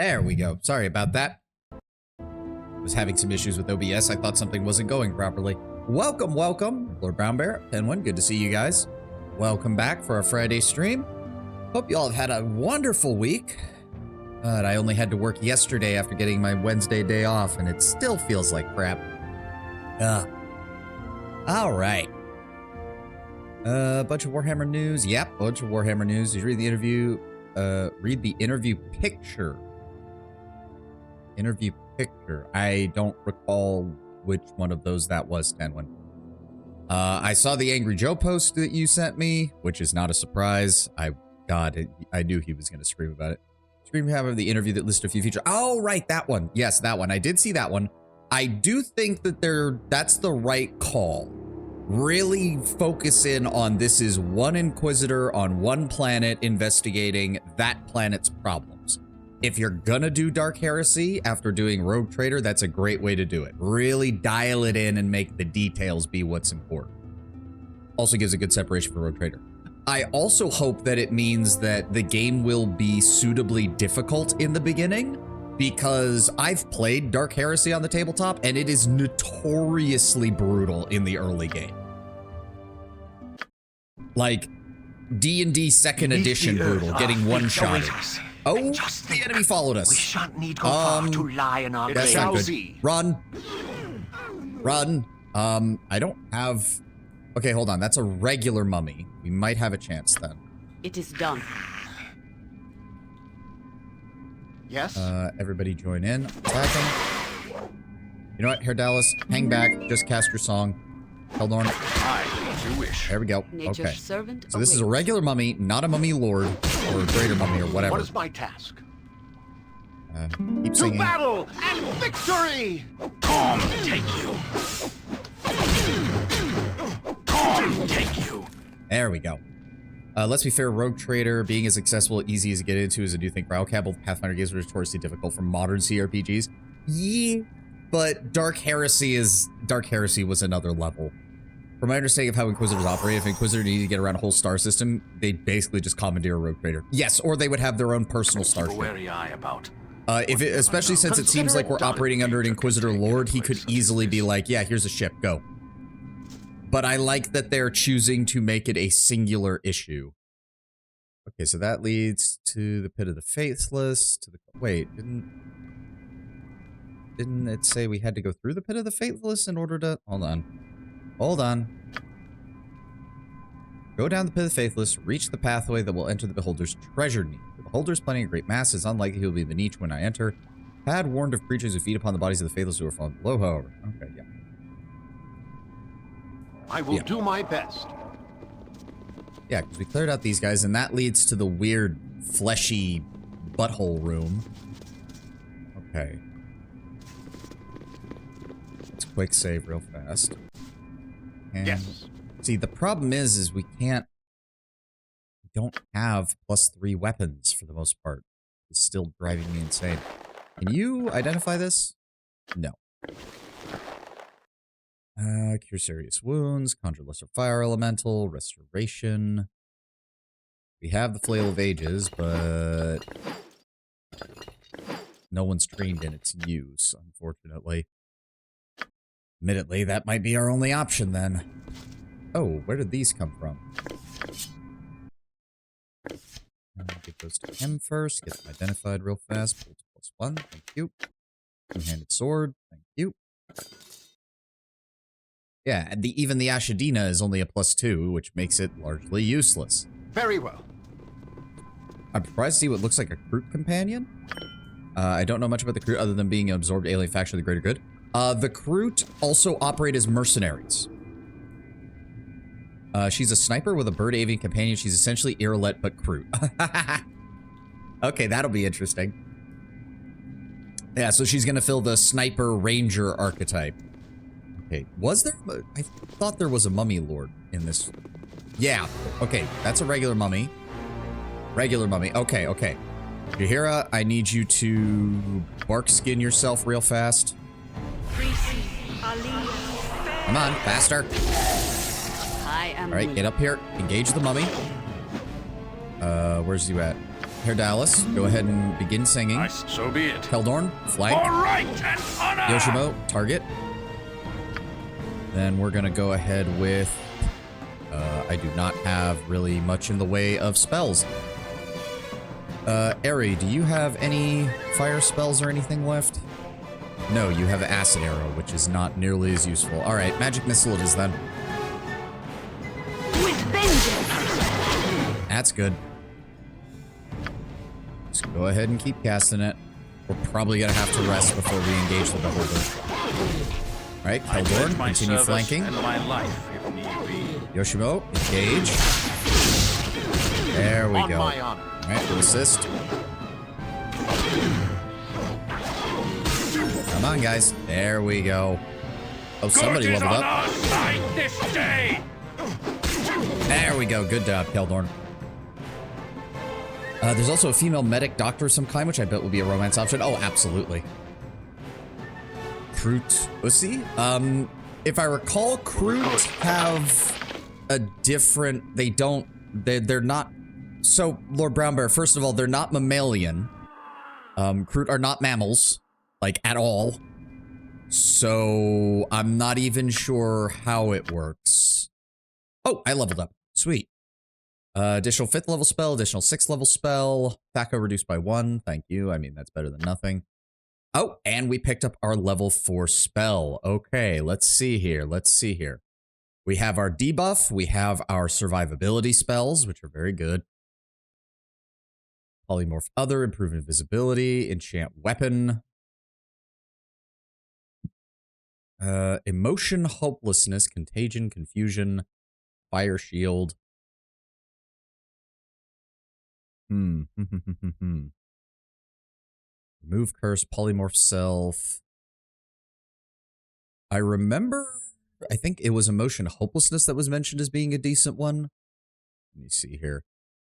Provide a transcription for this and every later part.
There we go. Sorry about that. Was having some issues with OBS. I thought something wasn't going properly. Welcome, welcome. Lord Brown Bear, Penguin, good to see you guys. Welcome back for our Friday stream. Hope you all have had a wonderful week. But I only had to work yesterday after getting my Wednesday day off, and it still feels like crap. All right. Bunch of Warhammer news. Yep, bunch of Warhammer news. Did you read the interview? Read the interview picture. Interview picture. I don't recall which one of those that was, Tenwin. I saw the Angry Joe post that you sent me, which is not a surprise. I knew he was going to scream about it. Scream about the interview that listed a few features. Oh, right, that one. Yes, that one. I did see that one. I do think that that's the right call. Really focus in on this is one Inquisitor on one planet investigating that planet's problems. If you're gonna do Dark Heresy after doing Rogue Trader, that's a great way to do it. Really dial it in and make the details be what's important. Also gives a good separation for Rogue Trader. I also hope that it means that the game will be suitably difficult in the beginning, because I've played Dark Heresy on the tabletop and it is notoriously brutal in the early game. Like D&D second edition brutal, getting one-shotted. Oh, the enemy followed us. We shan't need go far to lie in our that's not good. Run. Run. I don't have... Okay, hold on. That's a regular mummy. We might have a chance then. It is done. Yes? Everybody join in. Attacking. You know what, Herr Dallas? Hang back. Just cast your song. Hold on. As you wish. There we go. Nature's Okay. servant So this is a regular mummy, not a mummy lord or a greater mummy or whatever. What is my task? Keep To singing. battle and victory! Come, take you. Come, take you. There we go. Let's be fair, Rogue Trader being as accessible, easy as to get into is a new thing for Alcab. Both Pathfinder games were notoriously difficult for modern CRPGs. Yeah, but Dark Heresy was another level. From my understanding of how Inquisitors operate, if Inquisitor needed to get around a whole star system, they basically just commandeer a Rogue Trader. Yes, or they would have their own personal starship. Wary eye about. Especially since it seems like we're operating under an Inquisitor Lord, he could easily be like, yeah, here's a ship, go. But I like that they're choosing to make it a singular issue. Okay, so that leads to the Pit of the Faithless, to the... Wait, didn't it say we had to go through the Pit of the Faithless in order to... Hold on. Hold on. Go down the Pit of the Faithless, reach the pathway that will enter the Beholder's treasure niche. The Beholder's planting a great mass is unlikely he will be in the niche when I enter. Had warned of creatures who feed upon the bodies of the Faithless who are fallen below, however. Okay, yeah. I will do my best. Yeah, because we cleared out these guys, and that leads to the weird, fleshy butthole room. Okay. Let's quick save real fast. And Yes. see, the problem is we can't... We don't have +3 weapons for the most part. It's still driving me insane. Can you identify this? No. Cure serious wounds, conjure lesser fire elemental, restoration. We have the Flail of Ages, but no one's trained in its use, unfortunately. Admittedly, that might be our only option then. Oh, where did these come from? Give those to him first, get them identified real fast. Bolts +1, thank you. Two-handed sword, thank you. Yeah, and even the Ashadina is only a +2, which makes it largely useless. Very well. I'm surprised to see what looks like a Kroot companion. I don't know much about the Kroot other than being an absorbed alien faction of the greater good. The Kroot also operate as mercenaries. She's a sniper with a bird avian companion. She's essentially Irolet but Kroot. Okay, that'll be interesting. Yeah, so she's gonna fill the sniper ranger archetype. Okay, was there... I thought there was a mummy lord in this. Yeah, okay, that's a regular mummy. Regular mummy. Okay, okay. Yahira, I need you to bark skin yourself real fast. Come on, faster. I am All right, get up here. Engage the mummy. Where's you at? Herr Dallas, go ahead and begin singing. So be it. Keldorn, flank. For right and honor! Yoshimo, target. Then we're going to go ahead with... I do not have really much in the way of spells. Eri, do you have any fire spells or anything left? No, you have Acid Arrow, which is not nearly as useful. Alright, Magic Missile it is then. With vengeance! That's good. Just go ahead and keep casting it. We're probably going to have to rest before we engage the Beholder. Alright, Keldorn, continue flanking. And my life, if need be. Yoshimo, engage. There we On go. my honor. Alright, we'll assist. Come on, guys. There we go. Oh, somebody Good is leveled on up. our side this day. There we go. Good job, Keldorn. There's also a female medic doctor of some kind, which I bet will be a romance option. Oh, absolutely. Kroot Ussy? If I recall, Kroot have a different... They're not... So, Lord Brownbear, first of all, they're not mammalian. Kroot are not mammals. Like, at all. So, I'm not even sure how it works. Oh, I leveled up. Sweet. Additional 5th level spell, additional 6th level spell. Thaco reduced by 1. Thank you. I mean, that's better than nothing. Oh, and we picked up our level 4 spell. Okay, let's see here. Let's see here. We have our debuff. We have our survivability spells, which are very good. Polymorph Other, improve invisibility, enchant weapon. Emotion, hopelessness, contagion, confusion, fire shield. Remove curse, polymorph self. I remember, I think it was emotion hopelessness that was mentioned as being a decent one. Let me see here.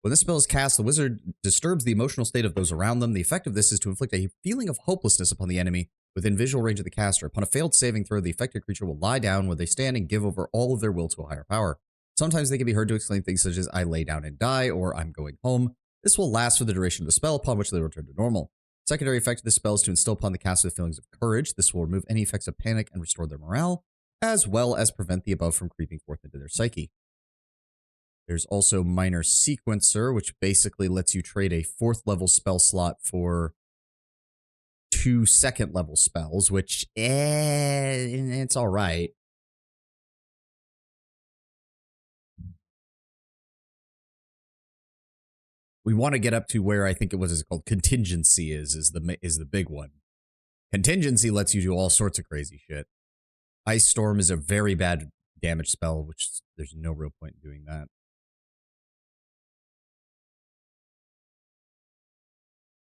When this spell is cast, the wizard disturbs the emotional state of those around them. The effect of this is to inflict a feeling of hopelessness upon the enemy within visual range of the caster. Upon a failed saving throw, the affected creature will lie down where they stand and give over all of their will to a higher power. Sometimes they can be heard to exclaim things such as, I lay down and die, or I'm going home. This will last for the duration of the spell, upon which they return to normal. Secondary effect of this spell is to instill upon the caster feelings of courage. This will remove any effects of panic and restore their morale, as well as prevent the above from creeping forth into their psyche. There's also Minor Sequencer, which basically lets you trade a 4th level spell slot for 2 2nd level spells, which, it's alright. We want to get up to where I think it was called contingency is the big one. Contingency lets you do all sorts of crazy shit. Ice Storm is a very bad damage spell, which there's no real point in doing that.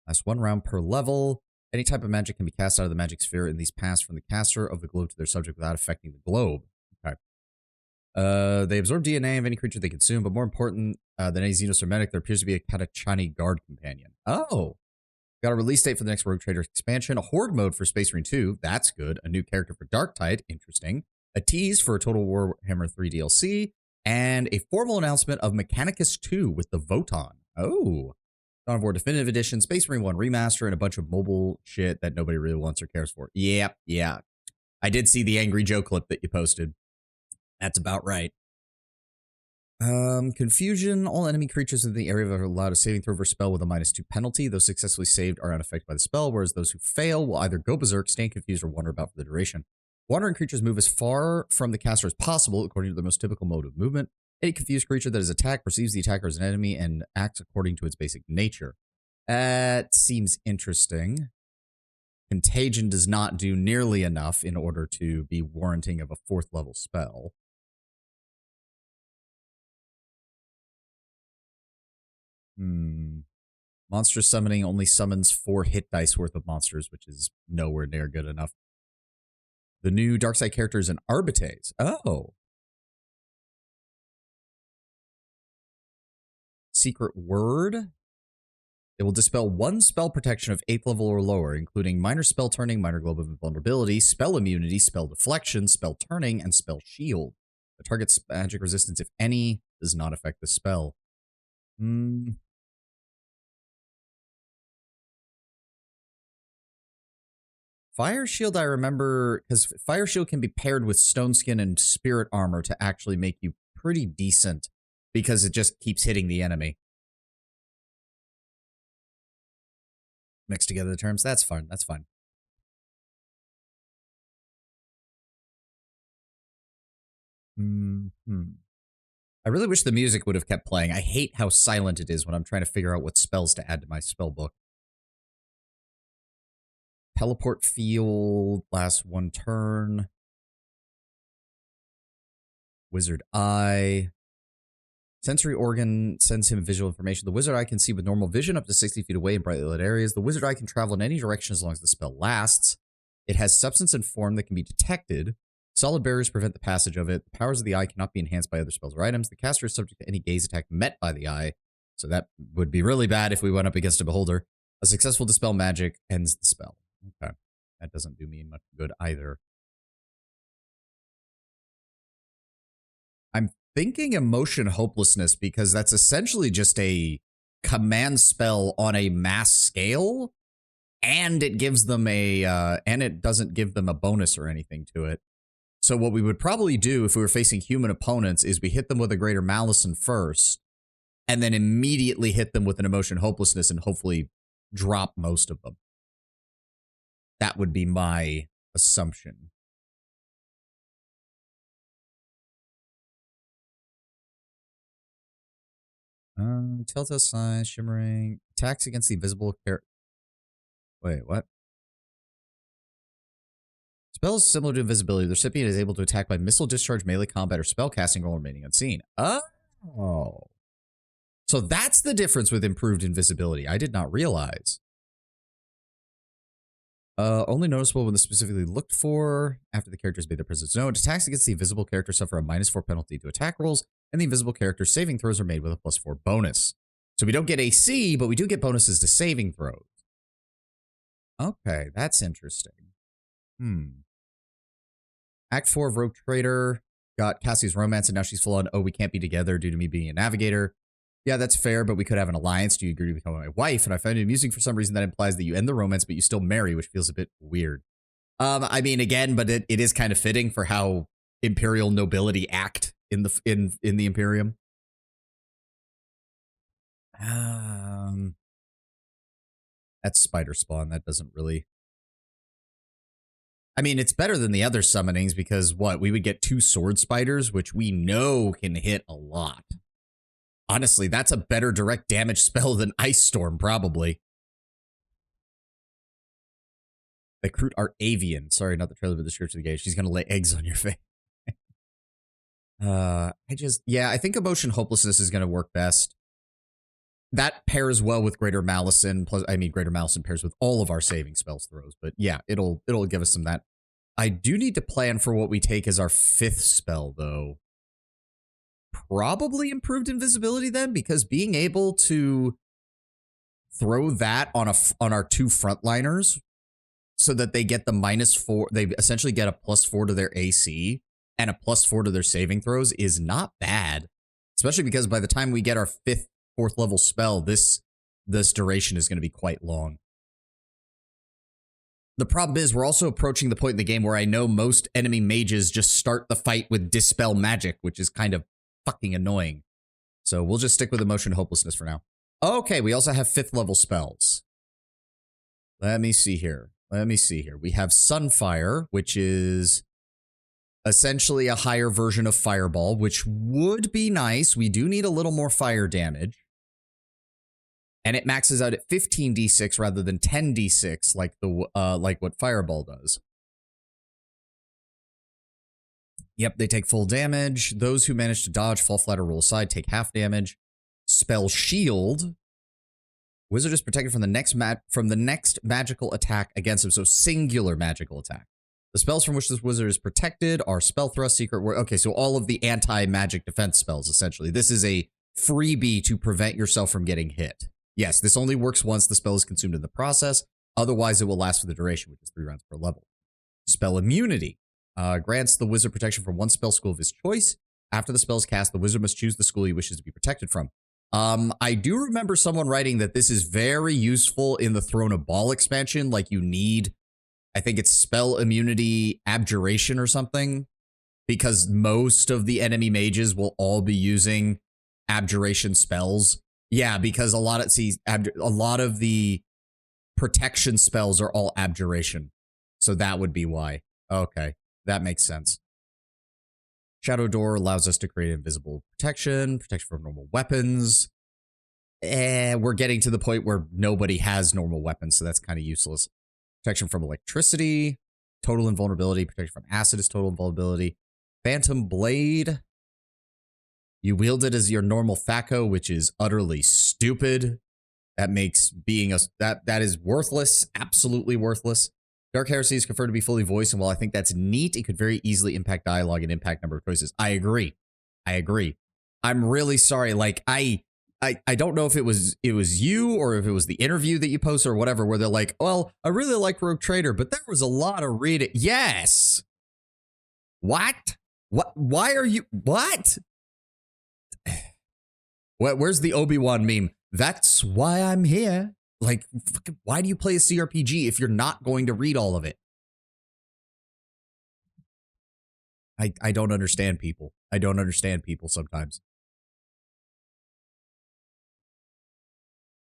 Last 1 round per level. Any type of magic can be cast out of the magic sphere in these pass from the caster of the globe to their subject without affecting the globe. Okay. They absorb DNA of any creature they consume, but more important than any Xenos or medic, there appears to be a Katachani guard companion. Oh! Got a release date for the next Rogue Trader expansion, a Horde mode for Space Marine 2, that's good, a new character for Darktide, interesting, a tease for a Total Warhammer 3 DLC, and a formal announcement of Mechanicus 2 with the Voton. Oh! Dawn of War Definitive Edition, Space Marine 1 Remaster, and a bunch of mobile shit that nobody really wants or cares for. Yep, yeah. I did see the Angry Joe clip that you posted. That's about right. Confusion. All enemy creatures in the area are allowed a saving throw or spell with a -2 penalty. Those successfully saved are unaffected by the spell, whereas those who fail will either go berserk, stand confused, or wander about for the duration. Wandering creatures move as far from the caster as possible, according to the most typical mode of movement. Any confused creature that is attacked perceives the attacker as an enemy and acts according to its basic nature. That seems interesting. Contagion does not do nearly enough in order to be warranting of a 4th level spell. Monster summoning only summons 4 hit dice worth of monsters, which is nowhere near good enough. The new Darkside character is an Arbites. Oh. Secret Word. It will dispel 1 spell protection of 8th level or lower, including minor spell turning, minor globe of invulnerability, spell immunity, spell deflection, spell turning, and spell shield. The target's magic resistance, if any, does not affect the spell. Fire Shield, I remember, because Fire Shield can be paired with Stone Skin and Spirit Armor to actually make you pretty decent, because it just keeps hitting the enemy. Mix together the terms, that's fine, that's fine. I really wish the music would have kept playing. I hate how silent it is when I'm trying to figure out what spells to add to my spell book. Teleport Field, lasts 1 turn. Wizard Eye. Sensory Organ sends him visual information. The Wizard Eye can see with normal vision up to 60 feet away in brightly lit areas. The Wizard Eye can travel in any direction as long as the spell lasts. It has substance and form that can be detected. Solid barriers prevent the passage of it. The powers of the eye cannot be enhanced by other spells or items. The caster is subject to any gaze attack met by the eye. So that would be really bad if we went up against a beholder. A successful dispel magic ends the spell. Okay. That doesn't do me much good either. I'm thinking Emotion Hopelessness because that's essentially just a command spell on a mass scale, and it gives them a and it doesn't give them a bonus or anything to it. So what we would probably do if we were facing human opponents is we hit them with a Greater Malison first, and then immediately hit them with an Emotion Hopelessness and hopefully drop most of them. That would be my assumption. Telltale Signs, Shimmering, attacks against the invisible character. Wait, what? Spells similar to invisibility. The recipient is able to attack by missile discharge, melee combat, or spell casting while remaining unseen. Oh. So that's the difference with improved invisibility. I did not realize. Only noticeable when the specifically looked for after the character has made their presence known. Attacks against the invisible character suffer a -4 penalty to attack rolls, and the invisible character's saving throws are made with a +4 bonus. So we don't get AC, but we do get bonuses to saving throws. Okay, that's interesting. Act 4 of Rogue Trader got Cassie's romance, and now she's full on, oh, we can't be together due to me being a navigator. Yeah, that's fair, but we could have an alliance. Do you agree to become my wife? And I find it amusing for some reason that implies that you end the romance, but you still marry, which feels a bit weird. I mean, again, but it is kind of fitting for how Imperial nobility act in the Imperium. That's Spider Spawn. That doesn't really... I mean, it's better than the other summonings because, what, we would get 2 sword spiders, which we know can hit a lot. Honestly, that's a better direct damage spell than Ice Storm, probably. The Recruit Art Avian. Sorry, not the trailer, but the description of the game. She's going to lay eggs on your face. I think Emotion Hopelessness is going to work best. That pairs well with Greater Malison. Plus, I mean, Greater Malison pairs with all of our saving spells throws. But yeah, it'll give us some of that. I do need to plan for what we take as our 5th spell, though. Probably improved invisibility then, because being able to throw that on our 2 frontliners so that they get the -4, they essentially get a +4 to their AC and a +4 to their saving throws is not bad. Especially because by the time we get our 5th, 4th level spell, this duration is going to be quite long. The problem is we're also approaching the point in the game where I know most enemy mages just start the fight with Dispel Magic, which is kind of fucking annoying. So we'll just stick with Emotion Hopelessness for now. Okay, we also have 5th level spells. Let me see here. We have Sunfire, which is essentially a higher version of Fireball, which would be nice. We do need a little more fire damage. And it maxes out at 15d6 rather than 10d6 like what Fireball does. Yep, they take full damage. Those who manage to dodge, fall flat, or roll aside take half damage. Spell Shield. Wizard is protected from the next magical attack against him, so singular magical attack. The spells from which this wizard is protected are Spell Thrust, Secret Word. Okay, so all of the anti-magic defense spells, essentially. This is a freebie to prevent yourself from getting hit. Yes, this only works once the spell is consumed in the process. Otherwise, it will last for the duration, which is 3 rounds per level. Spell Immunity. Grants the wizard protection from one spell school of his choice. After the spell is cast, the wizard must choose the school he wishes to be protected from. I do remember someone writing that this is very useful in the Throne of Ball expansion. Like, you need I think it's spell immunity abjuration or something, because most of the enemy mages will all be using abjuration spells. Yeah, because a lot of the protection spells are all abjuration. So that would be why. Okay, that makes sense. Shadow Door allows us to create invisible protection from normal weapons. We're getting to the point where nobody has normal weapons, so that's kind of useless. Protection from electricity, total invulnerability. Protection from acid is total invulnerability. Phantom Blade. You wield it as your normal Thaco, which is utterly stupid. That makes being that is worthless, absolutely worthless. Dark Heresy is confirmed to be fully voiced, and while I think that's neat, it could very easily impact dialogue and impact number of choices. I agree. I'm really sorry. Like I don't know if it was you or if it was the interview that you posted or whatever, where they're like, well, I really like Rogue Trader, but there was a lot of reading. Yes. What? Why are you what? Where's the Obi-Wan meme? That's why I'm here. Like, why do you play a CRPG if you're not going to read all of it? I don't understand people. I don't understand people sometimes.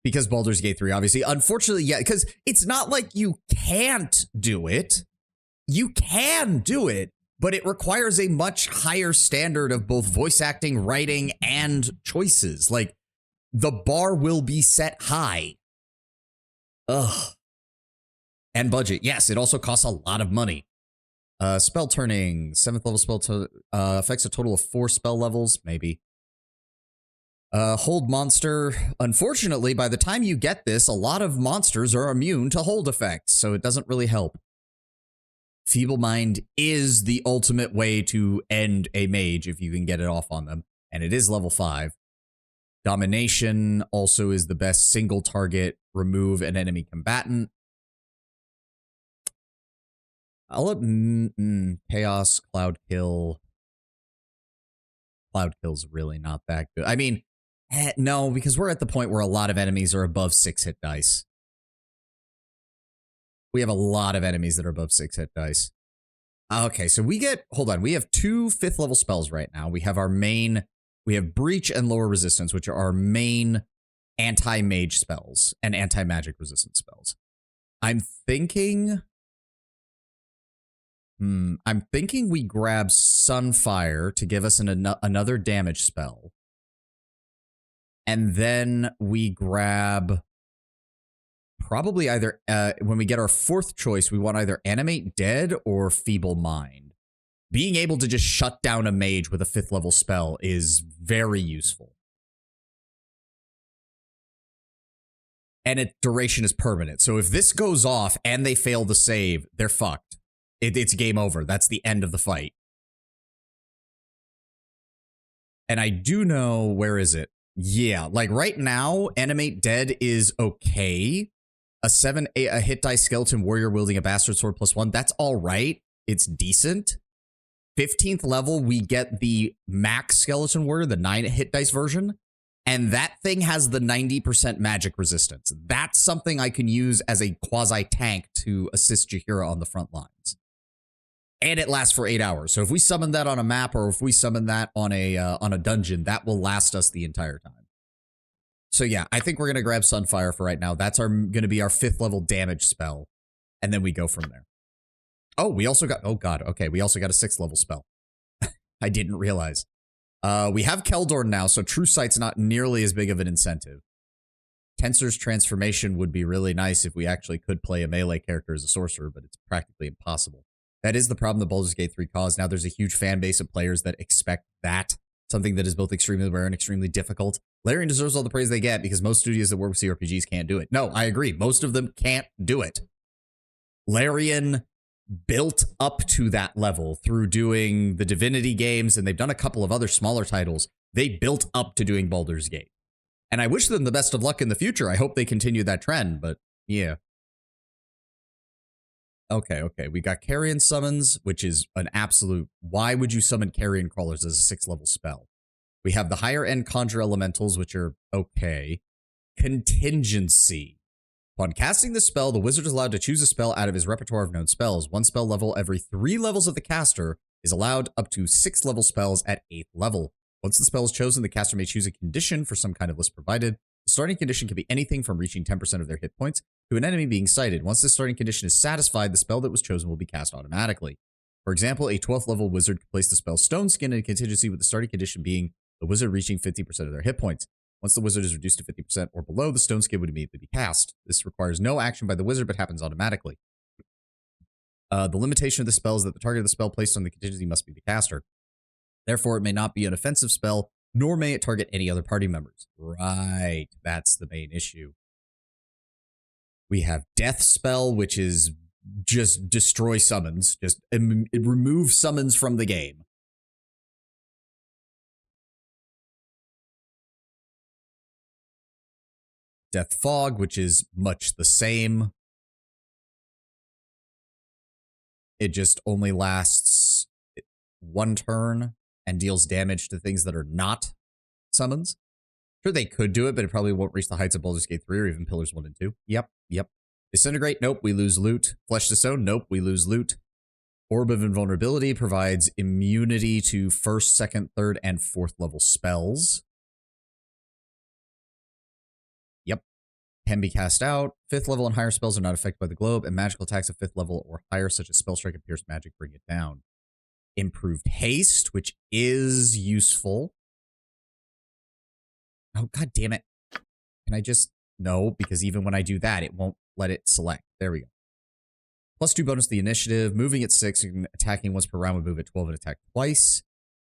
Because Baldur's Gate 3, obviously. Unfortunately, yeah, because it's not like you can't do it. You can do it, but it requires a much higher standard of both voice acting, writing, and choices. Like, the bar will be set high. Ugh. And budget. Yes, it also costs a lot of money. Spell turning. 7th level spell affects a total of 4 spell levels. Maybe. Hold monster. Unfortunately, by the time you get this, a lot of monsters are immune to hold effects, so it doesn't really help. Feeble Mind is the ultimate way to end a mage if you can get it off on them, and it is level 5. Domination also is the best single target remove an enemy combatant. I'll let Chaos, Cloud Kill. Cloud Kill's really not that good. I mean, no, because we're at the point where a lot of enemies are above 6 hit dice. We have a lot of enemies that are above 6 hit dice. Okay, so we get, hold on, we have 2 5th level spells right now. We have our main, we have Breach and Lower Resistance, which are our main anti-mage spells and anti-magic resistance spells. I'm thinking we grab Sunfire to give us another damage spell. And then we grab probably either, when we get our 4th choice, we want either Animate Dead or Feeble Mind. Being able to just shut down a mage with a 5th level spell is very useful. And its duration is permanent. So if this goes off and they fail to save, they're fucked. It's game over. That's the end of the fight. And I do know, where is it? Yeah, like right now, Animate Dead is okay. A 7 a hit dice skeleton warrior wielding a bastard sword +1. That's all right. It's decent. 15th level, we get the max skeleton warrior, the 9 hit dice version. And that thing has the 90% magic resistance. That's something I can use as a quasi tank to assist Jaheira on the front lines. And it lasts for 8 hours. So if we summon that on a map or if we summon that on a dungeon, that will last us the entire time. So yeah, I think we're going to grab Sunfire for right now. That's going to be our 5th level damage spell. And then we go from there. Oh, we also got, oh god, okay. We also got a 6th level spell. I didn't realize. We have Keldorn now, so True Sight's not nearly as big of an incentive. Tensor's Transformation would be really nice if we actually could play a melee character as a sorcerer, but it's practically impossible. That is the problem that Baldur's Gate 3 caused. Now there's a huge fan base of players that expect that, something that is both extremely rare and extremely difficult. Larian deserves all the praise they get because most studios that work with CRPGs can't do it. No, I agree. Most of them can't do it. Larian built up to that level through doing the Divinity games, and they've done a couple of other smaller titles. They built up to doing Baldur's Gate. And I wish them the best of luck in the future. I hope they continue that trend, but yeah. Okay. We got Carrion Summons, which is an absolute... Why would you summon Carrion Crawlers as a 6th level spell? We have the higher end Conjure Elementals, which are okay. Contingency. Upon casting the spell, the wizard is allowed to choose a spell out of his repertoire of known spells. One spell level every 3 levels of the caster is allowed up to 6 level spells at 8th level. Once the spell is chosen, the caster may choose a condition for some kind of list provided. The starting condition can be anything from reaching 10% of their hit points to an enemy being sighted. Once the starting condition is satisfied, the spell that was chosen will be cast automatically. For example, a 12th level wizard could place the spell Stone Skin in a contingency with the starting condition being the wizard reaching 50% of their hit points. Once the wizard is reduced to 50% or below, the Stone Skin would immediately be cast. This requires no action by the wizard but happens automatically. The limitation of the spell is that the target of the spell placed on the contingency must be the caster. Therefore, it may not be an offensive spell, nor may it target any other party members. Right, that's the main issue. We have Death Spell, which is just destroy summons, just remove summons from the game. Death Fog, which is much the same. It just only lasts 1 turn and deals damage to things that are not summons. Sure, they could do it, but it probably won't reach the heights of Baldur's Gate 3 or even Pillars 1 and 2. Yep. Disintegrate, nope, we lose loot. Flesh to Stone, nope, we lose loot. Orb of Invulnerability provides immunity to 1st, 2nd, 3rd, and 4th level spells. Yep. Can be cast out. 5th level and higher spells are not affected by the globe, and magical attacks of 5th level or higher, such as Spell Strike and Pierce Magic, bring it down. Improved Haste, which is useful. Oh, god damn it. Can I just... No, because even when I do that, it won't let it select. There we go. +2 bonus to the initiative. Moving at 6 and attacking once per round would move at 12 and attack twice.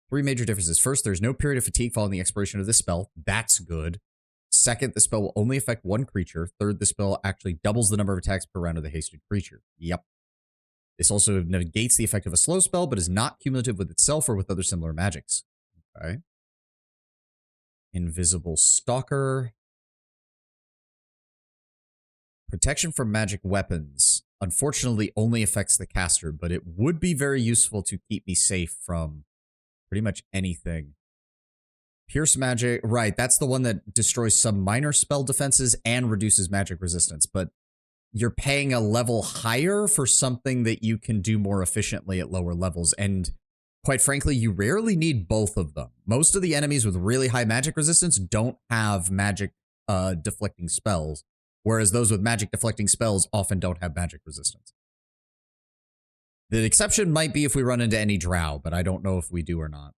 3 major differences. First, there's no period of fatigue following the expiration of this spell. That's good. Second, the spell will only affect 1 creature. Third, the spell actually doubles the number of attacks per round of the hasted creature. Yep. This also negates the effect of a slow spell, but is not cumulative with itself or with other similar magics. Okay. Invisible Stalker. Protection from magic weapons, unfortunately, only affects the caster, but it would be very useful to keep me safe from pretty much anything. Pierce Magic, right, that's the one that destroys some minor spell defenses and reduces magic resistance, but you're paying a level higher for something that you can do more efficiently at lower levels, and quite frankly, you rarely need both of them. Most of the enemies with really high magic resistance don't have magic deflecting spells, whereas those with magic deflecting spells often don't have magic resistance. The exception might be if we run into any drow, but I don't know if we do or not.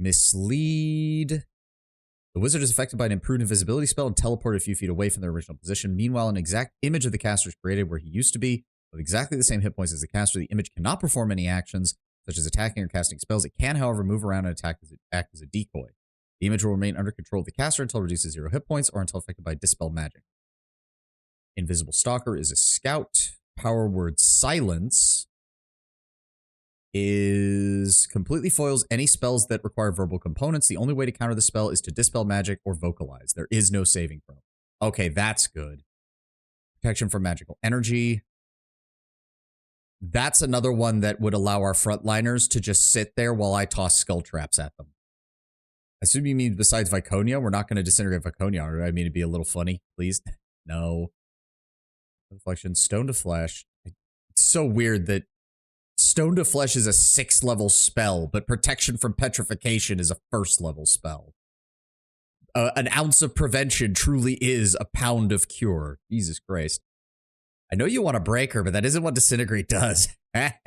Mislead. The wizard is affected by an improved invisibility spell and teleported a few feet away from their original position. Meanwhile, an exact image of the caster is created where he used to be, with exactly the same hit points as the caster. The image cannot perform any actions, such as attacking or casting spells. It can, however, move around and act as a decoy. The image will remain under control of the caster until it reduces 0 hit points or until affected by Dispel Magic. Invisible Stalker is a scout. Power word Silence is completely foils any spells that require verbal components. The only way to counter the spell is to Dispel Magic or Vocalize. There is no saving throw. Okay, that's good. Protection from magical energy. That's another one that would allow our frontliners to just sit there while I toss skull traps at them. I assume you mean besides Viconia? We're not going to disintegrate Viconia. I mean, it'd be a little funny, please. No. Reflection, Stone to Flesh. It's so weird that Stone to Flesh is a 6th level spell, but Protection from Petrification is a 1st level spell. An ounce of prevention truly is a pound of cure. Jesus Christ. I know you want a breaker, but that isn't what Disintegrate does. An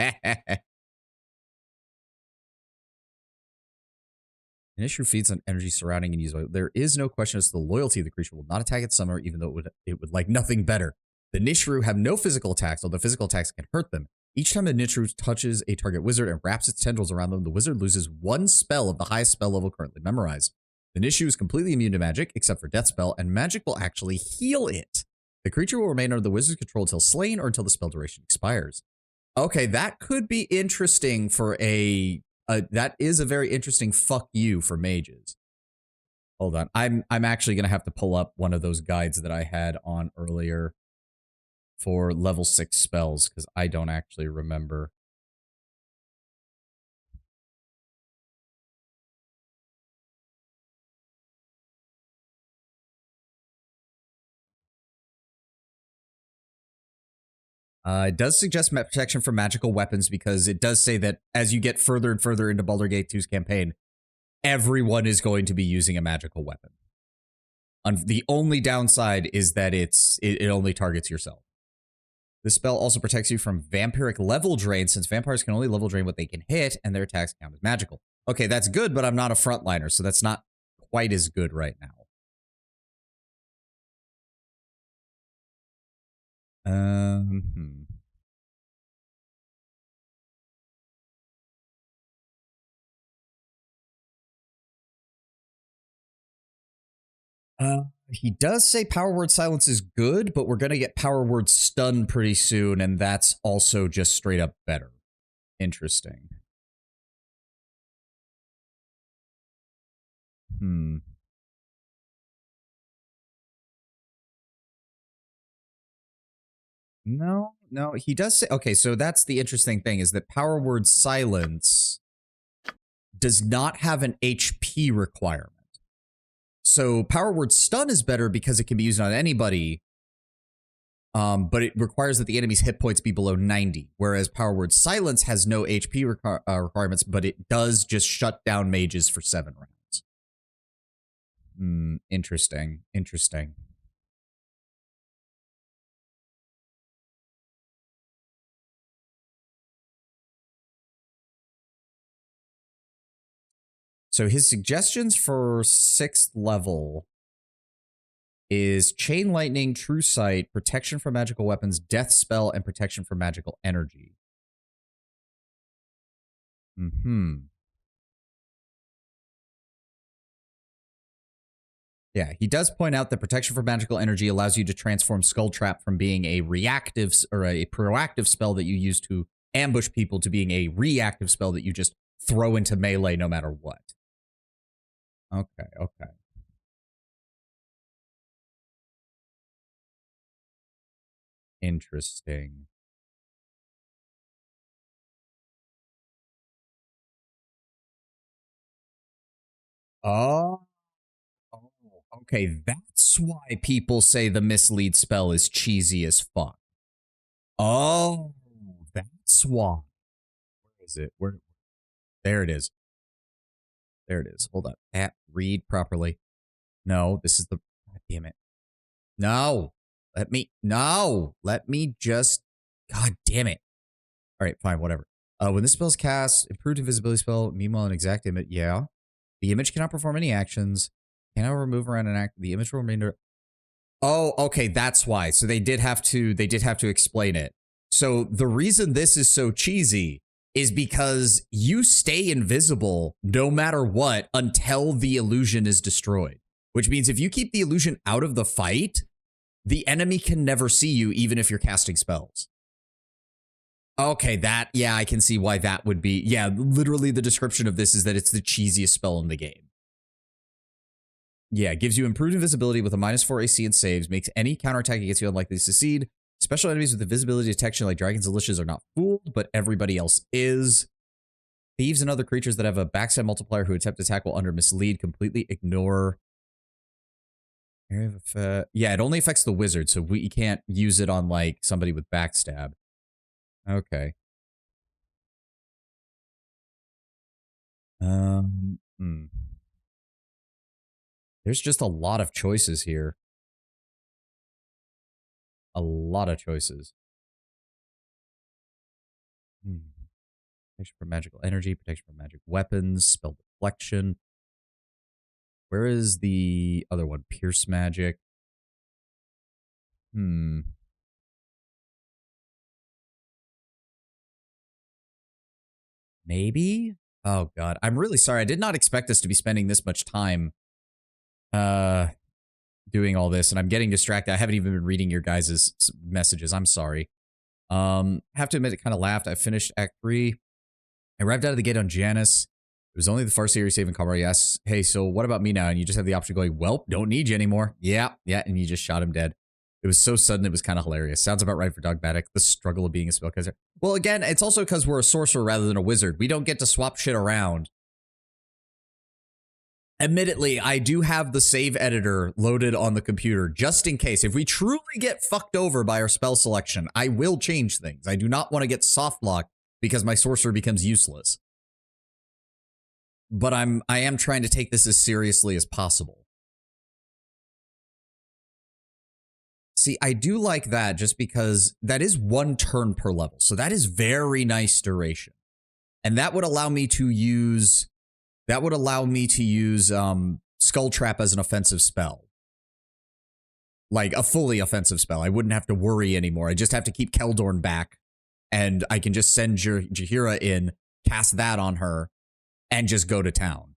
issue feeds on energy surrounding and used. There is no question as to the loyalty of the creature will not attack its summoner, even though it would like nothing better. The Nishru have no physical attacks, although physical attacks can hurt them. Each time a Nishru touches a target wizard and wraps its tendrils around them, the wizard loses 1 spell of the highest spell level currently memorized. The Nishru is completely immune to magic, except for Death Spell, and magic will actually heal it. The creature will remain under the wizard's control until slain or until the spell duration expires. Okay, that could be interesting for that is a very interesting fuck you for mages. Hold on. I'm actually going to have to pull up one of those guides that I had on earlier for level 6 spells, because I don't actually remember. It does suggest protection from magical weapons because it does say that as you get further and further into Baldur's Gate 2's campaign, everyone is going to be using a magical weapon. The only downside is that it only targets yourself. This spell also protects you from vampiric level drain, since vampires can only level drain what they can hit, and their attacks count as magical. Okay, that's good, but I'm not a frontliner, so that's not quite as good right now. He does say Power Word Silence is good, but we're going to get Power Word Stun pretty soon, and that's also just straight up better. Interesting. No, he does say, okay, so that's the interesting thing, is that Power Word Silence does not have an HP requirement. So Power Word Stun is better because it can be used on anybody, but it requires that the enemy's hit points be below 90, whereas Power Word Silence has no HP requirements, but it does just shut down mages for 7 rounds. Interesting. So his suggestions for 6th level is Chain Lightning, True Sight, Protection from Magical Weapons, Death Spell, and Protection from Magical Energy. Yeah, he does point out that Protection from Magical Energy allows you to transform Skull Trap from being a reactive or a proactive spell that you use to ambush people to being a reactive spell that you just throw into melee no matter what. Okay. Interesting. Oh, okay. That's why people say the mislead spell is cheesy as fuck. Oh, that's why. Where is it? There it is. Hold on. Read properly. No, this is the. God damn it. No. Let me just. God damn it. All right, fine, whatever. When this spell is cast, improved invisibility spell, meanwhile an exact image. Yeah. The image cannot perform any actions. Cannot remove around an act. The image will remain. Oh, okay, that's why. So they did have to explain it. So the reason this is so cheesy is because you stay invisible no matter what until the illusion is destroyed. Which means if you keep the illusion out of the fight, the enemy can never see you even if you're casting spells. Okay, yeah, I can see why that would be. Yeah, literally the description of this is that it's the cheesiest spell in the game. Yeah, gives you improved invisibility with a -4 AC and saves, makes any counterattack against you unlikely to succeed. Special enemies with invisibility detection like dragons and liches are not fooled, but everybody else is. Thieves and other creatures that have a backstab multiplier who attempt to attack while under mislead completely ignore. Yeah, it only affects the wizard, so we can't use it on like somebody with backstab. Okay. There's just a lot of choices here. A lot of choices. Protection from magical energy, protection from magic weapons, spell deflection. Where is the other one? Pierce magic. Maybe? Oh god. I'm really sorry. I did not expect us to be spending this much time doing all this, and I'm getting distracted. I haven't even been reading your guys' messages. I'm sorry. Have to admit, it kind of laughed. I finished Act 3. I arrived out of the gate on Janus. It was only the first series saving call where he asks, hey, so what about me now? And you just have the option going, well, don't need you anymore. Yeah, and you just shot him dead. It was so sudden, it was kind of hilarious. Sounds about right for Dogmatic, the struggle of being a spellcaster. Well, again, it's also because we're a sorcerer rather than a wizard. We don't get to swap shit around. Admittedly, I do have the save editor loaded on the computer just in case. If we truly get fucked over by our spell selection, I will change things. I do not want to get soft locked because my sorcerer becomes useless. But I am trying to take this as seriously as possible. See, I do like that just because that is 1 turn per level. So that is very nice duration. And that would allow me to use Skull Trap as an offensive spell. Like a fully offensive spell. I wouldn't have to worry anymore. I just have to keep Keldorn back. And I can just send Jaheira in, cast that on her, and just go to town.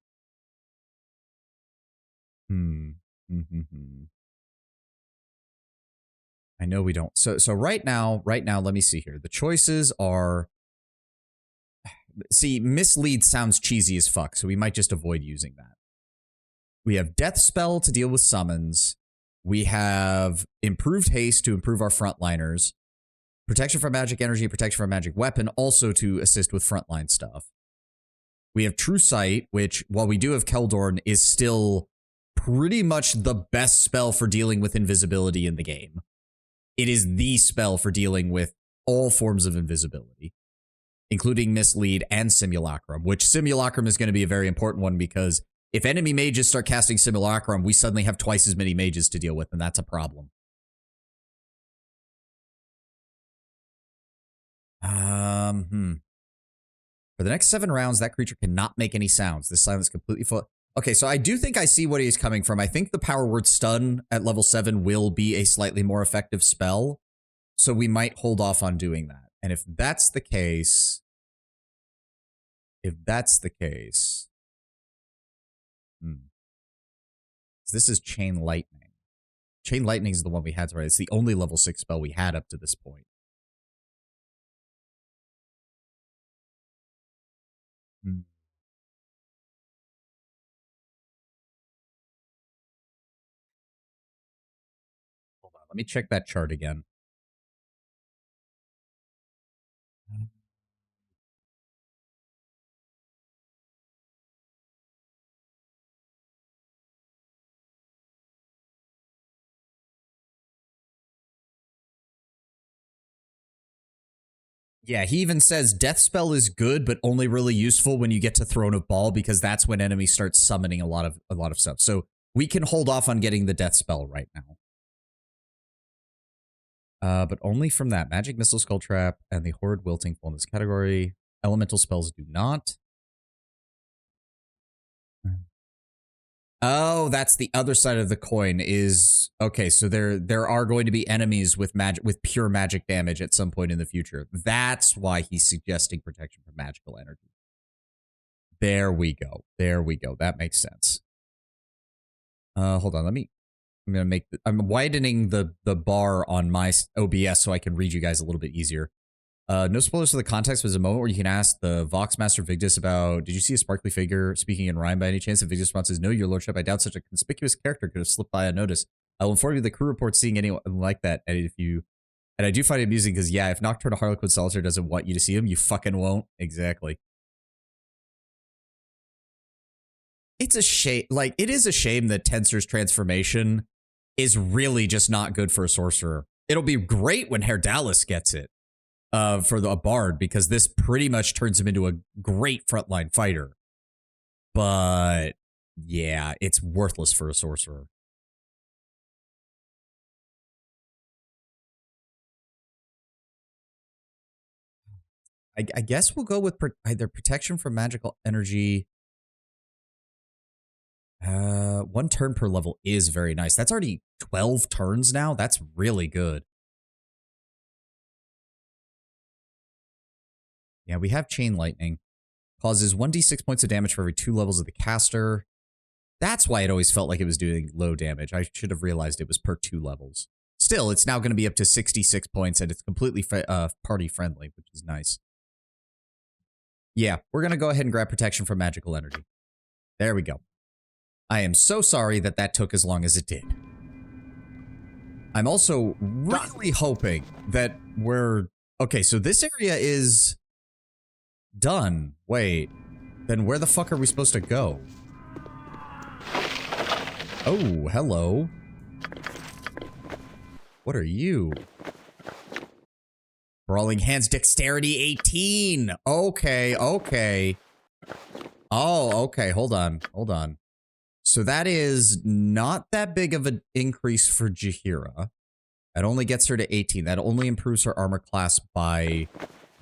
I know we don't. So right now, let me see here. The choices are... See, Mislead sounds cheesy as fuck, so we might just avoid using that. We have Death Spell to deal with summons. We have Improved Haste to improve our frontliners. Protection from Magic Energy, Protection from Magic Weapon, also to assist with frontline stuff. We have True Sight, which, while we do have Keldorn, is still pretty much the best spell for dealing with invisibility in the game. It is the spell for dealing with all forms of invisibility, including Mislead and Simulacrum, which Simulacrum is going to be a very important one because if enemy mages start casting Simulacrum, we suddenly have twice as many mages to deal with, and that's a problem. For the next 7 rounds, that creature cannot make any sounds. This silence completely full. Okay, so I do think I see what he's coming from. I think the power word Stun at level 7 will be a slightly more effective spell, so we might hold off on doing that. And if that's the case, this is Chain Lightning. Chain Lightning is the one we had, right? It's the only level 6 spell we had up to this point. Hold on, let me check that chart again. Yeah, he even says Death Spell is good, but only really useful when you get to Throne of Ball because that's when enemies start summoning a lot of stuff. So we can hold off on getting the Death Spell right now. But only from that. Magic Missile, Skull Trap, and the Horde Wilting fall in this category. Elemental spells do not. Oh, that's the other side of the coin is... Okay, so there are going to be enemies with pure magic damage at some point in the future. That's why he's suggesting protection from magical energy. There we go. There we go. That makes sense. Hold on, I'm widening the bar on my OBS so I can read you guys a little bit easier. No spoilers for the context, was a moment where you can ask the Vox Master Vigdis about, did you see a sparkly figure speaking in rhyme by any chance? And Vigdis responds says, no, your lordship, I doubt such a conspicuous character could have slipped by unnoticed. I will inform you the crew reports seeing anyone like that, and I do find it amusing because, yeah, if Nocturnal Harlequin Solitaire doesn't want you to see him, you fucking won't. Exactly. It's a shame, like, it is a shame that Tensor's transformation is really just not good for a sorcerer. It'll be great when Herr Dallas gets it. For a bard, because this pretty much turns him into a great frontline fighter. But yeah, it's worthless for a sorcerer. I guess we'll go with either protection from magical energy. 1 turn per level is very nice. That's already 12 turns now. That's really good. Yeah, we have Chain Lightning. Causes 1d6 points of damage for every 2 levels of the caster. That's why it always felt like it was doing low damage. I should have realized it was per 2 levels. Still, it's now going to be up to 66 points, and it's completely party-friendly, which is nice. Yeah, we're going to go ahead and grab protection from magical energy. There we go. I am so sorry that that took as long as it did. I'm also really hoping that we're... Okay, so this area is... done. Wait. Then where the fuck are we supposed to go? Oh, hello. What are you? Brawling Hands Dexterity 18. Okay, okay. Oh, okay. Hold on. Hold on. So that is not that big of an increase for Jaheira. That only gets her to 18. That only improves her armor class by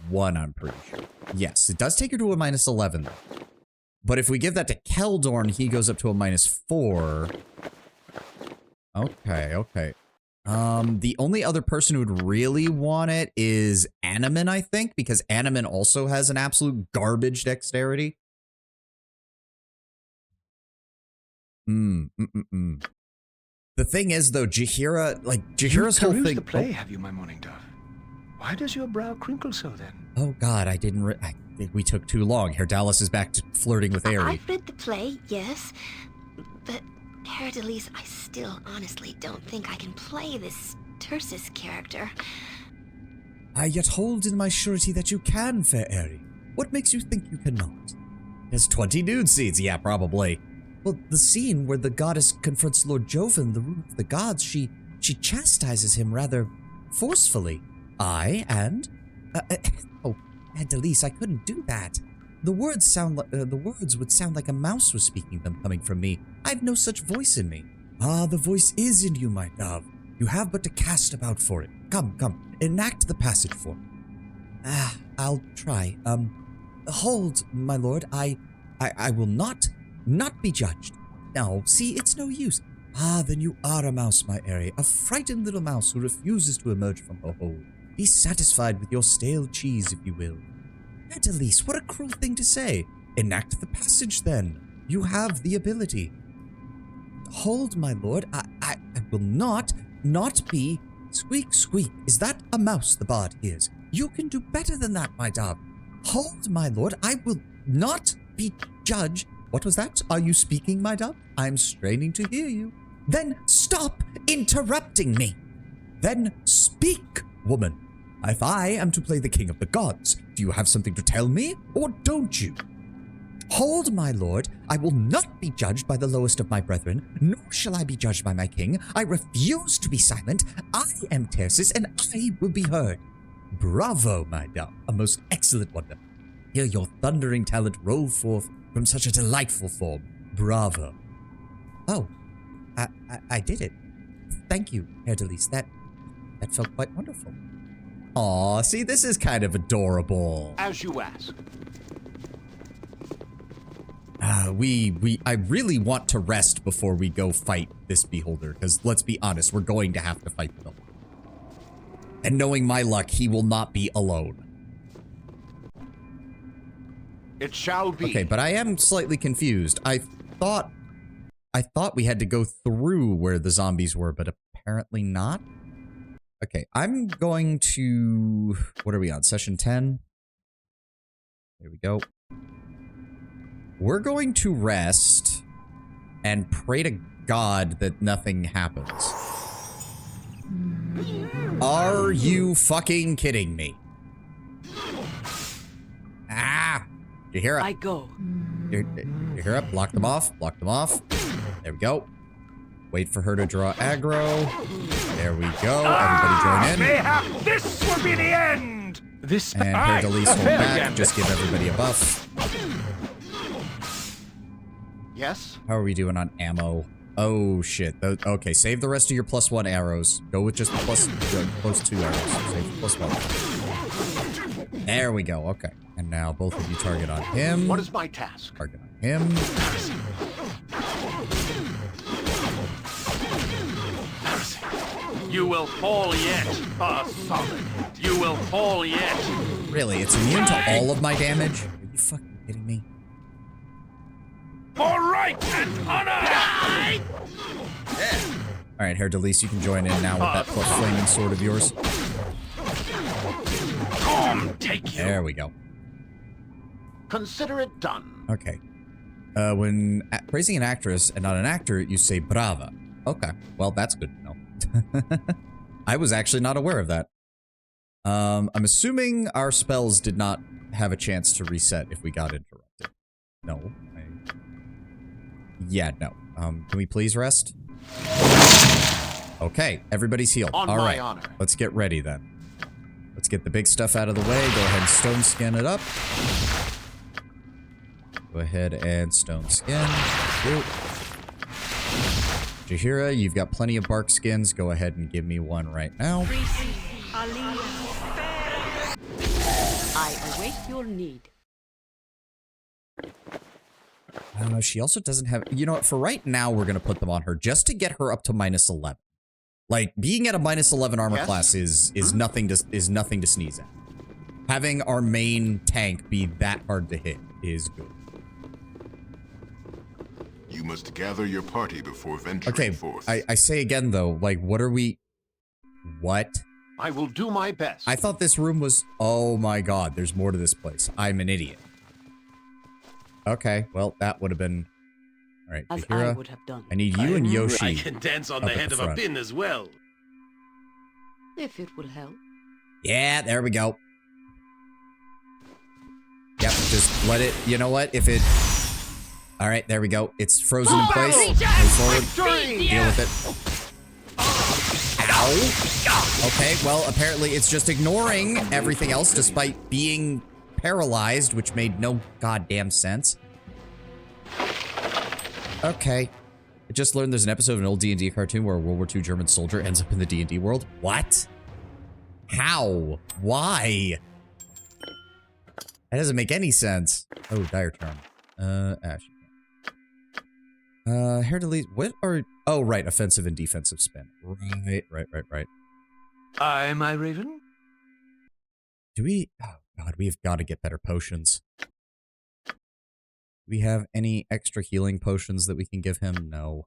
1, I'm pretty sure. Yes, it does take her to a minus 11, though. But if we give that to Keldorn, he goes up to a minus 4. Okay, okay. The only other person who would really want it is Animan, I think, because Animan also has an absolute garbage dexterity. The thing is, though, Jaheira, like, Jaheira's whole thing... the play, have you, my morning dove? Why does your brow crinkle so, then? Oh, God, I didn't... I think we took too long. Herr Dallas is back to flirting with Aerie. I've read the play, yes. But, Herr Delise, I still honestly don't think I can play this Tursus character. I yet hold in my surety that you can, fair Aerie. What makes you think you cannot? There's 20 nude scenes. Yeah, probably. Well, the scene where the goddess confronts Lord Jovan, the ruler of the gods, she chastises him rather forcefully. Oh, Aunt Delise, I couldn't do that. The words sound like the words would sound like a mouse was speaking them coming from me. I've no such voice in me. Ah, the voice is in you, my dove. You have but to cast about for it. Come, come, enact the passage for me. Ah, I'll try. Hold, my lord. I will not be judged. Now, see, it's no use. Ah, then you are a mouse, my Aerie, a frightened little mouse who refuses to emerge from her hole. Be satisfied with your stale cheese, if you will. Aunt Elise, what a cruel thing to say. Enact the passage, then. You have the ability. Hold, my lord. I will not be... Squeak, squeak. Is that a mouse the bard hears? You can do better than that, my dove. Hold, my lord. I will not be judged. What was that? Are you speaking, my dove? I'm straining to hear you. Then stop interrupting me. Then speak, woman. If I am to play the king of the gods, do you have something to tell me, or don't you? Hold, my lord. I will not be judged by the lowest of my brethren, nor shall I be judged by my king. I refuse to be silent. I am Tersis, and I will be heard. Bravo, my dove. A most excellent wonder. Hear your thundering talent roll forth from such a delightful form. Bravo. Oh, I did it. Thank you, Herr Delise. That felt quite wonderful. Aw, see, this is kind of adorable. As you ask. I really want to rest before we go fight this beholder, because let's be honest, we're going to have to fight the beholder. And knowing my luck, he will not be alone. It shall be. Okay, but I am slightly confused. I thought we had to go through where the zombies were, but apparently not. Okay, I'm going to... What are we on? Session 10? There we go. We're going to rest and pray to God that nothing happens. Are you fucking kidding me? Ah! You hear it? I go. You hear it? Block them off. Block them off. There we go. Wait for her to draw aggro. There we go. Everybody join in. Mayhap this will be the end. This And her Delise hold back. Just give everybody a buff. Yes. How are we doing on ammo? Oh shit. Okay, save the rest of your +1 arrows. Go with just close 2 arrows. Save +1. There we go. Okay. And now both of you target on him. What is my task? Target on him. You will fall yet. Solid. You will fall yet. Really? It's immune to all of my damage? Are you fucking kidding me? For right and honor! Alright, Herr Delise, you can join in now with that flaming sword of yours. Come, take you. There we go. Consider it done. Okay. When praising an actress and not an actor, you say brava. Okay. Well, that's good to know. I was actually not aware of that. I'm assuming our spells did not have a chance to reset if we got interrupted. No. Yeah, no. Can we please rest? Okay, everybody's healed. On All my right, honor. let's get ready then. Let's get the big stuff out of the way. Go ahead and stone skin it up. Go ahead and stone skin. Thank you. Jahira, you've got plenty of bark skins. Go ahead and give me one right now. I await your need. She also doesn't have... You know what? For right now, we're going to put them on her just to get her up to -11. Like, being at a -11 armor class is nothing to sneeze at. Having our main tank be that hard to hit is good. You must gather your party before venturing forth. I say again, though, like, what are we... What? I will do my best. I thought this room was... Oh my god, there's more to this place. I'm an idiot. Okay, well, that would have been... Alright, As Jahira, I would have done. I need you and Yoshi. I can dance on the up at head the of a front. pin as well. If it will help. Yeah, there we go. Yep, just let it... You know what? If it... Alright, there we go. It's frozen in place. Move forward. Victory! Deal with it. Ow. Okay, well, apparently it's just ignoring everything else despite being paralyzed, which made no goddamn sense. Okay. I just learned there's an episode of an old D&D cartoon where a World War II German soldier ends up in the D&D world. What? How? Why? That doesn't make any sense. Oh, dire charm. Ash. Hair delete. What are... Oh, right. Offensive and defensive spin. Right. Aye, my raven. Do we... Oh, God. We've got to get better potions. Do we have any extra healing potions that we can give him? No.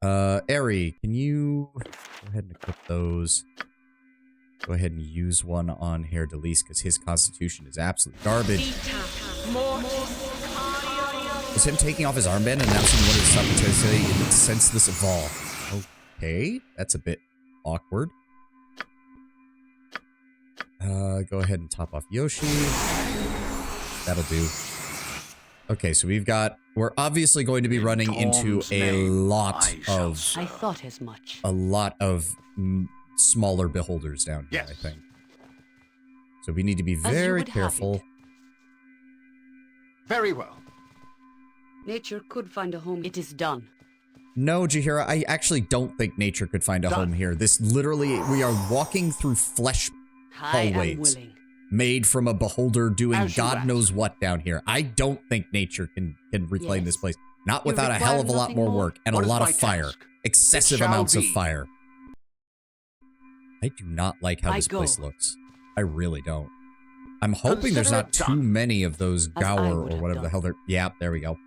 Eri, can you... Go ahead and equip those. Go ahead and use one on Hair Delise, because his constitution is absolute garbage. Was him taking off his armband and announcing what his subconsciously senseless evolve? Okay, that's a bit awkward. Go ahead and top off Yoshi. That'll do. Okay, so we're obviously going to be running into a lot of... I thought as much. A lot of smaller beholders down here, I think. So we need to be very careful. Very well. Nature could find a home. It is done. No, Jahira, I actually don't think nature could find a home here. This literally, we are walking through flesh hallways made from a beholder doing God knows what down here. I don't think nature can reclaim this place. Not without a hell of a lot more work and a lot of fire. Excessive amounts of fire. I do not like how this place looks. I really don't. I'm hoping there's not too many of those Gower or whatever the hell they're... Yeah, there we go.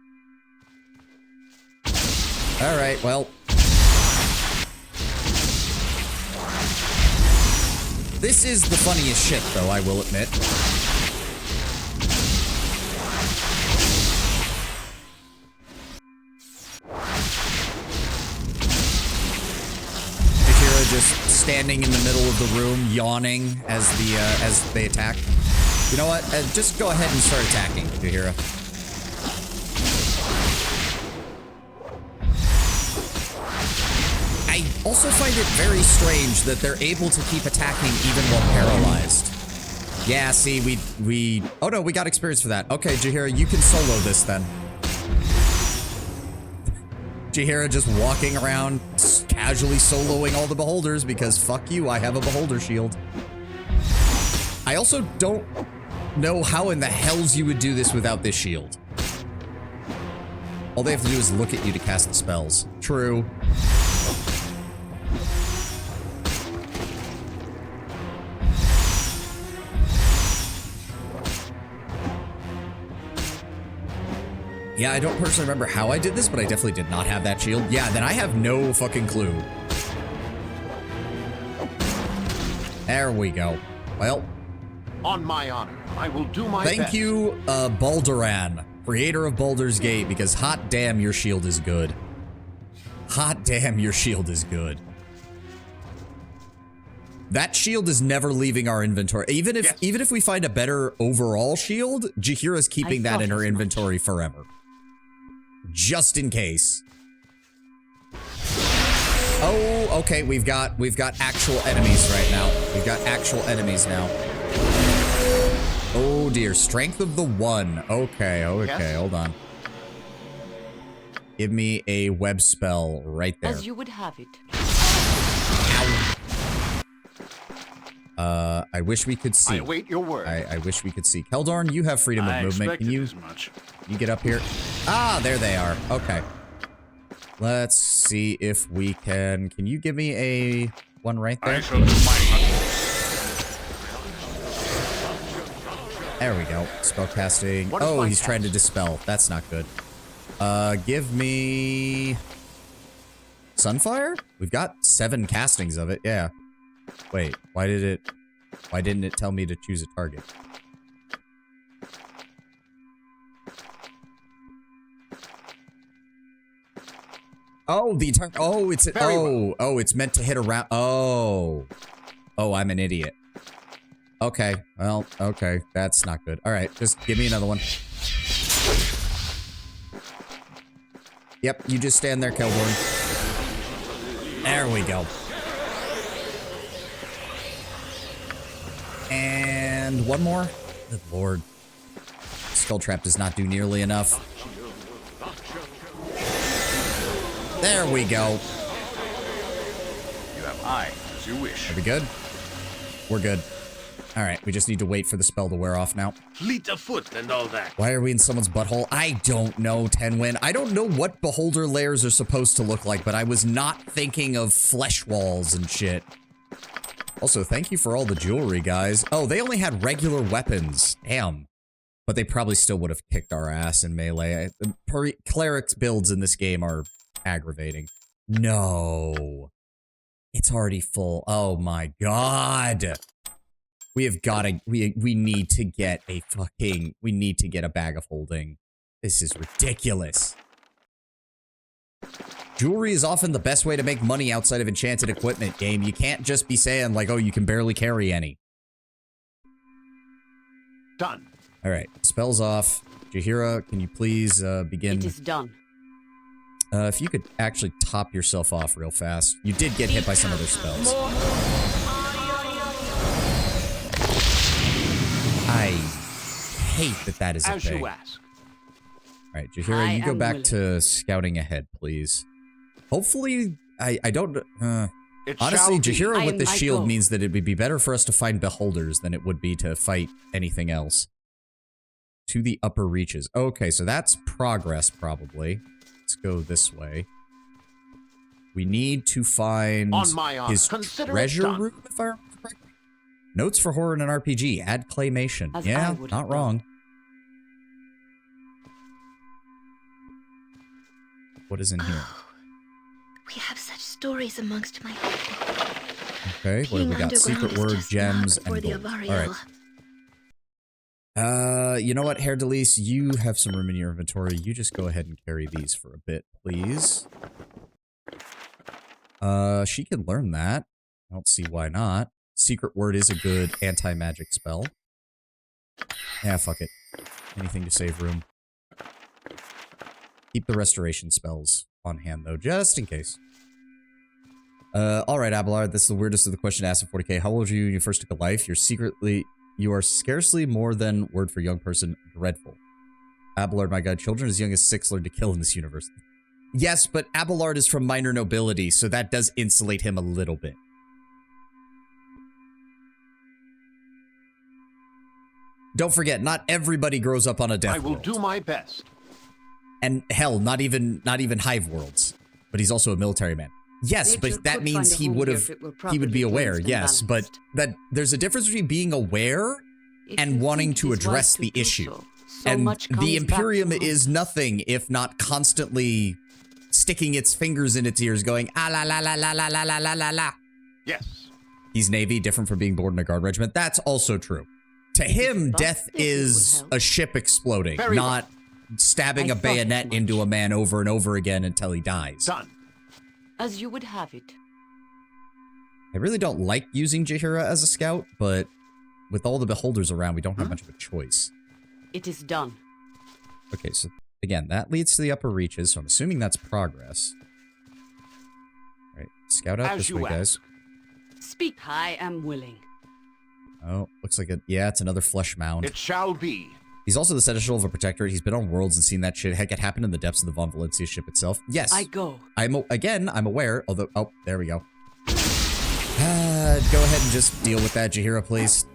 Alright, well. This is the funniest shit, though, I will admit. Jahira just standing in the middle of the room, yawning as they attack. You know what? Just go ahead and start attacking, Jahira. I also find it very strange that they're able to keep attacking even while paralyzed. Yeah, see, we... Oh no, we got experience for that. Okay, Jahira, you can solo this then. Jahira just walking around, casually soloing all the beholders because fuck you, I have a beholder shield. I also don't know how in the hells you would do this without this shield. All they have to do is look at you to cast the spells. True. Yeah, I don't personally remember how I did this, but I definitely did not have that shield. Yeah, then I have no fucking clue. There we go. Well. On my honor, I will do my best. Thank you, Balduran, creator of Baldur's Gate, because hot damn, your shield is good. Hot damn, your shield is good. That shield is never leaving our inventory. Even if we find a better overall shield, Jahira's keeping that in her inventory forever. just in case. Oh, okay, we've got actual enemies right now. We've got actual enemies now. Oh dear, strength of the 1. Okay, Yes. hold on. Give me a web spell right there. As you would have it. I wish we could see. I await your word. I wish we could see. Keldorn, you have freedom of movement. Can you as much. you get up here? Ah, there they are. Okay. Let's see if we can you give me a one right there? I shall do my There we go. Spellcasting. What is Oh, my he's trying to task? dispel. That's not good. Give me Sunfire? We've got 7 castings of it. Yeah. Wait, why didn't it tell me to choose a target? Oh, it's meant to hit around. Oh, I'm an idiot. Okay, well, okay, that's not good. All right, just give me another one. Yep, you just stand there, Keldorn. There we go. And one more. Good lord. Skull Trap does not do nearly enough. There we go. You have eyes as you wish. Are we good? We're good. All right, we just need to wait for the spell to wear off now. Fleet of foot and all that. Why are we in someone's butthole? I don't know, Tenwin. I don't know what beholder layers are supposed to look like, but I was not thinking of flesh walls and shit. Also, thank you for all the jewelry, guys. Oh, they only had regular weapons. Damn. But they probably still would have kicked our ass in melee. Clerics builds in this game are aggravating. No. It's already full. Oh my god. We have got to, we need to get a fucking, we need to get a bag of holding. This is ridiculous. Jewelry is often the best way to make money outside of enchanted equipment, game. You can't just be saying like, oh, you can barely carry any. Done. All right, spells off. Jaheira, can you please begin? It is done. If you could actually top yourself off real fast. You did get hit by some other spells. I hate that is a As thing. you ask. All right, Jaheira, you go back to scouting ahead, please. Hopefully, I don't... It honestly, shall be. Jaheira with the I shield go. means that it would be better for us to find beholders than it would be to fight anything else. To the upper reaches. Okay, so that's progress, probably. Let's go this way. We need to find On my honor. his Consider it treasure done. room, if I remember correctly. Notes for horror in an RPG. Add claymation. As I Yeah, would not have wrong. What is in here? We have such stories amongst my people. Okay, what have we got? Secret word, gems, and gold. All right. You know what, Hair Delise, you have some room in your inventory. You just go ahead and carry these for a bit, please. She can learn that. I don't see why not. Secret word is a good anti-magic spell. Yeah, fuck it. Anything to save room. Keep the restoration spells on hand, though, just in case. Alright, Abelard, this is the weirdest of the question asked in 40k. How old were you when you first took a life? You are scarcely more than, word for young person, dreadful. Abelard, my god, children as young as 6 learn to kill in this universe. Yes, but Abelard is from minor nobility, so that does insulate him a little bit. Don't forget, not everybody grows up on a death I will world. do my best. And hell, not even hive worlds. But he's also a military man. Yes, Nature but that could means find a he home would here have if it were he would be properly aware, cleansed and yes, but balanced. that there's a difference between being aware If and you wanting think to it is address wise to the do issue. so And much comes the back Imperium to is nothing if not constantly sticking its fingers in its ears going, ah la la la la la la la la la la. Yes. He's Navy, different from being born in a guard regiment. That's also true. To him, thought death that it is would help. a ship exploding, Very not stabbing I a thought as bayonet much. into a man over and over again until he dies. Done. As you would have it. I really don't like using Jaheira as a scout, but with all the beholders around, we don't have much of a choice. It is done. Okay, so again, that leads to the upper reaches, so I'm assuming that's progress. All right, scout out this way, guys. Speak. I am willing. Oh, looks like yeah, it's another flesh mound. It shall be. He's also the Seneschal of a Protectorate. He's been on Worlds and seen that shit. Heck, it happened in the depths of the Von Valencia ship itself. Yes. I go. I'm aware, although... Oh, there we go. Go ahead and just deal with that, Jaheira, please.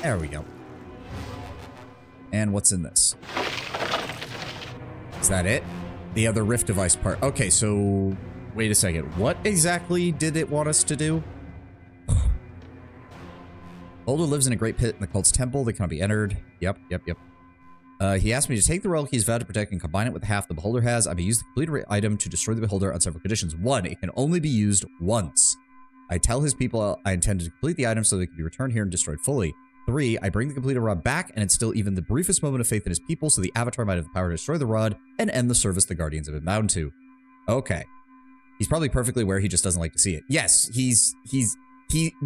There we go. And what's in this? Is that it? The other rift device part. Okay, so wait a second. What exactly did it want us to do? Beholder lives in a great pit in the cult's temple that cannot be entered. Yep. He asked me to take the relic he's vowed to protect and combine it with the half the beholder has. I may use the completed item to destroy the beholder on several conditions. 1, it can only be used once. I tell his people I intend to complete the item so they can be returned here and destroyed fully. 3, I bring the completed rod back, and it's still even the briefest moment of faith in his people, so the Avatar might have the power to destroy the rod and end the service the Guardians have been bound to. Okay. He's probably perfectly aware, he just doesn't like to see it. Yes,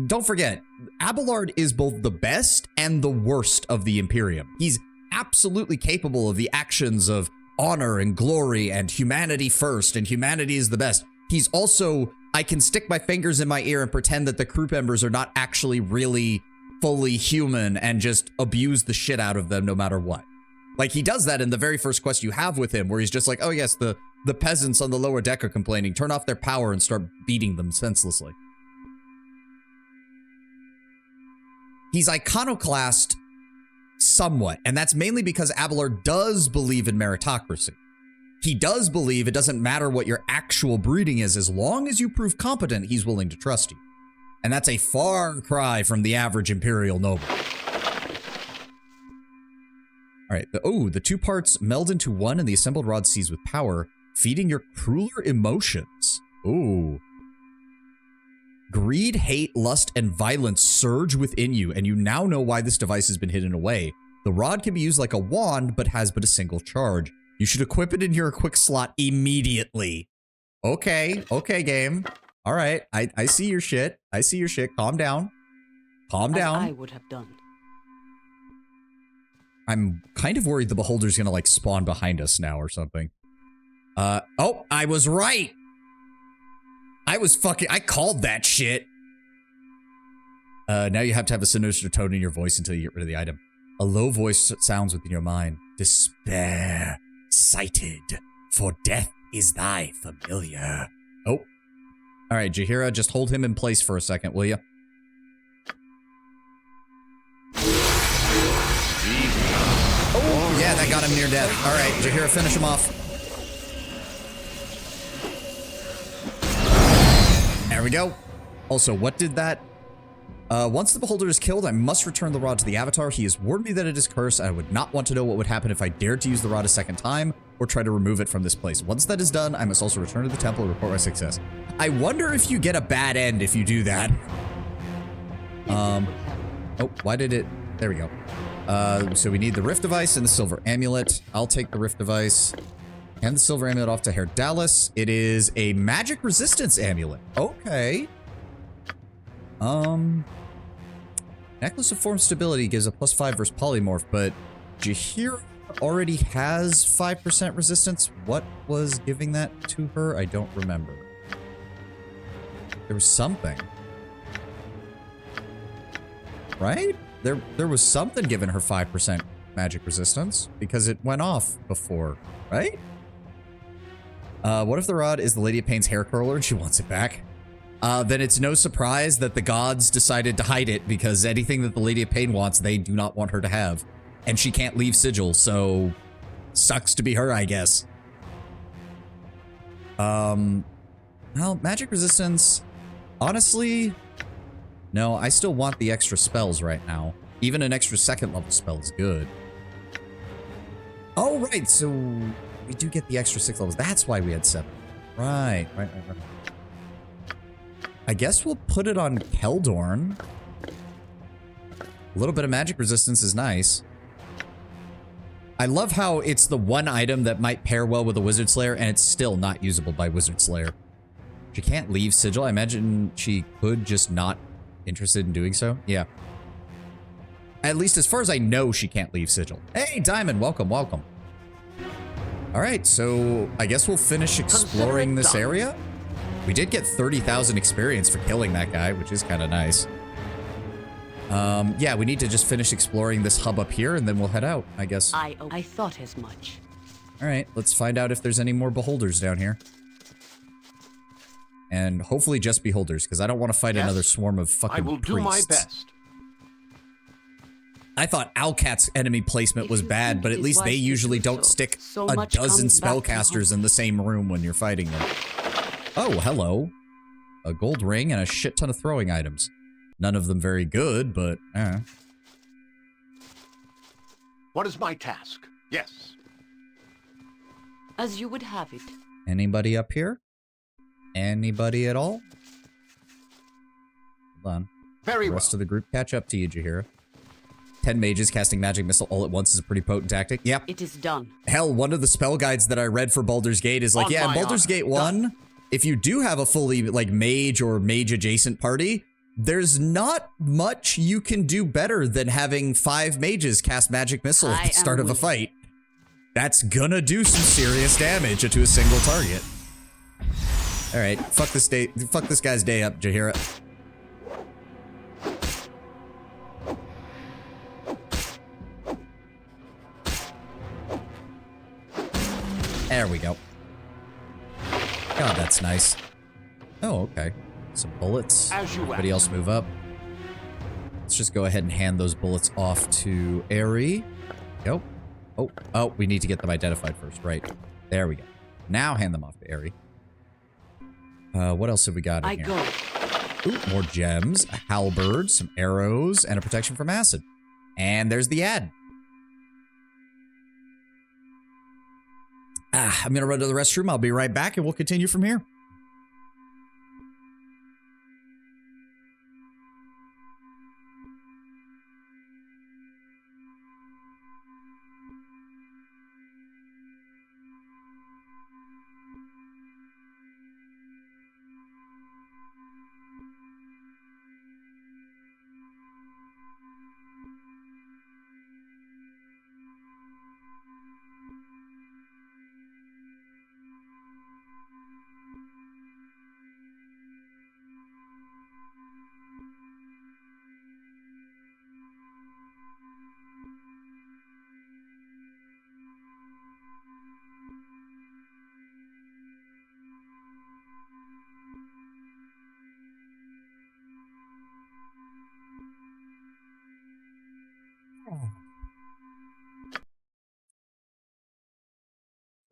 don't forget, Abelard is both the best and the worst of the Imperium. He's absolutely capable of the actions of honor and glory and humanity first, and humanity is the best. He's also, I can stick my fingers in my ear and pretend that the crew members are not actually really fully human and just abuse the shit out of them no matter what. Like, he does that in the very first quest you have with him, where he's just like, oh yes, the peasants on the lower deck are complaining. Turn off their power and start beating them senselessly. He's iconoclast somewhat, and that's mainly because Abelard does believe in meritocracy. He does believe it doesn't matter what your actual breeding is, as long as you prove competent, he's willing to trust you. And that's a far cry from the average Imperial noble. All right, the 2 parts meld into one and the assembled rod seized with power, feeding your crueler emotions. Ooh. Greed, hate, lust, and violence surge within you, and you now know why this device has been hidden away. The rod can be used like a wand, but has but a single charge. You should equip it in your quick slot immediately. Okay, game. All right, I see your shit. I see your shit. Calm down. Calm down. As I would have done. I'm kind of worried the beholder's gonna like spawn behind us now or something. Oh, I was right. I called that shit. Now you have to have a sinister tone in your voice until you get rid of the item. A low voice sounds within your mind. Despair, sighted, for death is thy familiar. Oh. All right, Jaheira, just hold him in place for a second, will you? Oh, yeah, that got him near death. All right, Jaheira, finish him off. There we go. Also, what did that? Once the beholder is killed, I must return the rod to the Avatar. He has warned me that it is cursed. I would not want to know what would happen if I dared to use the rod a second time or try to remove it from this place. Once that is done, I must also return to the temple and report my success. I wonder if you get a bad end if you do that. Oh, why did it? There we go. So we need the Rift Device and the Silver Amulet. I'll take the Rift Device and the Silver Amulet off to Herr Dallas. It is a magic resistance amulet. Okay. Necklace of Form Stability gives a +5 versus Polymorph, but Jaheira already has 5% resistance. What was giving that to her? I don't remember. There was something. Right? There was something giving her 5% magic resistance because it went off before, right? What if the rod is the Lady of Pain's hair curler and she wants it back? Then it's no surprise that the gods decided to hide it because anything that the Lady of Pain wants, they do not want her to have. And she can't leave Sigil, so sucks to be her, I guess. Well, magic resistance, honestly, no, I still want the extra spells right now. Even an extra 2nd level spell is good. Oh, right, so we do get the extra 6 levels. That's why we had 7. Right. I guess we'll put it on Keldorn. A little bit of magic resistance is nice. I love how it's the one item that might pair well with a Wizard Slayer, and it's still not usable by Wizard Slayer. She can't leave Sigil. I imagine she could just not interested in doing so. Yeah. At least as far as I know, she can't leave Sigil. Hey, Diamond, welcome, welcome. All right, so I guess we'll finish exploring this area. We did get 30,000 experience for killing that guy, which is kind of nice. Yeah, we need to just finish exploring this hub up here, and then we'll head out, I guess. I thought as much. All right, let's find out if there's any more beholders down here. And hopefully just beholders, because I don't want to fight another swarm of fucking I will do my priests. best. I thought Alcat's enemy placement was bad, but at least they usually don't stick a dozen spellcasters in the same room when you're fighting them. Oh, hello. A gold ring and a shit ton of throwing items. None of them very good, but What is my task? Yes. As you would have it. Anybody up here? Anybody at all? Hold on. Very The rest of the group catch up to you, Jaheira. 10 mages casting magic missile all at once is a pretty potent tactic. Yep. It is done. Hell, one of the spell guides that I read for Baldur's Gate is like, yeah, in Baldur's Gate 1, if you do have a fully, like, mage or mage-adjacent party, there's not much you can do better than having 5 mages cast magic missile at the start of a fight. That's gonna do some serious damage to a single target. Alright, fuck this guy's day up, Jaheira. There we go. God, that's nice. Oh, okay. Some bullets. Everybody else move up. Let's just go ahead and hand those bullets off to Aerie. Go. Oh, we need to get them identified first. Right. There we go. Now hand them off to Aerie. What else have we got in here? Ooh, more gems, a halberd, some arrows, and a protection from acid. And there's the ad. I'm gonna run to the restroom. I'll be right back, and we'll continue from here.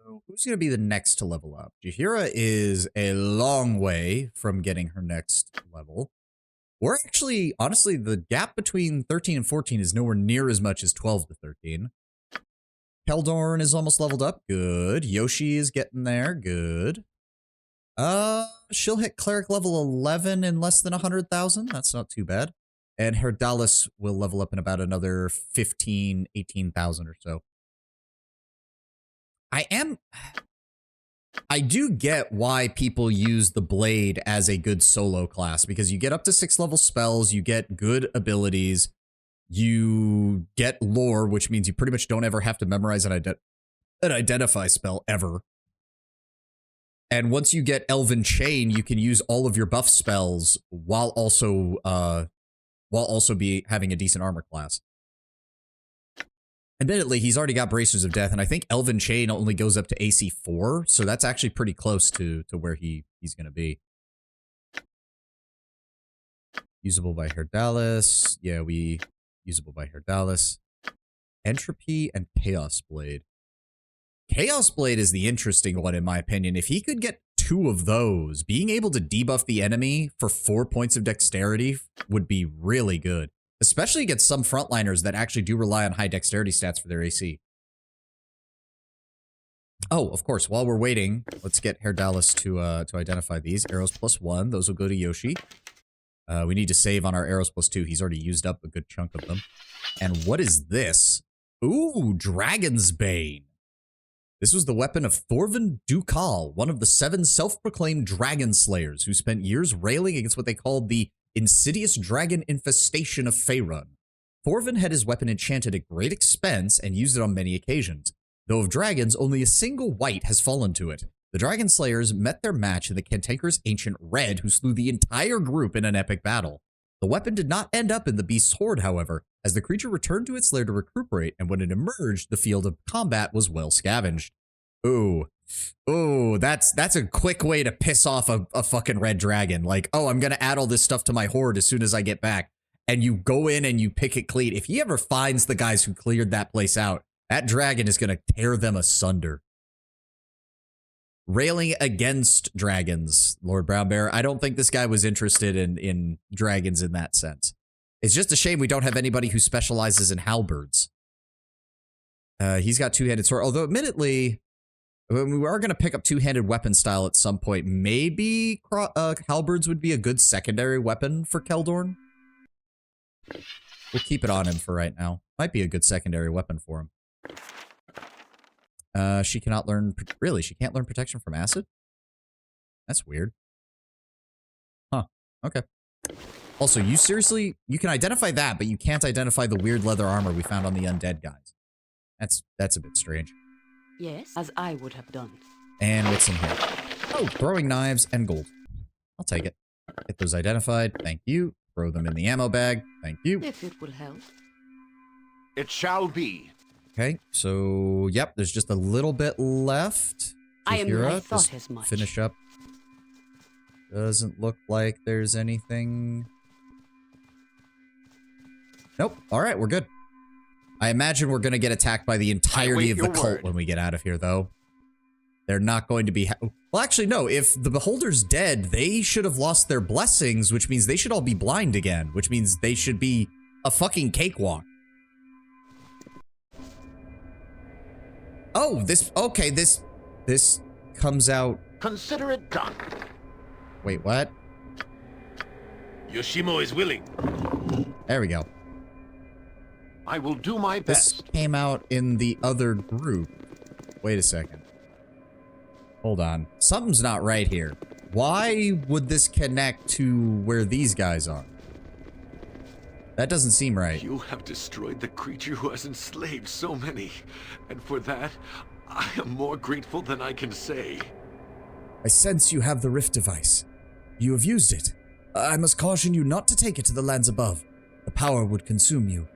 So who's going to be the next to level up? Jaheira is a long way from getting her next level. We're actually, honestly, the gap between 13 and 14 is nowhere near as much as 12 to 13. Keldorn is almost leveled up. Good. Yoshi is getting there. Good. She'll hit cleric level 11 in less than 100,000. That's not too bad. And Herdalis will level up in about another 15, 18,000 or so. I do get why people use the blade as a good solo class, because you get up to 6th level spells, you get good abilities, you get lore, which means you pretty much don't ever have to memorize an identify spell ever. And once you get Elven Chain, you can use all of your buff spells while also be having a decent armor class. Admittedly, he's already got Bracers of Death, and I think Elven Chain only goes up to AC 4, so that's actually pretty close to where he's going to be. Usable by Herdalis. Yeah, usable by Herdalis. Entropy and Chaos Blade. Chaos Blade is the interesting one, in my opinion. If he could get 2 of those, being able to debuff the enemy for 4 points of dexterity would be really good. Especially against some frontliners that actually do rely on high dexterity stats for their AC. Oh, of course, while we're waiting, let's get Herdalis to identify these. Arrows +1, those will go to Yoshi. We need to save on our arrows +2. He's already used up a good chunk of them. And what is this? Ooh, Dragon's Bane. This was the weapon of Thorvin Dukal, one of the 7 self-proclaimed dragon slayers who spent years railing against what they called the insidious dragon infestation of Faerun. Thorvin had his weapon enchanted at great expense and used it on many occasions. Though of dragons, only a single wight has fallen to it. The dragon slayers met their match in the cantankerous ancient Red, who slew the entire group in an epic battle. The weapon did not end up in the beast's hoard, however, as the creature returned to its lair to recuperate, and when it emerged, the field of combat was well scavenged. Ooh. Ooh, that's a quick way to piss off a fucking red dragon. Like, oh, I'm gonna add all this stuff to my hoard as soon as I get back. And you go in and you pick it clean. If he ever finds the guys who cleared that place out, that dragon is gonna tear them asunder. Railing against dragons, Lord Brown Bear. I don't think this guy was interested in dragons in that sense. It's just a shame we don't have anybody who specializes in halberds. He's got two-handed sword, although admittedly, we are going to pick up two-handed weapon style at some point. Maybe halberds would be a good secondary weapon for Keldorn. We'll keep it on him for right now. Might be a good secondary weapon for him. She cannot learn... Really? She can't learn protection from acid? That's weird. Huh. Okay. Also, you seriously... You can identify that, but you can't identify the weird leather armor we found on the undead guys. That's a bit strange. Yes, as I would have done. And what's in here? Oh, throwing knives and gold. I'll take it. Get those identified. Thank you. Throw them in the ammo bag. Thank you. If it will help. It shall be. Okay, so, yep, there's just a little bit left. I thought just as much. Finish up. Doesn't look like there's anything. Nope. All right, we're good. I imagine we're going to get attacked by the entirety of the cult when we get out of here, though. They're not going to be... Well, actually, no. If the Beholder's dead, they should have lost their blessings, which means they should all be blind again, which means they should be a fucking cakewalk. Oh, this... Okay, this comes out... Consider it done. Wait, what? Yoshimo is willing. There we go. I will do my best. This came out in the other group. Wait a second. Hold on. Something's not right here. Why would this connect to where these guys are? That doesn't seem right. You have destroyed the creature who has enslaved so many, and for that, I am more grateful than I can say. I sense you have the rift device. You have used it. I must caution you not to take it to the lands above. The power would consume you.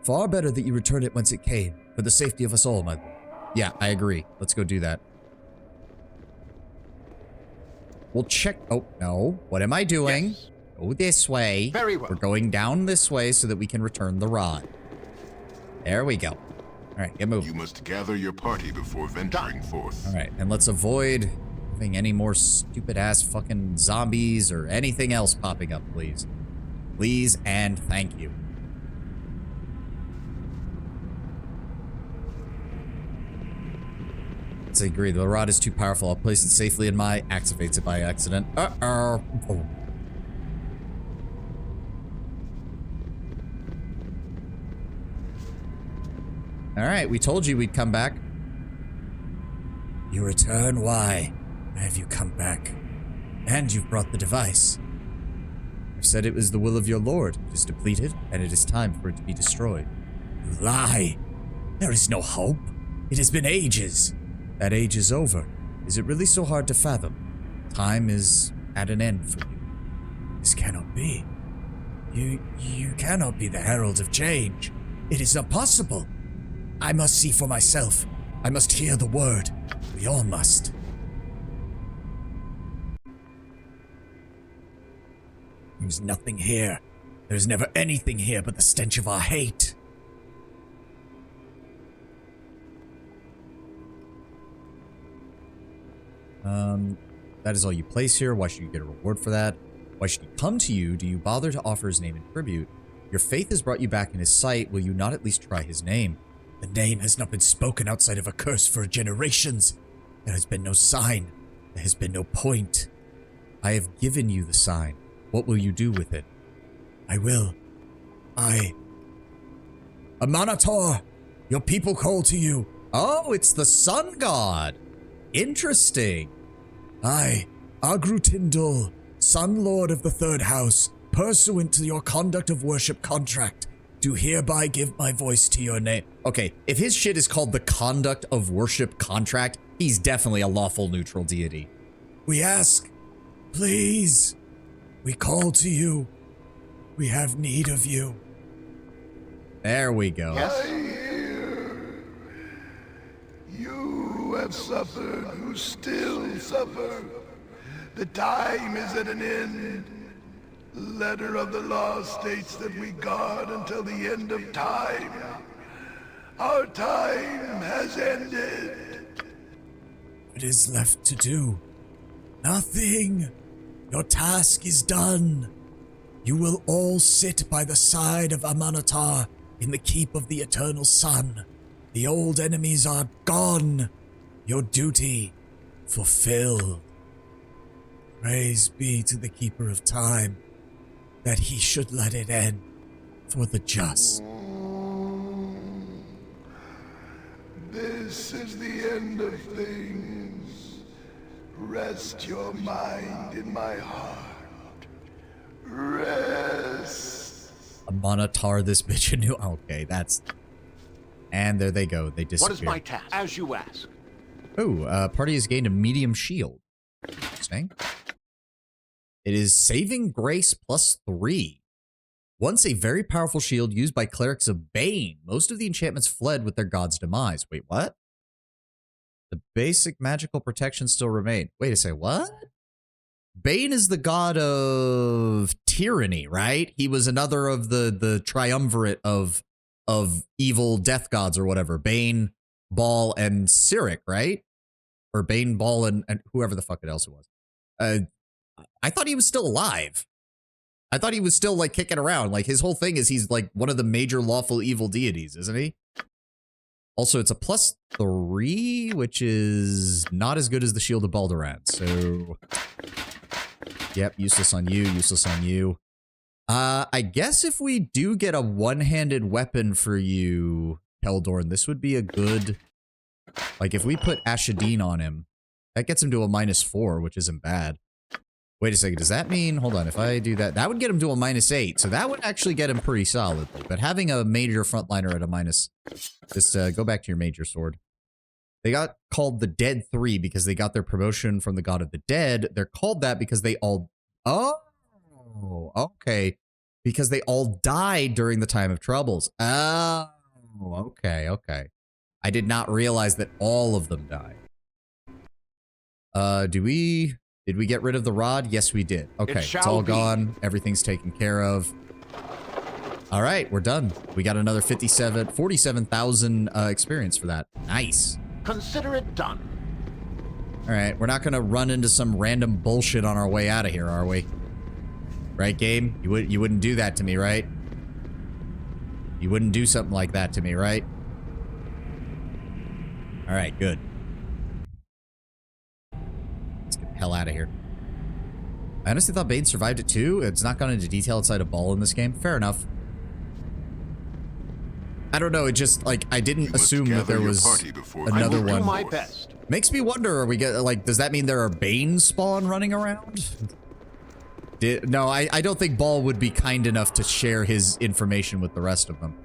Far better that you return it whence it came, for the safety of us all, my lord. Yeah, I agree. Let's go do that. We'll check... Oh, no. What am I doing? Yes. Go this way. Very well. We're going down this way so that we can return the rod. There we go. All right, get moving. You must gather your party before venturing forth. All right, and let's avoid having any more stupid-ass fucking zombies or anything else popping up, please. Please and thank you. I agree. The rod is too powerful. I'll place it safely in my... Activates it by accident. Oh. Alright, we told you we'd come back. You return? Why? Why have you come back? And you've brought the device. You said it was the will of your lord. It is depleted, and it is time for it to be destroyed. You lie. There is no hope. It has been ages. That age is over. Is it really so hard to fathom? Time is at an end for you. This cannot be. You cannot be the herald of change. It is not possible. I must see for myself. I must hear the word. We all must. There's nothing here. There's never anything here but the stench of our hate. That is all you place here. Why should you get a reward for that? Why should he come to you? Do you bother to offer his name in tribute? Your faith has brought you back in his sight. Will you not at least try his name? The name has not been spoken outside of a curse for generations. There has been no sign. There has been no point. I have given you the sign. What will you do with it? I will. Amanator! Your people call to you. Oh, it's the sun god. Interesting. I, Agrutindul, Sun Lord of the Third House, pursuant to your conduct of worship contract, do hereby give my voice to your name. Okay, if his shit is called the conduct of worship contract, he's definitely a lawful neutral deity. We ask, please, we call to you. We have need of you. There we go. Yes? You have suffered, who still suffer. The time is at an end. The letter of the law states that we guard until the end of time. Our time has ended. What is left to do? Nothing. Your task is done. You will all sit by the side of Amanatar in the keep of the Eternal Sun. The old enemies are gone. Your duty fulfilled. Praise be to the Keeper of Time, that he should let it end for the just. This is the end of things. Rest your mind in my heart. Rest. Amanatar this bitch anew. Okay, that's... And there they go. They disappear. What is my task? As you ask. Oh, party has gained a medium shield. Interesting. It is Saving Grace +3. Once a very powerful shield used by clerics of Bane. Most of the enchantments fled with their god's demise. Wait, what? The basic magical protection still remain. Wait a second, what? Bane is the god of tyranny, right? He was another of the triumvirate of evil death gods or whatever. Bane, Baal, and Cyric, right? Or Bane, Baal, and whoever the fuck else it was. I thought he was still alive. I thought he was still, like, kicking around. Like, his whole thing is he's, like, one of the major lawful evil deities, isn't he? Also, it's a +3, which is not as good as the Shield of Balduran. So, yep, useless on you, useless on you. I guess if we do get a one-handed weapon for you, Heldorn, this would be a good... Like, if we put Ashadine on him, that gets him to a -4, which isn't bad. Wait a second, does that mean... Hold on, if I do that, that would get him to a -8, so that would actually get him pretty solidly. But having a major frontliner at a minus... Just go back to your major sword. They got called the Dead 3 because they got their promotion from the God of the Dead. They're called that because they all... Oh, okay. Because they all died during the time of troubles. Oh, okay, okay. I did not realize that all of them died. Did we get rid of the rod? Yes, we did. Okay, it's all gone. Everything's taken care of. All right, we're done. We got another 47,000 experience for that. Nice. Consider it done. All right, we're not going to run into some random bullshit on our way out of here, are we? Right, game? You wouldn't do that to me, right? You wouldn't do something like that to me, right? All right, good. Let's get the hell out of here. I honestly thought Bane survived it too. It's not gone into detail outside of Baal in this game. Fair enough. I don't know. It just, like, I didn't assume that there was another one. Do my best. Makes me wonder, are we get, like, does that mean there are Bane spawn running around? No, I don't think Baal would be kind enough to share his information with the rest of them.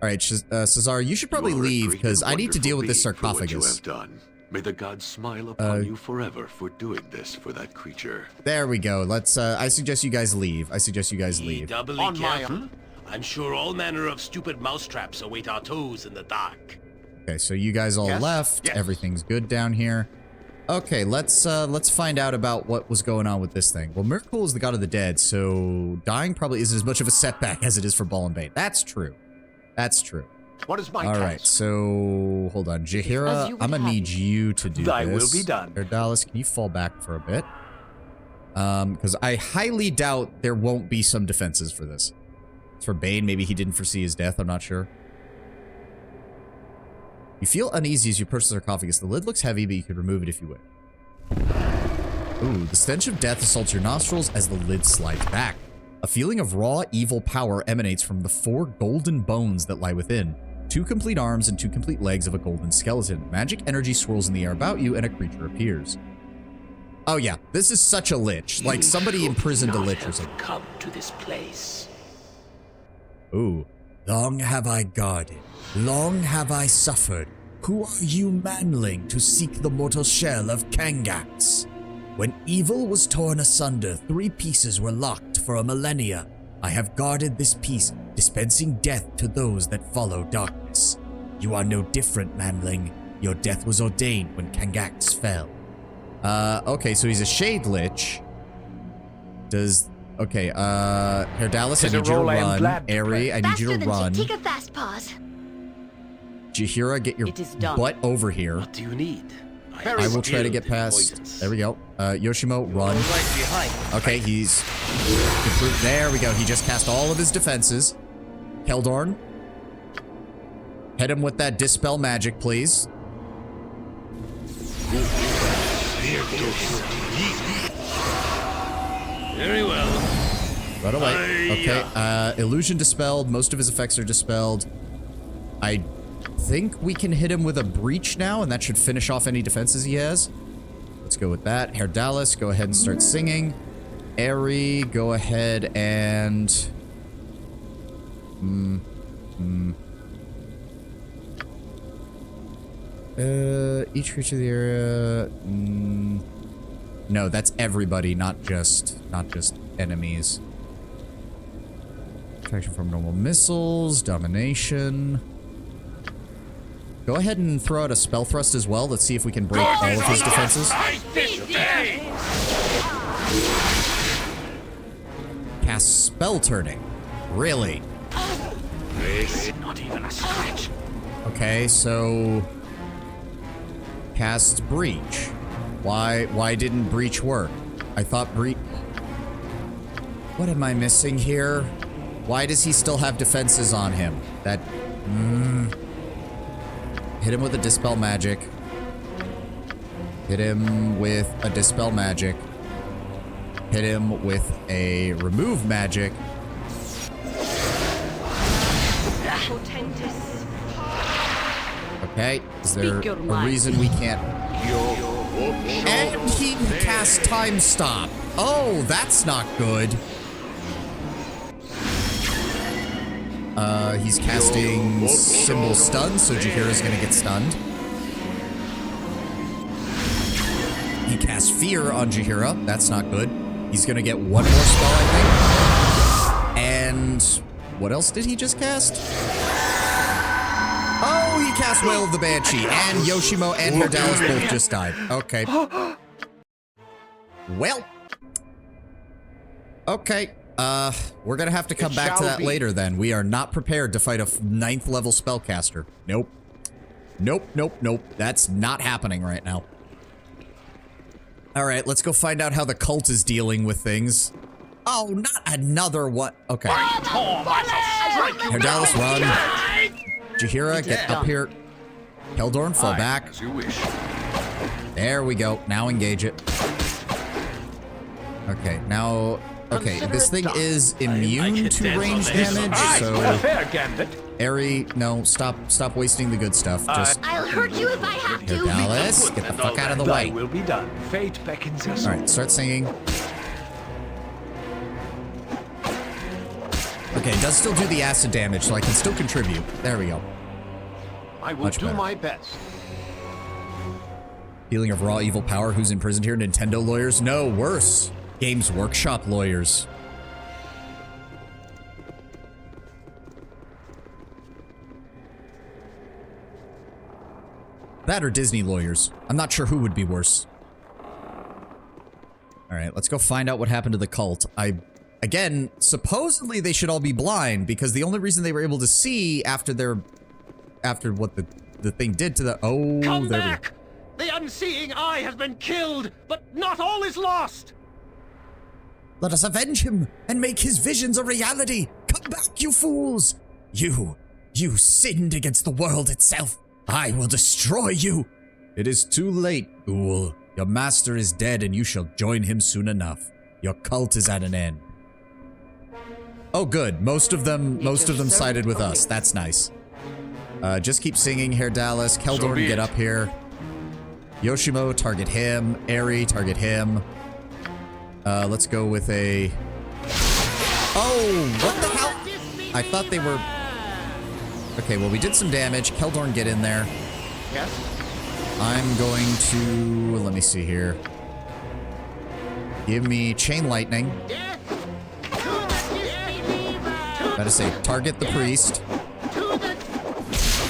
All right, Cesar, you should probably leave because I need to deal with this sarcophagus. For what you have done. May the gods smile upon you forever for doing this for that creature. There we go. Let's. I suggest you guys leave. I suggest you guys leave. Doubly On my careful. own. I'm sure all manner of stupid mousetraps await our toes in the dark. Okay, so you guys all left. Yes. Everything's good down here. Okay, let's find out about what was going on with this thing. Well, Mirkul is the god of the dead, so dying probably isn't as much of a setback as it is for Baal and Bane. That's true. That's true. What is my All task? right, so hold on, Jaheira, I'm gonna need you to do Thy this. will be done. Erdalis, can you fall back for a bit? Because I highly doubt there won't be some defenses for this. It's for Bane, maybe he didn't foresee his death, I'm not sure. You feel uneasy as you approach the sarcophagus. The lid looks heavy, but you could remove it if you wish. Ooh, the stench of death assaults your nostrils as the lid slides back. A feeling of raw, evil power emanates from the 4 golden bones that lie within. 2 complete arms and 2 complete legs of a golden skeleton. Magic energy swirls in the air about you and a creature appears. Oh yeah, this is such a lich. Like somebody imprisoned a lich or something. Come to this place. Ooh. Long have I guarded, long have I suffered. Who are you, manling, to seek the mortal shell of Kangax? When evil was torn asunder, 3 pieces were locked for a millennia. I have guarded this piece, dispensing death to those that follow darkness. You are no different, manling. Your death was ordained when Kangax fell. Okay, so he's a Shade Lich. Okay, Herdalis, I need you to run. Eri, I need you to run. Take a fast pause. Jahira, get your butt over here. What do you need? I will try to get past. There we go. Yoshimo, run. Right behind. Okay, he's improved. There we go. He just cast all of his defenses. Keldorn. Hit him with that Dispel Magic, please. Very well. Run away. Okay, Illusion dispelled. Most of his effects are dispelled. I think we can hit him with a Breach now, and that should finish off any defenses he has. Let's go with that. Herdalis, go ahead and start singing. Eri, go ahead and... each creature of the area... No, that's everybody, not just enemies. Protection from normal missiles, domination. Go ahead and throw out a spell thrust as well. Let's see if we can break all of his defenses. Cast spell turning. Really? Not even a scratch. Okay, so cast breach. Why didn't breach work? I thought breach. What am I missing here? Why does he still have defenses on him? That hit him with a Dispel Magic. Hit him with a Dispel Magic. Hit him with a Remove Magic. Okay, is there a reason we can't? And he cast Time Stop. Oh, that's not good. He's casting Symbol Stun, so Jahira's gonna get stunned. He casts Fear on Jahira. That's not good. He's gonna get one more spell, I think. And what else did he just cast? Oh, he cast Wail of the Banshee, and Yoshimo and Herdalis both just died. Okay. Well. Okay. We're gonna have to come back to that later then. We are not prepared to fight a 9th level spellcaster. Nope. Nope. That's not happening right now. Alright, let's go find out how the cult is dealing with things. Oh, not another one. Okay. Herdalis, run. Jahira, get up here. Keldorn, fall back. There we go. Now engage it. Okay, now... Okay, this thing is immune to range damage, so... Eri, no, stop wasting the good stuff. Just... I'll hurt you if I have to. Herdalis, get the fuck out of the way. Will be done. Fate beckons us. Alright, start singing. Okay, it does still do the acid damage, so I can still contribute. There we go. I will do my best. Feeling of raw evil power. Who's imprisoned here? Nintendo lawyers? No, worse. Games Workshop lawyers. That or Disney lawyers. I'm not sure who would be worse. Alright, let's go find out what happened to the cult. Again, supposedly they should all be blind, because the only reason they were able to see after what the thing did to the... Oh, Come there back! The unseeing eye has been killed, but not all is lost! Let us avenge him and make his visions a reality. Come back, you fools. You sinned against the world itself. I will destroy you. It is too late, ghoul. Your master is dead and you shall join him soon enough. Your cult is at an end. Oh good, most of them sided with us. That's nice. Just keep singing, Herr Dallas. Keldorn, get up here. Yoshimo, target him. Eri, target him. Let's go with a... Oh, what the hell? I thought they were... Okay, well, we did some damage. Keldorn, get in there. Yes? I'm going to... Let me see here. Give me Chain Lightning. Gotta say, target the priest.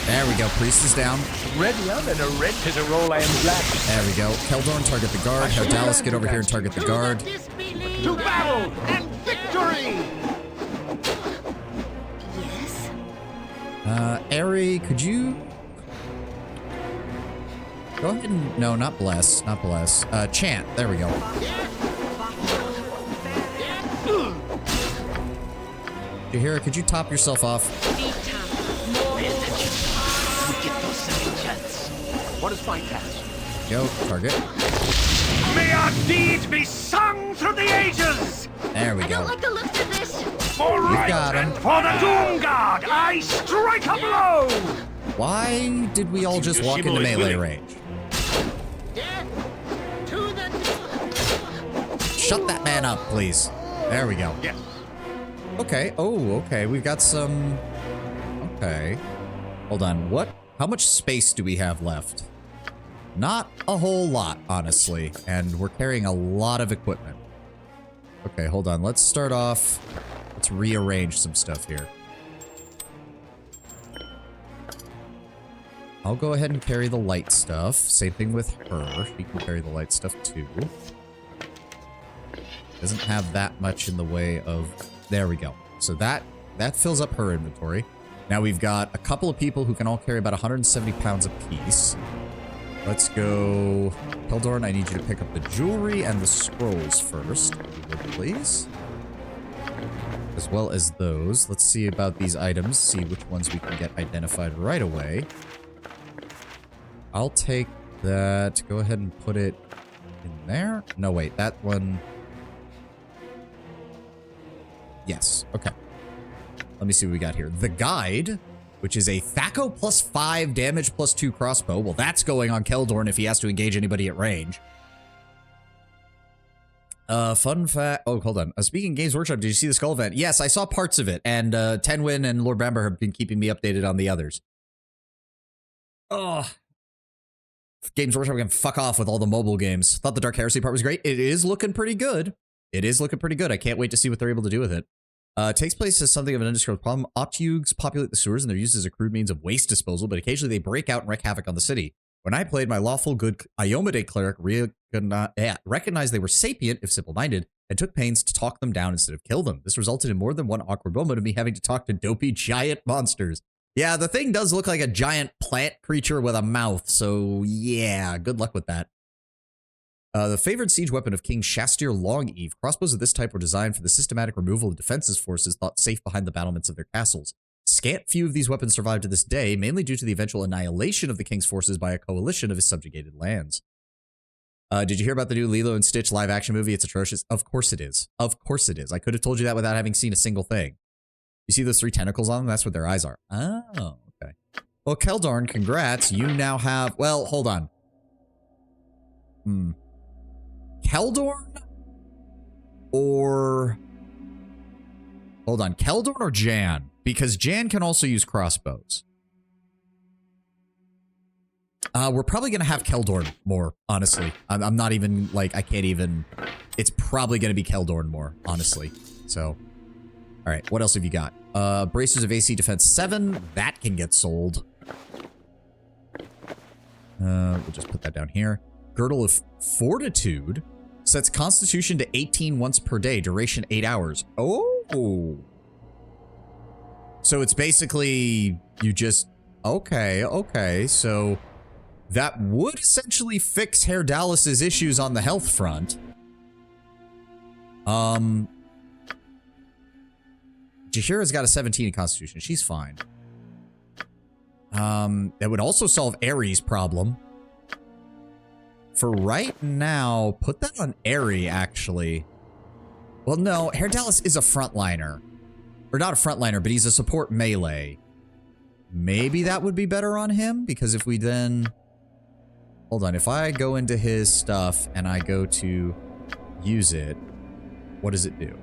There we go. Priest is down. Ready up and a red to the roll I am black. There we go. Keldorn, target the guard. Have Dallas get over here and target the guard. To battle and victory! Yes? Eri, could you... Go ahead and... No, not bless. Not bless. Chant. There we go. Jahira, could you top yourself off? What is my task? Go, target. May our deeds be sung through the ages! There we I don't go. like the looks of this. All right, got him. and for the Doom Guard, I strike a blow! Why did we all just walk into melee range? Shut that man up, please. There we go. Yes. Okay. Oh, okay. We've got some... Okay. Hold on. What? How much space do we have left? Not a whole lot, honestly. And we're carrying a lot of equipment. Okay, hold on. Let's start off... Let's rearrange some stuff here. I'll go ahead and carry the light stuff. Same thing with her. She can carry the light stuff too. Doesn't have that much in the way of... There we go. So that fills up her inventory. Now we've got a couple of people who can all carry about 170 pounds apiece. Let's go... Keldorn, I need you to pick up the jewelry and the scrolls first, if you would, please. As well as those. Let's see about these items, see which ones we can get identified right away. I'll take that. Go ahead and put it in there. No, wait, that one... Yes, okay. Let me see what we got here. The Guide, which is a Thaco +5 damage +2 crossbow. Well, that's going on Keldorn if he has to engage anybody at range. Fun fact. Oh, hold on. Speaking of Games Workshop, did you see the Skull event? Yes, I saw parts of it, and Tenwin and Lord Bramber have been keeping me updated on the others. Oh. Games Workshop can fuck off with all the mobile games. Thought the Dark Heresy part was great. It is looking pretty good. It is looking pretty good. I can't wait to see what they're able to do with it. Takes place as something of an undiscovered problem. Octugs populate the sewers and they're used as a crude means of waste disposal, but occasionally they break out and wreak havoc on the city. When I played, my lawful good Iomade cleric recognized they were sapient, if simple-minded, and took pains to talk them down instead of kill them. This resulted in more than one awkward moment of me having to talk to dopey giant monsters. Yeah, the thing does look like a giant plant creature with a mouth, so yeah, good luck with that. The favored siege weapon of King Shastir Long-Eve, crossbows of this type were designed for the systematic removal of defenses forces thought safe behind the battlements of their castles. Scant few of these weapons survive to this day, mainly due to the eventual annihilation of the king's forces by a coalition of his subjugated lands. Did you hear about the new Lilo and Stitch live-action movie? It's atrocious. Of course it is. Of course it is. I could have told you that without having seen a single thing. You see those 3 tentacles on them? That's what their eyes are. Oh, okay. Well, Keldorn, congrats. You now have... Well, hold on. Keldorn? Or... Hold on. Keldorn or Jan? Because Jan can also use crossbows. We're probably going to have Keldorn more, honestly. I'm not even, like, I can't even... It's probably going to be Keldorn more, honestly. So, all right. What else have you got? Bracers of AC Defense 7. That can get sold. We'll just put that down here. Girdle of Fortitude. Sets Constitution to 18 once per day. Duration 8 hours. Oh. So it's basically, you just... Okay. So... That would essentially fix Herr Dallas's issues on the health front. Jahira's got a 17 in Constitution. She's fine. That would also solve Eri's problem. For right now, put that on Eri, actually. Well, no, Herr Dallas is a frontliner. Or not a frontliner, but he's a support melee. maybe that would be better on him, because if we then... Hold on, if I go into his stuff and I go to use it, what does it do?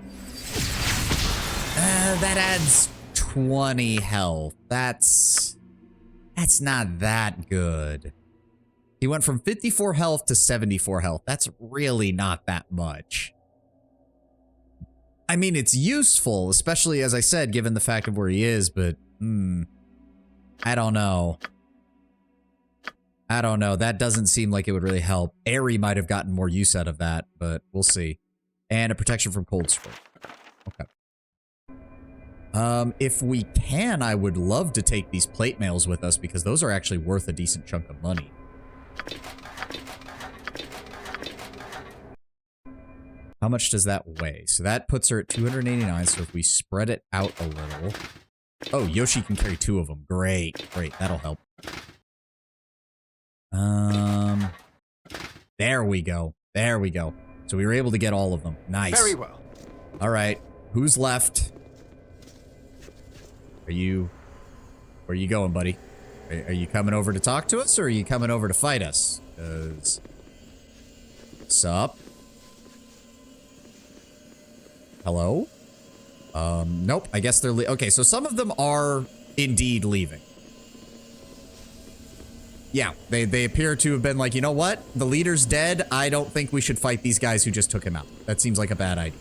That adds 20 health. That's not that good. He went from 54 health to 74 health. That's really not that much. I mean, it's useful, especially, as I said, given the fact of where he is, but, I don't know. I don't know. That doesn't seem like it would really help. Airy might have gotten more use out of that, but we'll see. And a protection from cold stroke. Okay. If we can, I would love to take these plate mails with us, because those are actually worth a decent chunk of money. How much does that weigh? So that puts her at 289, so if we spread it out a little... Oh, Yoshi can carry 2 of them. Great, great. That'll help. There we go. There we go. So we were able to get all of them. Nice. Very well. All right. Who's left? Where are you going, buddy? Are you coming over to talk to us, or are you coming over to fight us? Sup? Hello? Nope. I guess they're okay, so some of them are indeed leaving. Yeah, they appear to have been like, you know what? The leader's dead. I don't think we should fight these guys who just took him out. That seems like a bad idea.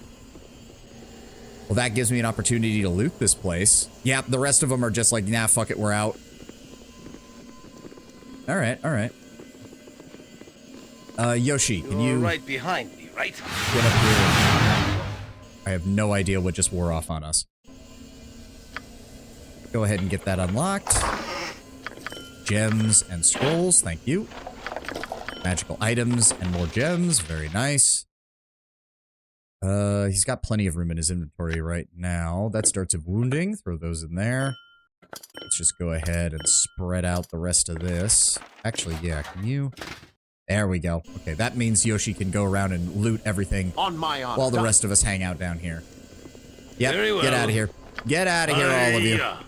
Well, that gives me an opportunity to loot this place. Yeah, the rest of them are just like, nah, fuck it, we're out. All right, all right. Yoshi, can you... You're right behind me, right? Get up here. I have no idea what just wore off on us. Go ahead and get that unlocked. Gems and scrolls, thank you. Magical items and more gems, very nice. He's got plenty of room in his inventory right now. That's darts of wounding, throw those in there. Let's just go ahead and spread out the rest of this. Actually, yeah, can you... There we go. Okay, that means Yoshi can go around and loot everything On my honor. while the rest of us hang out down here. Yep, Very well. get out of here. Get out of here, all of you. Hiya.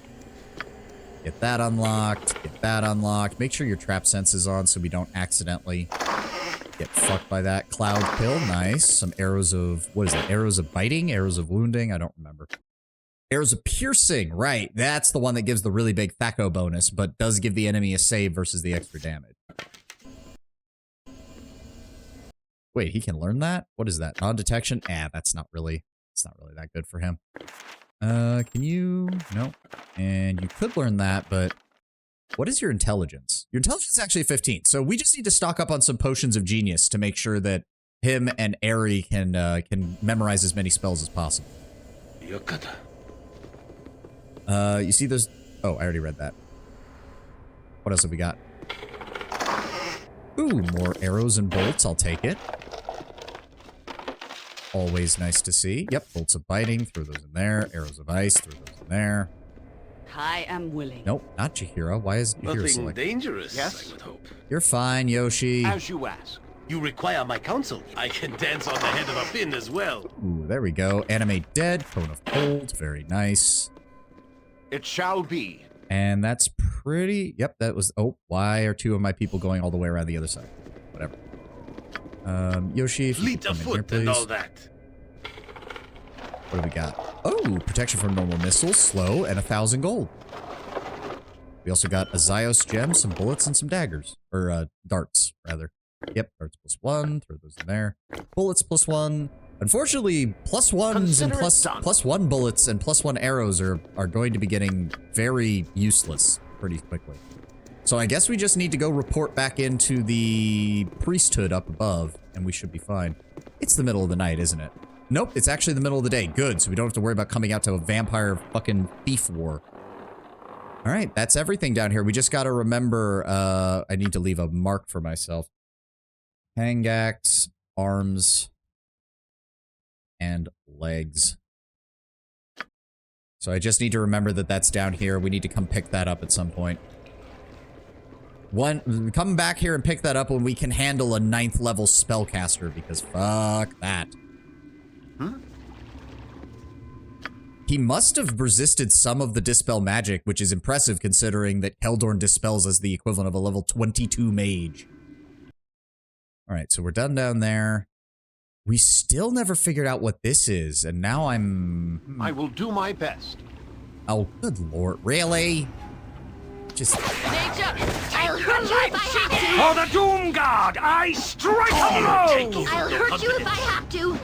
Get that unlocked. Get that unlocked. Make sure your trap sense is on so we don't accidentally get fucked by that. Cloud pill, nice. Some arrows of... What is it? Arrows of biting? Arrows of wounding? I don't remember. Arrows of piercing, right. That's the one that gives the really big Thaco bonus, but does give the enemy a save versus the extra damage. Wait, he can learn that? What is that? Non-detection? That's not really that good for him. Can you... No. And you could learn that, but... What is your intelligence? Your intelligence is actually 15, so we just need to stock up on some potions of genius to make sure that him and Airy can memorize as many spells as possible. You see those... Oh, I already read that. What else have we got? Ooh, more arrows and bolts. I'll take it. Always nice to see. Yep, bolts of biting. Throw those in there. Arrows of ice. Throw those in there. I am willing. Nope, not Chihiro. Why is Chihiro Nothing selected? dangerous, Yes? I would hope. You're fine, Yoshi. As you ask. You require my counsel. I can dance on the head of a pin as well. Ooh, there we go. Animate dead. Cone of cold. Very nice. It shall be. And that's pretty... Yep, that was... Oh, why are 2 of my people going all the way around the other side? Whatever. Yoshi, if you Fleet could of come in here, foot and all please. that. What do we got? Oh, protection from normal missiles, slow, and 1,000 gold. We also got a Zyos gem, some bullets, and some daggers. Or, darts, rather. Yep, darts +1. Throw those in there. Bullets +1. Unfortunately, +1s and +1 bullets and +1 arrows are going to be getting very useless pretty quickly. So I guess we just need to go report back into the priesthood up above, and we should be fine. It's the middle of the night, isn't it? Nope, it's actually the middle of the day. Good, so we don't have to worry about coming out to a vampire fucking thief war. All right, that's everything down here. We just got to remember, I need to leave a mark for myself. Hangax, arms, and legs. So I just need to remember that that's down here. We need to come pick that up at some point. Come back here and pick that up when we can handle a 9th level spellcaster, because fuck that. Huh? He must have resisted some of the Dispel magic, which is impressive considering that Keldorn dispels as the equivalent of a level 22 mage. Alright, so we're done down there. We still never figured out what this is, and now I'm... I will do my best. Oh, good lord. Really? Just... I'll hurt you if I have to! For the Doom Guard, I strike a blow! I'll hurt you if I have to!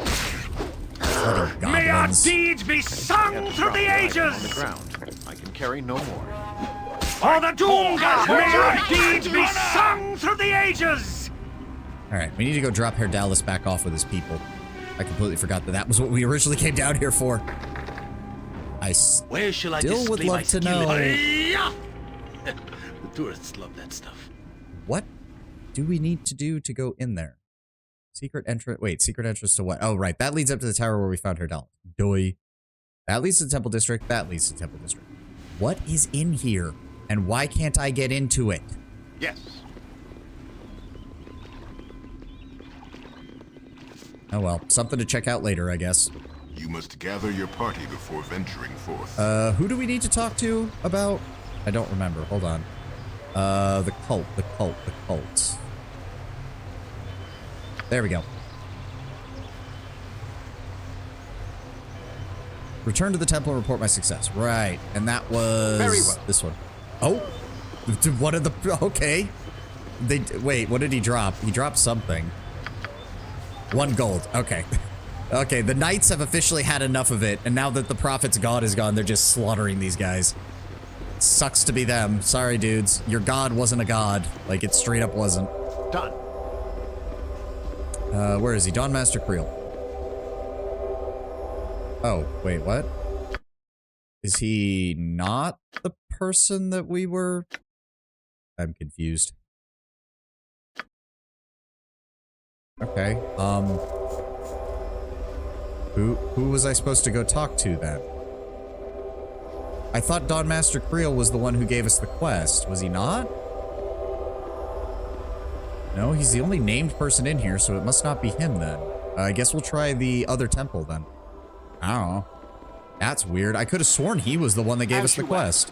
May our deeds be sung through the On the ages! ground. I can carry no more. For the Doom Guard, may our deeds be sung through the ages! Alright, we need to go drop Herdalis back off with his people. I completely forgot that that was what we originally came down here for. I Where shall I still would display my love to skill? know... Hi-ya! The tourists love that stuff. What do we need to do to go in there? Secret entrance. Wait, secret entrance to what? Oh, right. That leads up to the tower where we found Herdalis. Doi. That leads to the Temple District. That leads to the Temple District. What is in here? And why can't I get into it? Yes. Oh well, something to check out later, I guess. You must gather your party before venturing forth. Who do we need to talk to about? I don't remember. Hold on. The cult. There we go. Return to the temple and report my success. Right, and that was Very well. This one. Oh, what did the? Okay. Wait. What did he drop? He dropped something. 1 gold. Okay. Okay, the knights have officially had enough of it, and now that the prophet's god is gone, they're just slaughtering these guys. Sucks to be them. Sorry, dudes. Your god wasn't a god. Like, it straight up wasn't. Done. Where is he? Dawn Master Creel. Oh, wait, what? Is he not the person that we were? I'm confused. Okay, who was I supposed to go talk to then? I thought Dawn Master Creel was the one who gave us the quest. Was he not? No, he's the only named person in here, so it must not be him then. I guess we'll try the other temple then. I don't know. That's weird. I could have sworn he was the one that gave us the quest.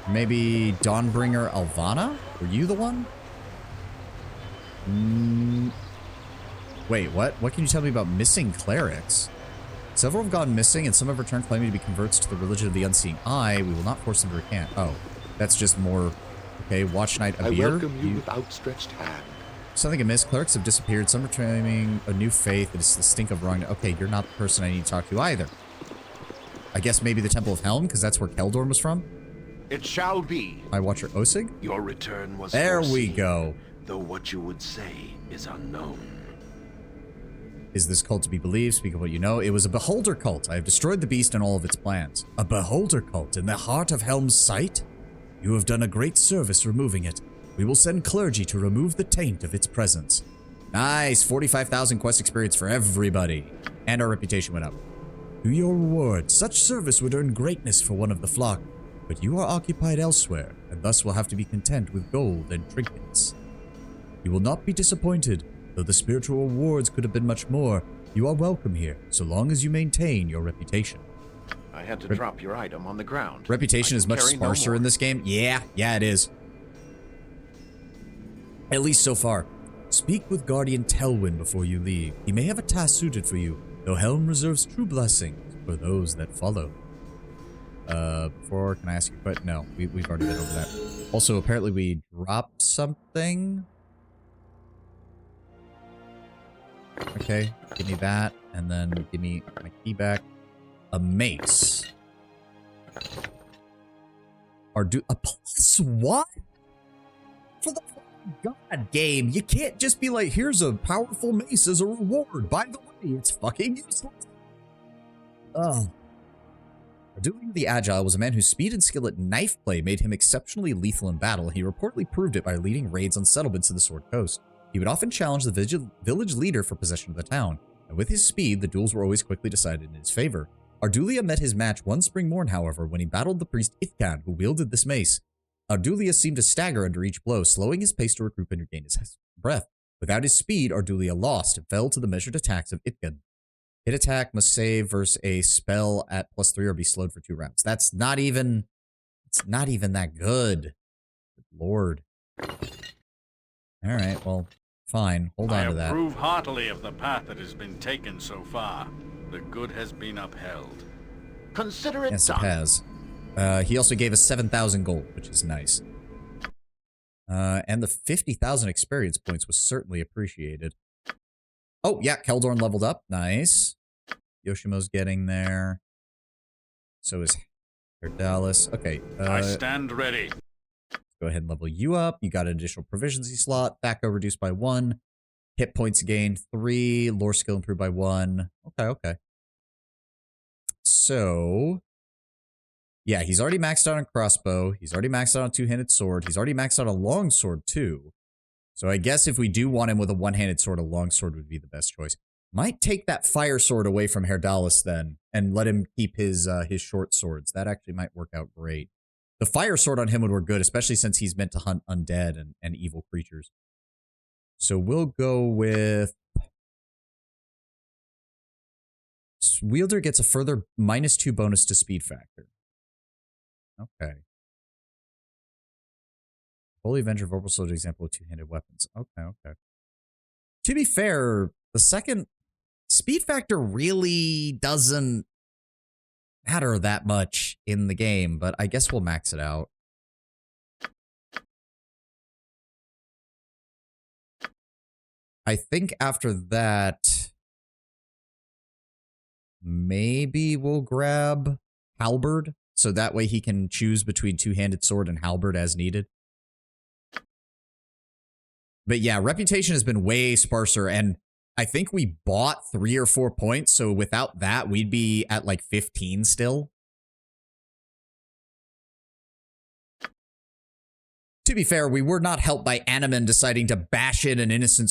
Maybe Dawnbringer Alvana? Were you the one? Wait, what? What can you tell me about missing clerics? Several have gone missing, and some have returned claiming to be converts to the religion of the Unseeing Eye. We will not force them to recant. Oh, that's just more... Okay, Watch Knight Abir. I welcome you with outstretched hand. Something amiss. Clerics have disappeared. Some are claiming a new faith. It is the stink of wrong. Okay, you're not the person I need to talk to either. I guess maybe the Temple of Helm, because that's where Keldorn was from? It shall be. My Watcher Osig? Your return was There we foreseen, go. though what you would say is unknown. Is this cult to be believed? Speak of what you know. It was a beholder cult. I have destroyed the beast and all of its plans. A beholder cult in the heart of Helm's sight? You have done a great service removing it. We will send clergy to remove the taint of its presence. Nice. 45,000 quest experience for everybody. And our reputation went up. To your reward, such service would earn greatness for one of the flock. But you are occupied elsewhere, and thus will have to be content with gold and trinkets. You will not be disappointed. Though the spiritual rewards could have been much more, you are welcome here, so long as you maintain your reputation. I had to drop your item on the ground. Reputation is much sparser in this game. Yeah, it is. At least so far. Speak with Guardian Telwyn before you leave. He may have a task suited for you, though Helm reserves true blessings for those that follow. Before, can I ask you a question? No, we've already been over that. Also, apparently we dropped something. Okay, give me that, and then give me my key back. A mace. A +1? For the god game, you can't just be like, here's a powerful mace as a reward. By the way, it's fucking useless. Oh. Ardulia the Agile was a man whose speed and skill at knife play made him exceptionally lethal in battle. He reportedly proved it by leading raids on settlements in the Sword Coast. He would often challenge the village leader for possession of the town, and with his speed, the duels were always quickly decided in his favor. Ardulia met his match one spring morn, however, when he battled the priest Ithkan, who wielded this mace. Ardulia seemed to stagger under each blow, slowing his pace to regroup and regain his breath. Without his speed, Ardulia lost and fell to the measured attacks of Ithkan. Hit attack must save versus a spell at +3 or be slowed for 2 rounds. That's not even... It's not even that good. Good Lord. Alright, well, fine. Hold on to that. I approve heartily of the path that has been taken so far. The good has been upheld. Consider it Yes, done. it has. He also gave us 7,000 gold, which is nice. And the 50,000 experience points was certainly appreciated. Oh, yeah, Keldorn leveled up. Nice. Yoshimo's getting there. So is Herdalis. Okay. I stand ready. Go ahead and level you up. You got an additional proficiency slot. Thaco reduced by 1. Hit points gained 3. Lore skill improved by 1. Okay, okay. So... yeah, he's already maxed out on crossbow. He's already maxed out on two-handed sword. He's already maxed out on longsword, too. So I guess if we do want him with a one-handed sword, a longsword would be the best choice. Might take that fire sword away from Herdalis then, and let him keep his short swords. That actually might work out great. The fire sword on him would work good, especially since he's meant to hunt undead and evil creatures. So we'll go with... Wielder gets a further -2 bonus to speed factor. Okay. Holy Avenger Vorpal Soldier example of two-handed weapons. Okay, okay. To be fair, the second speed factor really doesn't matter that much in the game, but I guess we'll max it out. I think after that, maybe we'll grab Halberd. So that way he can choose between two-handed sword and halberd as needed. But yeah, reputation has been way sparser, and I think we bought 3 or 4 points, so without that, we'd be at like 15 still. To be fair, we were not helped by Animan deciding to bash in an innocent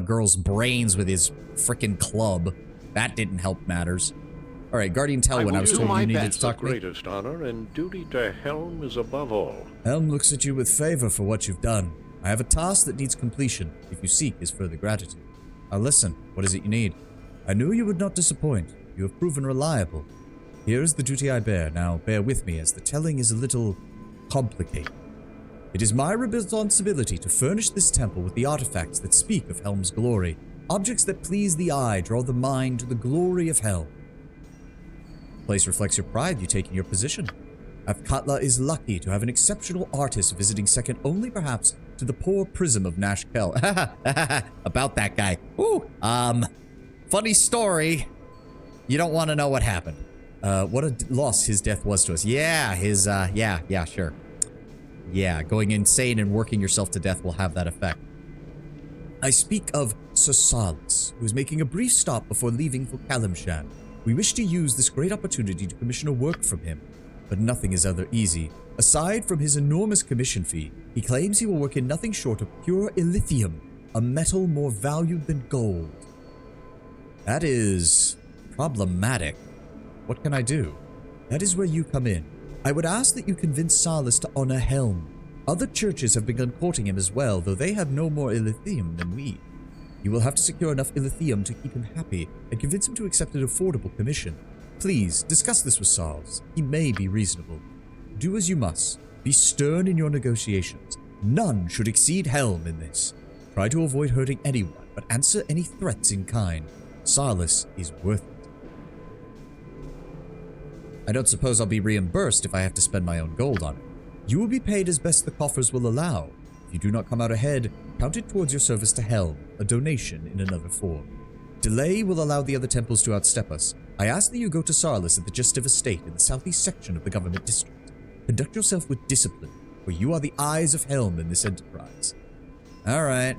girl's brains with his frickin' club. That didn't help matters. All right, Guardian Telwyn, I was told you needed to talk to me. Greatest honor and duty to Helm is above all. Helm looks at you with favor for what you've done. I have a task that needs completion, if you seek his further gratitude. I'll listen. What is it you need? I knew you would not disappoint. You have proven reliable. Here is the duty I bear. Now, bear with me, as the telling is a little complicated. It is my responsibility to furnish this temple with the artifacts that speak of Helm's glory. Objects that please the eye draw the mind to the glory of Helm. The place reflects your pride you take in your position. Avkatla is lucky to have an exceptional artist visiting second only perhaps to the poor prism of Nash Kell. About that guy. Ooh, funny story. You don't want to know what happened. What a loss his death was to us. Yeah, his, yeah, sure. Yeah, going insane and working yourself to death will have that effect. I speak of Sir Salis, who is making a brief stop before leaving for Kalimshan. We wish to use this great opportunity to commission a work from him, but nothing is ever easy. Aside from his enormous commission fee, he claims he will work in nothing short of pure illithium, a metal more valued than gold. That is problematic. What can I do? That is where you come in. I would ask that you convince Salis to honor Helm. Other churches have begun courting him as well, though they have no more illithium than we. You will have to secure enough illithium to keep him happy and convince him to accept an affordable commission. Please, discuss this with Salis. He may be reasonable. Do as you must. Be stern in your negotiations. None should exceed Helm in this. Try to avoid hurting anyone, but answer any threats in kind. Salis is worth it. I don't suppose I'll be reimbursed if I have to spend my own gold on it. You will be paid as best the coffers will allow. If you do not come out ahead, count it towards your service to Helm, a donation in another form. Delay will allow the other temples to outstep us. I ask that you go to Sarlis at the Gestive Estate in the southeast section of the government district. Conduct yourself with discipline, for you are the eyes of Helm in this enterprise. All right.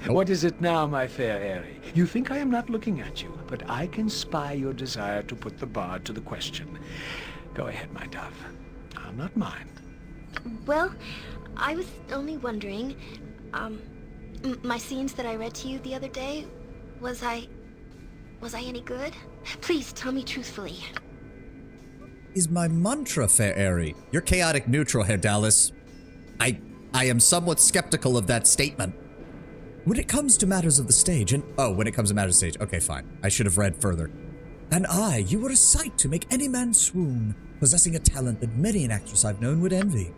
What is it now, my fair Airy? You think I am not looking at you, but I can spy your desire to put the bard to the question. Go ahead, my dove. I'll not mind. Well, I was only wondering, my scenes that I read to you the other day, was I any good? Please tell me truthfully. Is my mantra, fair Airy. You're chaotic neutral, Herdalis. I am somewhat skeptical of that statement. When it comes to matters of the stage, and oh, when it comes to matters of the stage. Okay, fine. I should have read further. And you were a sight to make any man swoon, possessing a talent that many an actress I've known would envy.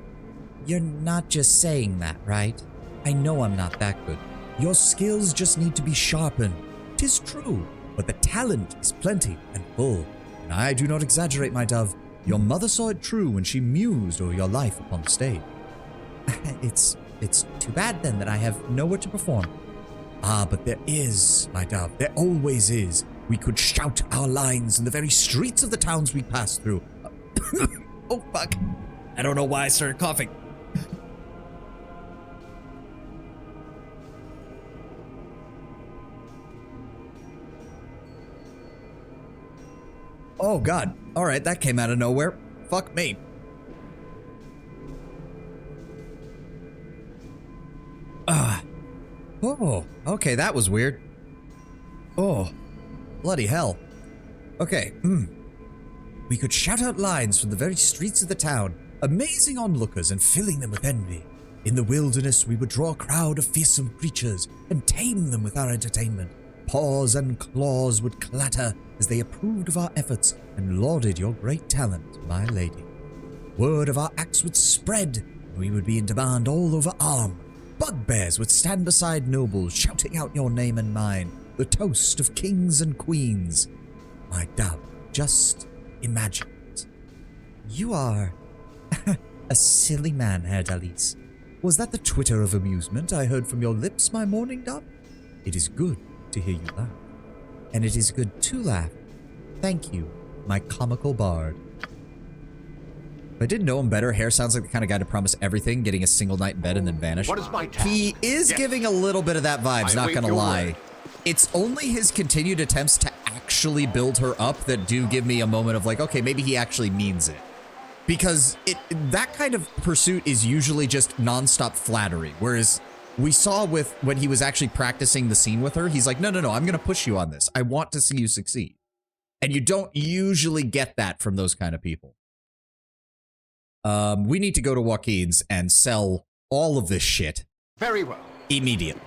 You're not just saying that, right? I know I'm not that good. Your skills just need to be sharpened. 'Tis true, but the talent is plenty and full. And I do not exaggerate, my dove. Your mother saw it true when she mused over your life upon the stage. It's too bad then that I have nowhere to perform. But there is, my dove, there always is. We could shout our lines in the very streets of the towns we pass through. Oh, fuck. I don't know why I started coughing. Oh, God. All right, that came out of nowhere. Fuck me. Oh, okay, that was weird. Oh, bloody hell. Okay, We could shout out lines from the very streets of the town, amazing onlookers and filling them with envy. In the wilderness, we would draw a crowd of fearsome creatures and tame them with our entertainment. Paws and claws would clatter as they approved of our efforts and lauded your great talent, my lady. Word of our acts would spread, and we would be in demand all over Arm. Bugbears would stand beside nobles, shouting out your name and mine, the toast of kings and queens. My dove, just imagine it. You are a silly man, Herr Dalis. Was that the twitter of amusement I heard from your lips, my morning dove? It is good to hear you laugh. And it is good to laugh. Thank you, my comical bard. If I didn't know him better, Hare sounds like the kind of guy to promise everything, getting a single night in bed and then vanish. What is my task? He is giving a little bit of that vibes, not gonna lie. Word. It's only his continued attempts to actually build her up that do give me a moment of like, okay, maybe he actually means it. Because that kind of pursuit is usually just nonstop flattery. Whereas we saw with when he was actually practicing the scene with her, he's like, no, I'm gonna push you on this. I want to see you succeed. And you don't usually get that from those kind of people. We need to go to Joaquin's and sell all of this shit. Very well. Immediately.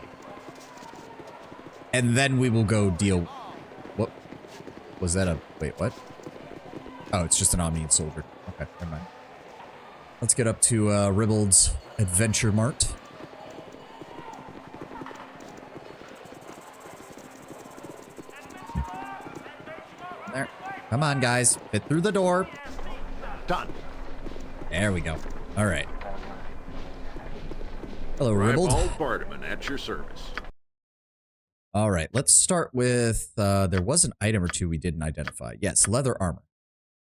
And then we will go deal... What? Was that a... Wait, what? Oh, it's just an Omnian soldier. Okay, never mind. Let's get up to Ribbald's Adventure Mart. There. Come on, guys. Fit through the door. Done. There we go. All right. Hello, Ribbald. Bartman at your service. All right, let's start with, there was an item or two we didn't identify. Yes, leather armor.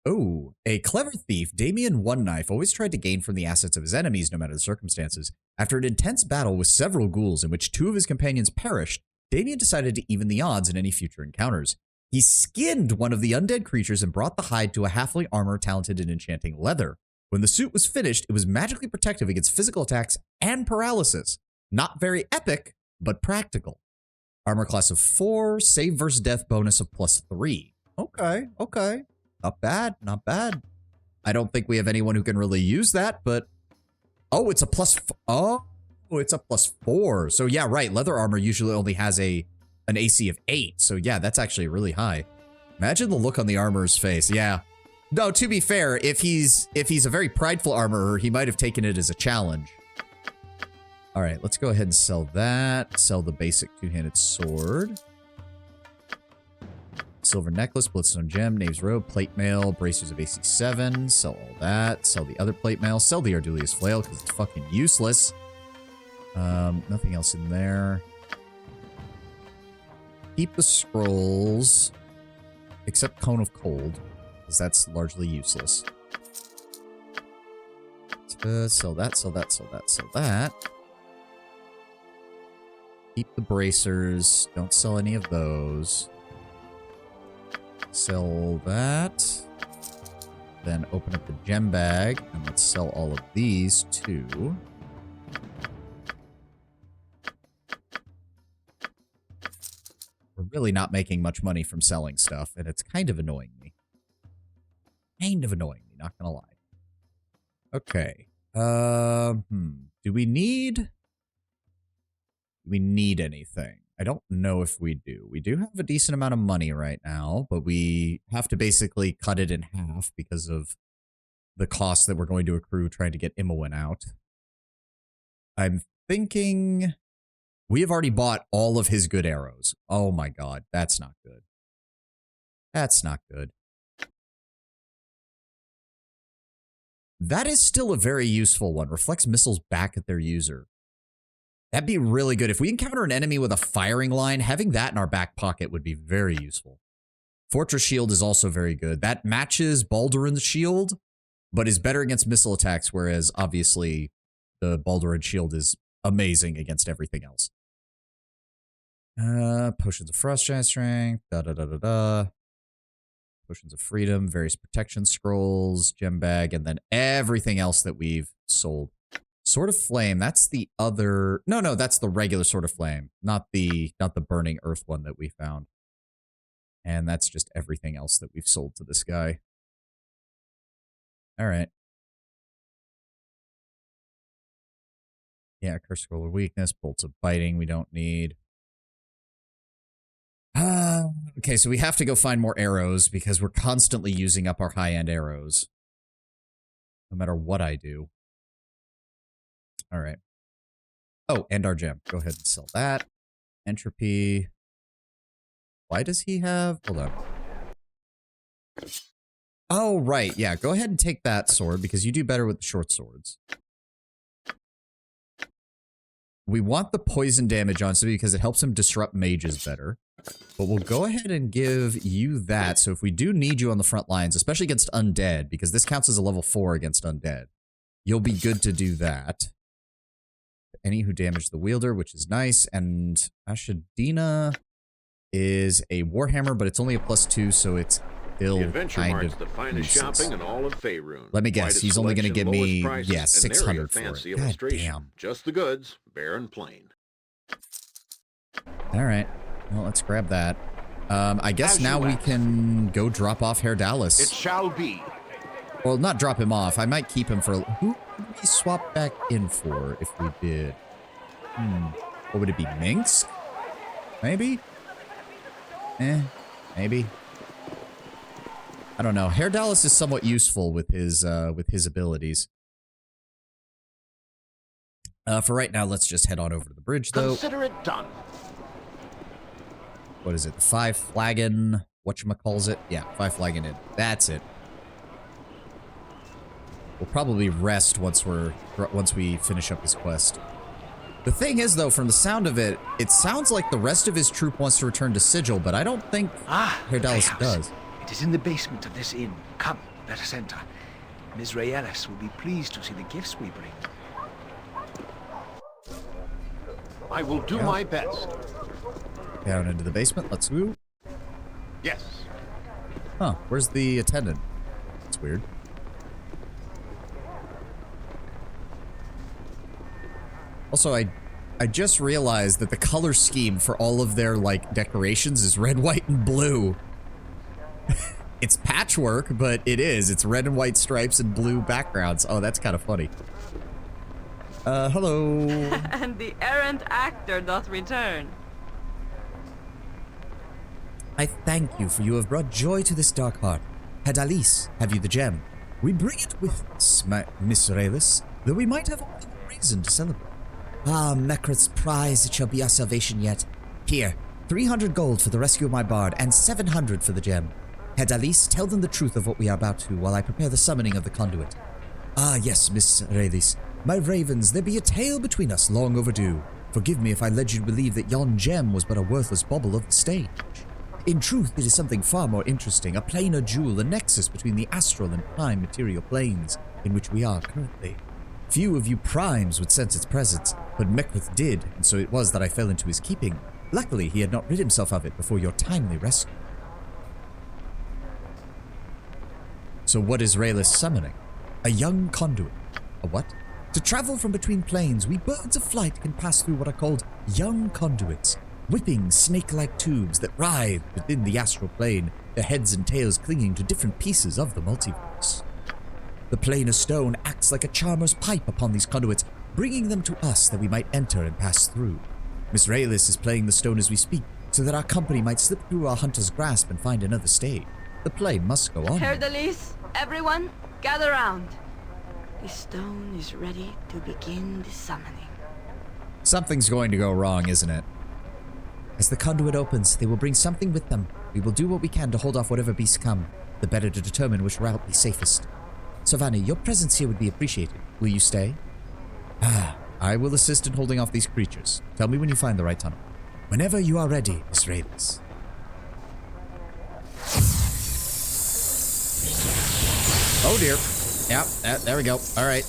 Oh, a clever thief, Damien One Knife, always tried to gain from the assets of his enemies no matter the circumstances. After an intense battle with several ghouls in which 2 of his companions perished, Damien decided to even the odds in any future encounters. He skinned one of the undead creatures and brought the hide to a halfling armor talented in enchanting leather. When the suit was finished, it was magically protective against physical attacks and paralysis. Not very epic, but practical. Armor class of 4, save versus death bonus of +3. Okay. Not bad, not bad. I don't think we have anyone who can really use that, but... Oh, it's a it's a +4. So yeah, right, leather armor usually only has an AC of 8. So yeah, that's actually really high. Imagine the look on the armorer's face, yeah. No, to be fair, if he's a very prideful armorer, he might have taken it as a challenge. All right, let's go ahead and sell that. Sell the basic 2-handed sword. Silver necklace, bloodstone gem, knave's robe, plate mail, bracers of AC 7. Sell all that. Sell the other plate mail. Sell the Ardulius flail because it's fucking useless. Nothing else in there. Keep the scrolls, except Cone of Cold, because that's largely useless. Sell that, sell that, sell that, sell that. Keep the bracers. Don't sell any of those. Sell that. Then open up the gem bag, and let's sell all of these too. We're really not making much money from selling stuff, and it's kind of annoying me. Not gonna lie. Okay. Do we need anything? I don't know if we do. We do have a decent amount of money right now, but we have to basically cut it in half because of the cost that we're going to accrue trying to get Imoen out. I'm thinking we have already bought all of his good arrows. Oh my god, that's not good. That's not good. That is still a very useful one. Reflects missiles back at their user. That'd be really good. If we encounter an enemy with a firing line, having that in our back pocket would be very useful. Fortress Shield is also very good. That matches Balduran's Shield, but is better against missile attacks, whereas obviously the Balduran Shield is amazing against everything else. Potions of Frost Giant Strength, Potions of Freedom, various protection scrolls, gem bag, and then everything else that we've sold. Sword of Flame, that's the other... No, that's the regular Sword of Flame, not the Burning Earth one that we found. And that's just everything else that we've sold to this guy. All right. Yeah, Curse Scroll of Weakness, Bolts of Biting we don't need. Okay, so we have to go find more arrows because we're constantly using up our high-end arrows. No matter what I do. All right. Oh, and our gem. Go ahead and sell that. Entropy. Why does he have... Hold on. Oh, right. Yeah, go ahead and take that sword because you do better with the short swords. We want the poison damage on somebody because it helps him disrupt mages better. But we'll go ahead and give you that. So if we do need you on the front lines, especially against undead, because this counts as a level 4 against undead, you'll be good to do that. Any who damage the wielder, which is nice. And Ashadina is a Warhammer, but it's only a +2, so it's still kind of the finest shopping in all of Faerun. Let me guess, he's only going to give me, yeah, 600 for fancy it. God illustration. damn. Just the goods, bare and plain. All right. Well, let's grab that. I guess now we can go drop off Herr Dallas. It shall be. Well, not drop him off. I might keep him for... Who would we swap back in for if we did? What would it be? Minsk? Maybe? Maybe. I don't know. Herr Dallas is somewhat useful with his abilities. For right now, let's just head on over to the bridge, though. Consider it done. What is it? The 5 flagon... Whatchamacalls it? Yeah, 5 flagon in. That's it. We'll probably rest once we finish up his quest. The thing is, though, from the sound of it, it sounds like the rest of his troop wants to return to Sigil, but I don't think Herr Dallas does. It is in the basement of this inn. Come, let us enter. Ms. Raelis will be pleased to see the gifts we bring. I will do my best. Down into the basement. Let's go. Yes. Huh, where's the attendant? That's weird. Also, I just realized that the color scheme for all of their, like, decorations is red, white, and blue. It's patchwork, but it is. It's red and white stripes and blue backgrounds. Oh, that's kind of funny. Hello. And the errant actor doth return. I thank you, for you have brought joy to this dark heart. Had Alice, have you the gem? We bring it with us, Miss Raelis, though we might have a reason to celebrate. Ah, Mekrith's prize, it shall be our salvation yet. Here, 300 gold for the rescue of my bard, and 700 for the gem. Had Alice, tell them the truth of what we are about to, while I prepare the summoning of the conduit. Ah, yes, Miss Raelis. My ravens, there be a tale between us long overdue. Forgive me if I led you to believe that yon gem was but a worthless bauble of the stage. In truth, it is something far more interesting, a planar jewel, a nexus between the astral and prime material planes in which we are currently. Few of you primes would sense its presence, but Mekrith did, and so it was that I fell into his keeping. Luckily, he had not rid himself of it before your timely rescue. So what is Raelis summoning? A young conduit. A what? To travel from between planes, we birds of flight can pass through what are called young conduits, whipping snake-like tubes that writhe within the astral plane, their heads and tails clinging to different pieces of the multiverse. The plane of stone acts like a charmer's pipe upon these conduits, bringing them to us that we might enter and pass through. Miss Raylis is playing the stone as we speak, so that our company might slip through our hunter's grasp and find another stage. The play must go on. Herr Delis, everyone, gather round. The stone is ready to begin the summoning. Something's going to go wrong, isn't it? As the conduit opens, they will bring something with them. We will do what we can to hold off whatever beasts come, the better to determine which route be safest. Savannah, your presence here would be appreciated. Will you stay? I will assist in holding off these creatures. Tell me when you find the right tunnel. Whenever you are ready, Miss Raylis. Oh dear. Yeah, there we go. All right.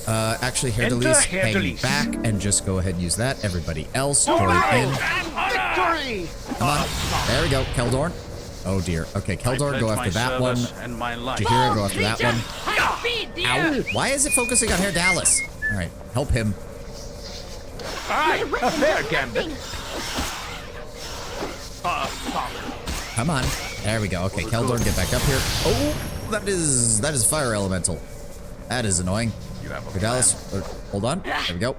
Actually, Herr Delis, hang back and just go ahead and use that. Everybody else, join in. Victory! Come on. There we go. Keldorn. Oh dear. Okay, Keldorn, go after that one. Jahira, go after that one. Ow. Why is it focusing on Herr Dallas? All right, help him. Aye, a fair gambit. Come on. There we go. Okay, Keldorn, get back up here. Oh, that is fire elemental. That is annoying. Herr Dallas, hold on. There we go.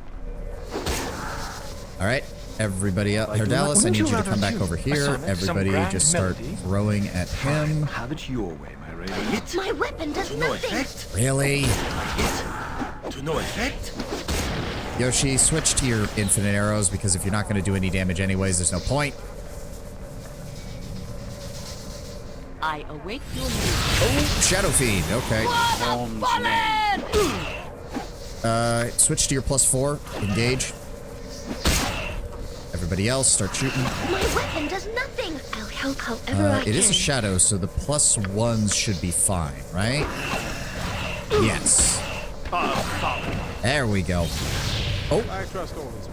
All right, everybody up. Herr Dallas, I need you to come back over here. Everybody just start throwing at him. Have it your way, my raven. My weapon does nothing. Really? To no effect? Yoshi, switch to your infinite arrows because if you're not going to do any damage anyways, there's no point. I await your move. Oh, Shadow Fiend. Okay. Switch to your +4. Engage. Everybody else, start shooting. My weapon does nothing. I'll help however I can. It is a shadow, so the +1s should be fine, right? Yes. There we go. Oh. I trust all this.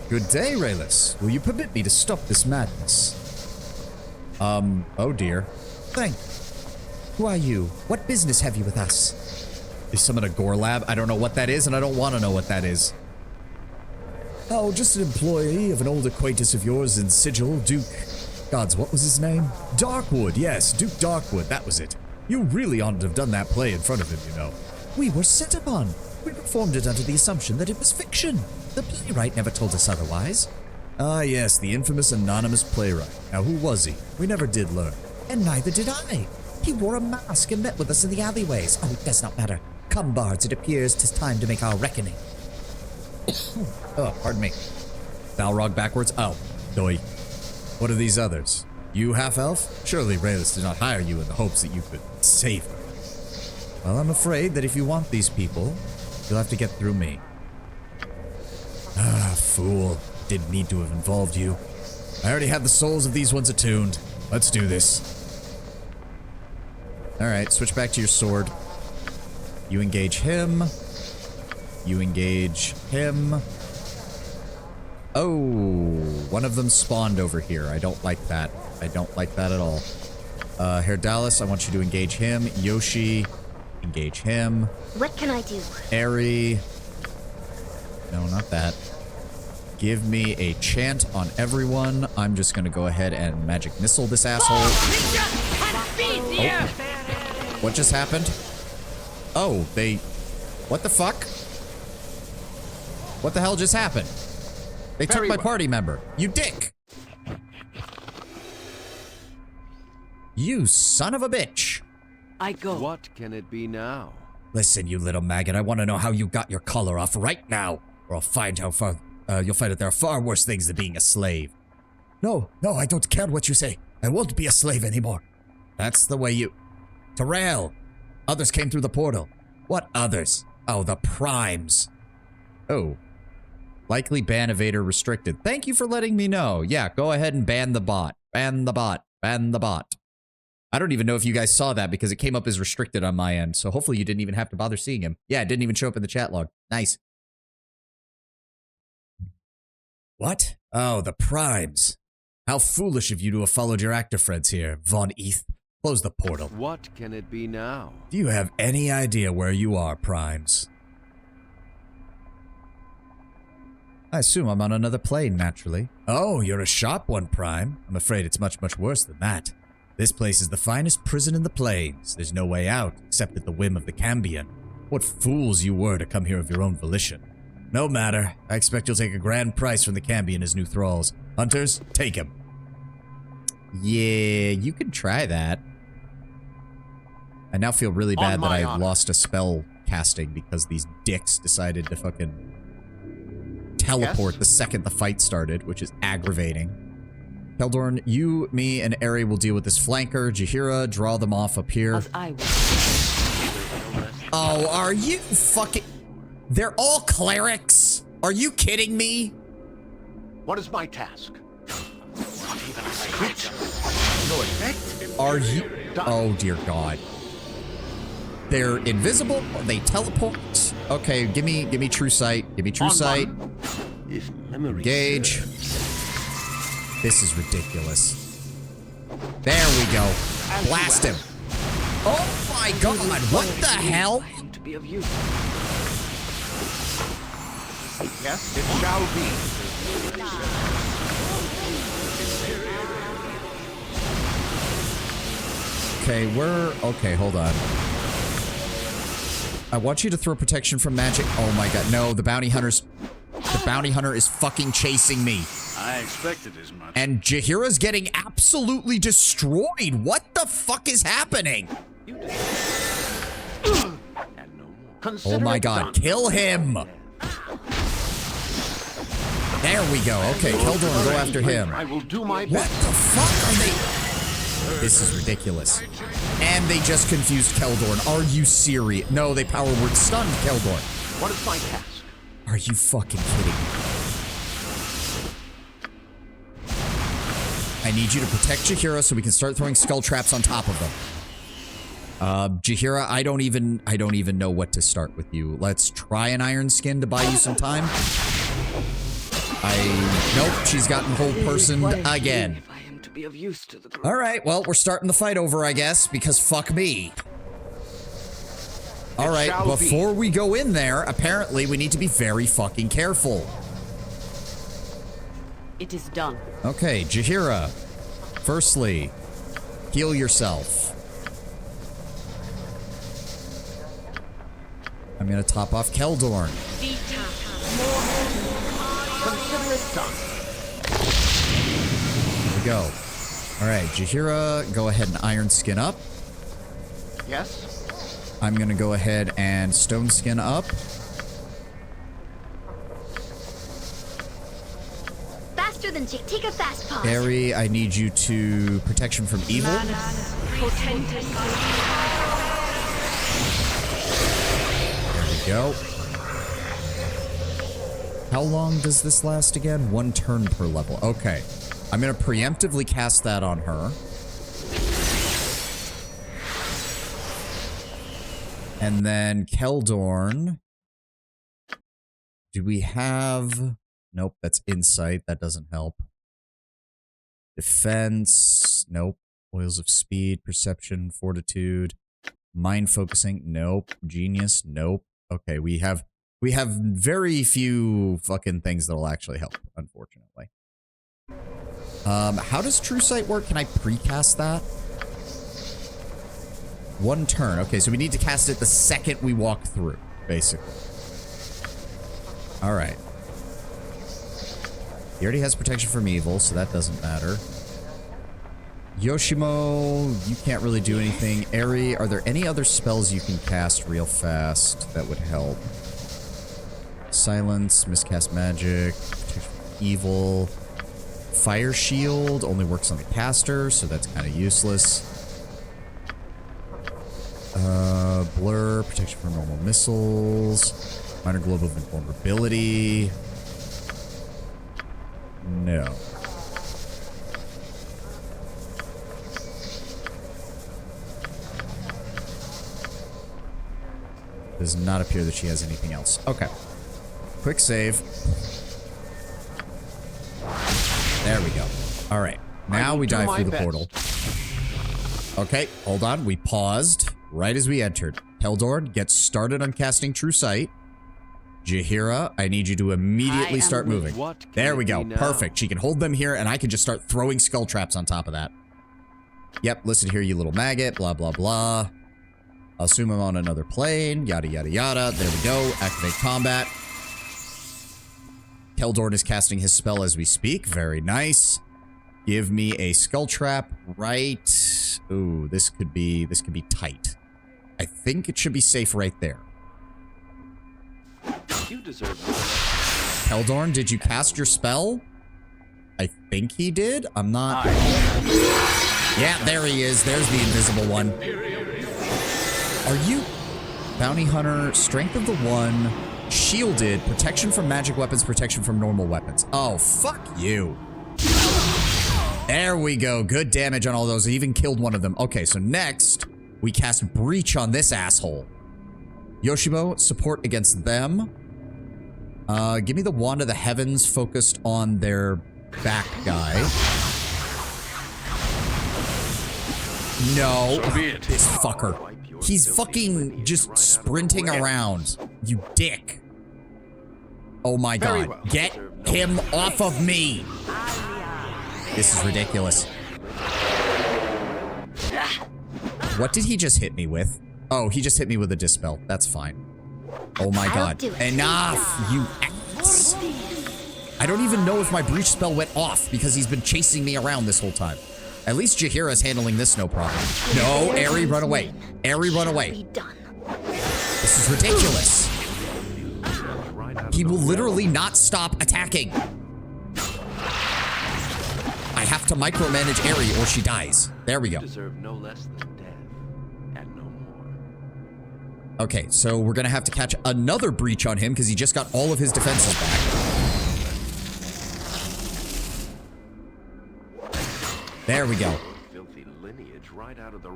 Good day, Raylis. Will you permit me to stop this madness? Oh dear. Thank you. Who are you? What business have you with us? They summoned a gore lab. I don't know what that is, and I don't want to know what that is. Oh, just an employee of an old acquaintance of yours in Sigil, Duke... Gods, what was his name? Darkwood, yes, Duke Darkwood, that was it. You really oughtn't to have done that play in front of him, you know. We were set upon. We performed it under the assumption that it was fiction. The playwright never told us otherwise. Ah, yes, the infamous anonymous playwright. Now, who was he? We never did learn. And neither did I. He wore a mask and met with us in the alleyways. Oh, it does not matter. Come, bards, it appears 'tis time to make our reckoning. Oh, pardon me. Balrog backwards. Oh, doi. What are these others? You half-elf? Surely Raylis did not hire you in the hopes that you could save her. Well, I'm afraid that if you want these people, you'll have to get through me. Ah, fool. Didn't need to have involved you. I already have the souls of these ones attuned. Let's do this. Alright, switch back to your sword. You engage him. You engage him. Oh, one of them spawned over here. I don't like that. I don't like that at all. Herr Dallas, I want you to engage him. Yoshi, engage him. What can I do? Eri. No, not that. Give me a chant on everyone. I'm just gonna go ahead and magic missile this asshole. Oh. What just happened? Oh, they... What the fuck? What the hell just happened? They took my party member. You dick! You son of a bitch! I go. What can it be now? Listen, you little maggot, I want to know how you got your collar off right now, or I'll find how far... you'll find that there are far worse things than being a slave. No, I don't care what you say. I won't be a slave anymore. That's the way you... Terrell! Others came through the portal. What others? Oh, the primes. Oh. Likely ban evader restricted. Thank you for letting me know. Yeah, go ahead and ban the bot. Ban the bot. Ban the bot. I don't even know if you guys saw that because it came up as restricted on my end. So hopefully you didn't even have to bother seeing him. Yeah, it didn't even show up in the chat log. Nice. What? Oh, the primes. How foolish of you to have followed your actor friends here, Von Eth. Close the portal. What can it be now? Do you have any idea where you are, primes? I assume I'm on another plane, naturally. Oh, you're a sharp one, Prime. I'm afraid it's much, much worse than that. This place is the finest prison in the plains. There's no way out, except at the whim of the Cambion. What fools you were to come here of your own volition. No matter. I expect you'll take a grand price from the Cambi and his new thralls. Hunters, take him. Yeah, you can try that. I now feel really bad that I lost a spell casting because these dicks decided to fucking teleport the second the fight started, which is aggravating. Keldorn, you, me, and Eri will deal with this flanker. Jaheira, draw them off up here. Oh, are you fucking... They're all clerics? Are you kidding me? What is my task? No effect? Are you... Oh, dear God. They're invisible. They teleport. Okay, give me true sight. Give me true sight. Engage. This is ridiculous. There we go. Blast him. Oh my God! What the hell? To be of use. Yes, it shall be. Okay, okay, hold on. I want you to throw protection from magic. Oh my God, no, the bounty hunter is fucking chasing me. I expected as much. And Jaheira's getting absolutely destroyed. What the fuck is happening? Oh my God, kill him. There we go. Okay, Keldorn, go after him. I will do my What best. the fuck are they? This is ridiculous. And they just confused Keldorn. Are you serious? No, they power word stunned Keldorn. What is my task? Are you fucking kidding me? I need you to protect Jaheira so we can start throwing skull traps on top of them. Jaheira, I don't even know what to start with you. Let's try an iron skin to buy you some time. Nope, she's gotten whole personed again. Alright, well, we're starting the fight over, I guess, because fuck me. Alright, before we go in there, apparently we need to be very fucking careful. It is done. Okay, Jaheira. Firstly, heal yourself. I'm gonna top off Keldorn. Consider it done. There we go. Alright, Jaheira, go ahead and iron skin up. Yes. I'm gonna go ahead and stone skin up. Faster than Jake. Take a fast pause. Eri, I need you to protection from evil. There we go. How long does this last again? 1 turn per level. Okay. I'm gonna preemptively cast that on her. And then Keldorn. Do we have... Nope, that's insight. That doesn't help. Defense. Nope. Oils of speed, perception, fortitude. Mind focusing. Nope. Genius. Nope. Okay, we have very few fucking things that'll actually help, unfortunately. How does True Sight work? Can I precast that? 1 turn. Okay, so we need to cast it the second we walk through, basically. Alright. He already has protection from evil, so that doesn't matter. Yoshimo, you can't really do anything. Eri, are there any other spells you can cast real fast that would help? Silence, miscast magic, protection from evil. Fire shield only works on the caster, so that's kind of useless. Blur, protection from normal missiles. Minor globe of invulnerability. No. Does not appear that she has anything else. Okay. Quick save. There we go. All right. Now we dive through the portal. Okay, hold on. We paused right as we entered. Keldorn, get started on casting True Sight. Jaheira, I need you to immediately start moving. There we go. Perfect. She can hold them here, and I can just start throwing skull traps on top of that. Yep, listen here, you little maggot. Blah, blah, blah. I'll assume I'm on another plane. Yada, yada, yada. There we go. Activate combat. Keldorn is casting his spell as we speak. Very nice. Give me a skull trap right. Ooh, this could be tight. I think it should be safe right there. You deserve Keldorn, did you cast your spell? I think he did. I'm not. Yeah, there he is. There's the invisible one. Are you Bounty Hunter? Strength of the one. Shielded. Protection from magic weapons. Protection from normal weapons. Oh, fuck you. There we go. Good damage on all those. I even killed one of them. Okay, so next, we cast Breach on this asshole. Yoshibo, support against them. Give me the Wand of the Heavens focused on their back guy. No. This fucker. He's fucking just sprinting around. You dick. Oh my god. Get him off of me. This is ridiculous. What did he just hit me with? Oh, he just hit me with a dispel. That's fine. Oh my god. Enough, you ass. I don't even know if my breach spell went off because he's been chasing me around this whole time. At least Jaheira's handling this no problem. No, Aerie, run away. Aerie, run away. This is ridiculous. He will literally not stop attacking. I have to micromanage Aerie or she dies. There we go. You deserve no less than death, and no more. Okay, so we're gonna have to catch another breach on him because he just got all of his defenses back. There we go. Filthy lineage right out of the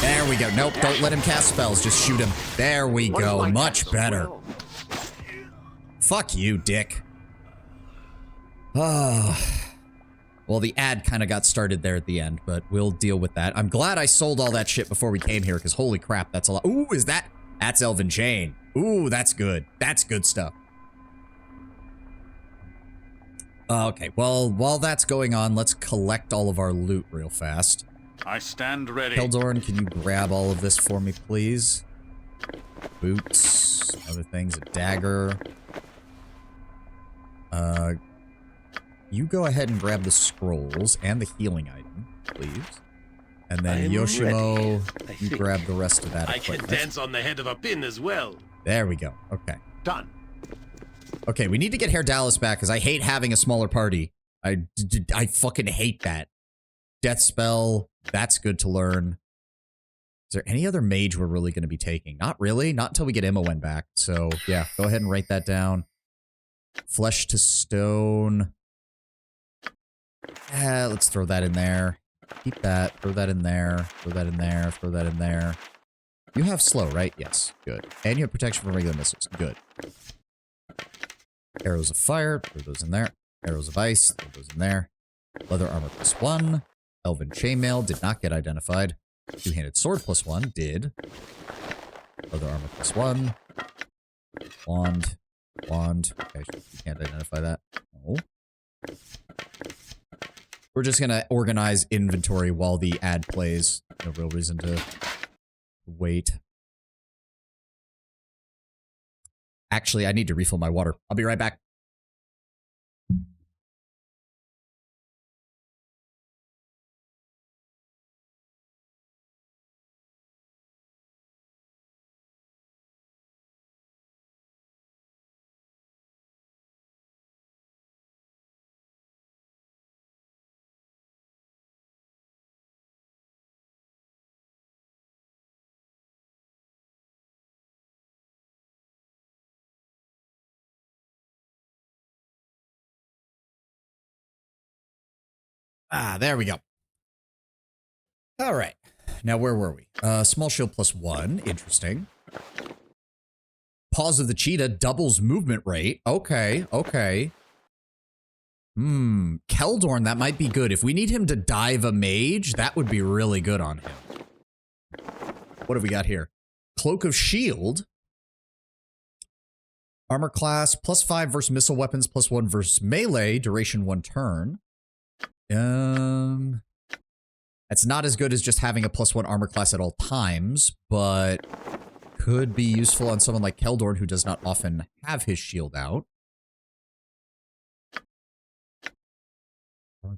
There we go. Nope, don't let him cast spells. Just shoot him. There we go. Much better. Fuck you, dick. Well, the ad kind of got started there at the end, but we'll deal with that. I'm glad I sold all that shit before we came here, because holy crap, that's a lot. Ooh, is that? That's Elven Chain. Ooh, that's good. That's good stuff. Okay, well, while that's going on, let's collect all of our loot real fast. I stand ready. Keldorn, can you grab all of this for me, please? Boots, other things, a dagger. You go ahead and grab the scrolls and the healing item, please. And then Yoshimo, you grab the rest of that equipment. I can dance on the head of a pin as well. There we go. Okay. Done. Okay, we need to get Herr Dallas back because I hate having a smaller party. I fucking hate that. Death spell, that's good to learn. Is there any other mage we're really going to be taking? Not really. Not until we get Imowen back. So, yeah, go ahead and write that down. Flesh to stone. Let's throw that in there. Keep that. Throw that in there. Throw that in there. Throw that in there. You have slow, right? Yes. Good. And you have protection from regular missiles. Good. Arrows of fire. Throw those in there. Arrows of ice. Throw those in there. Leather armor +1. Elven chainmail did not get identified. Two-handed sword +1 did. Leather armor +1. Wand. Wand. Okay, you can't identify that. No. We're just gonna organize inventory while the ad plays. No real reason to wait. Actually, I need to refill my water. I'll be right back. Ah, there we go. All right. Now, where were we? Small shield +1. Interesting. Paws of the cheetah doubles movement rate. Okay, okay. Keldorn, that might be good. If we need him to dive a mage, that would be really good on him. What have we got here? Cloak of Shield. Armor class +5 versus missile weapons, +1 versus melee. Duration 1 turn. That's not as good as just having a +1 armor class at all times, but could be useful on someone like Keldorn who does not often have his shield out.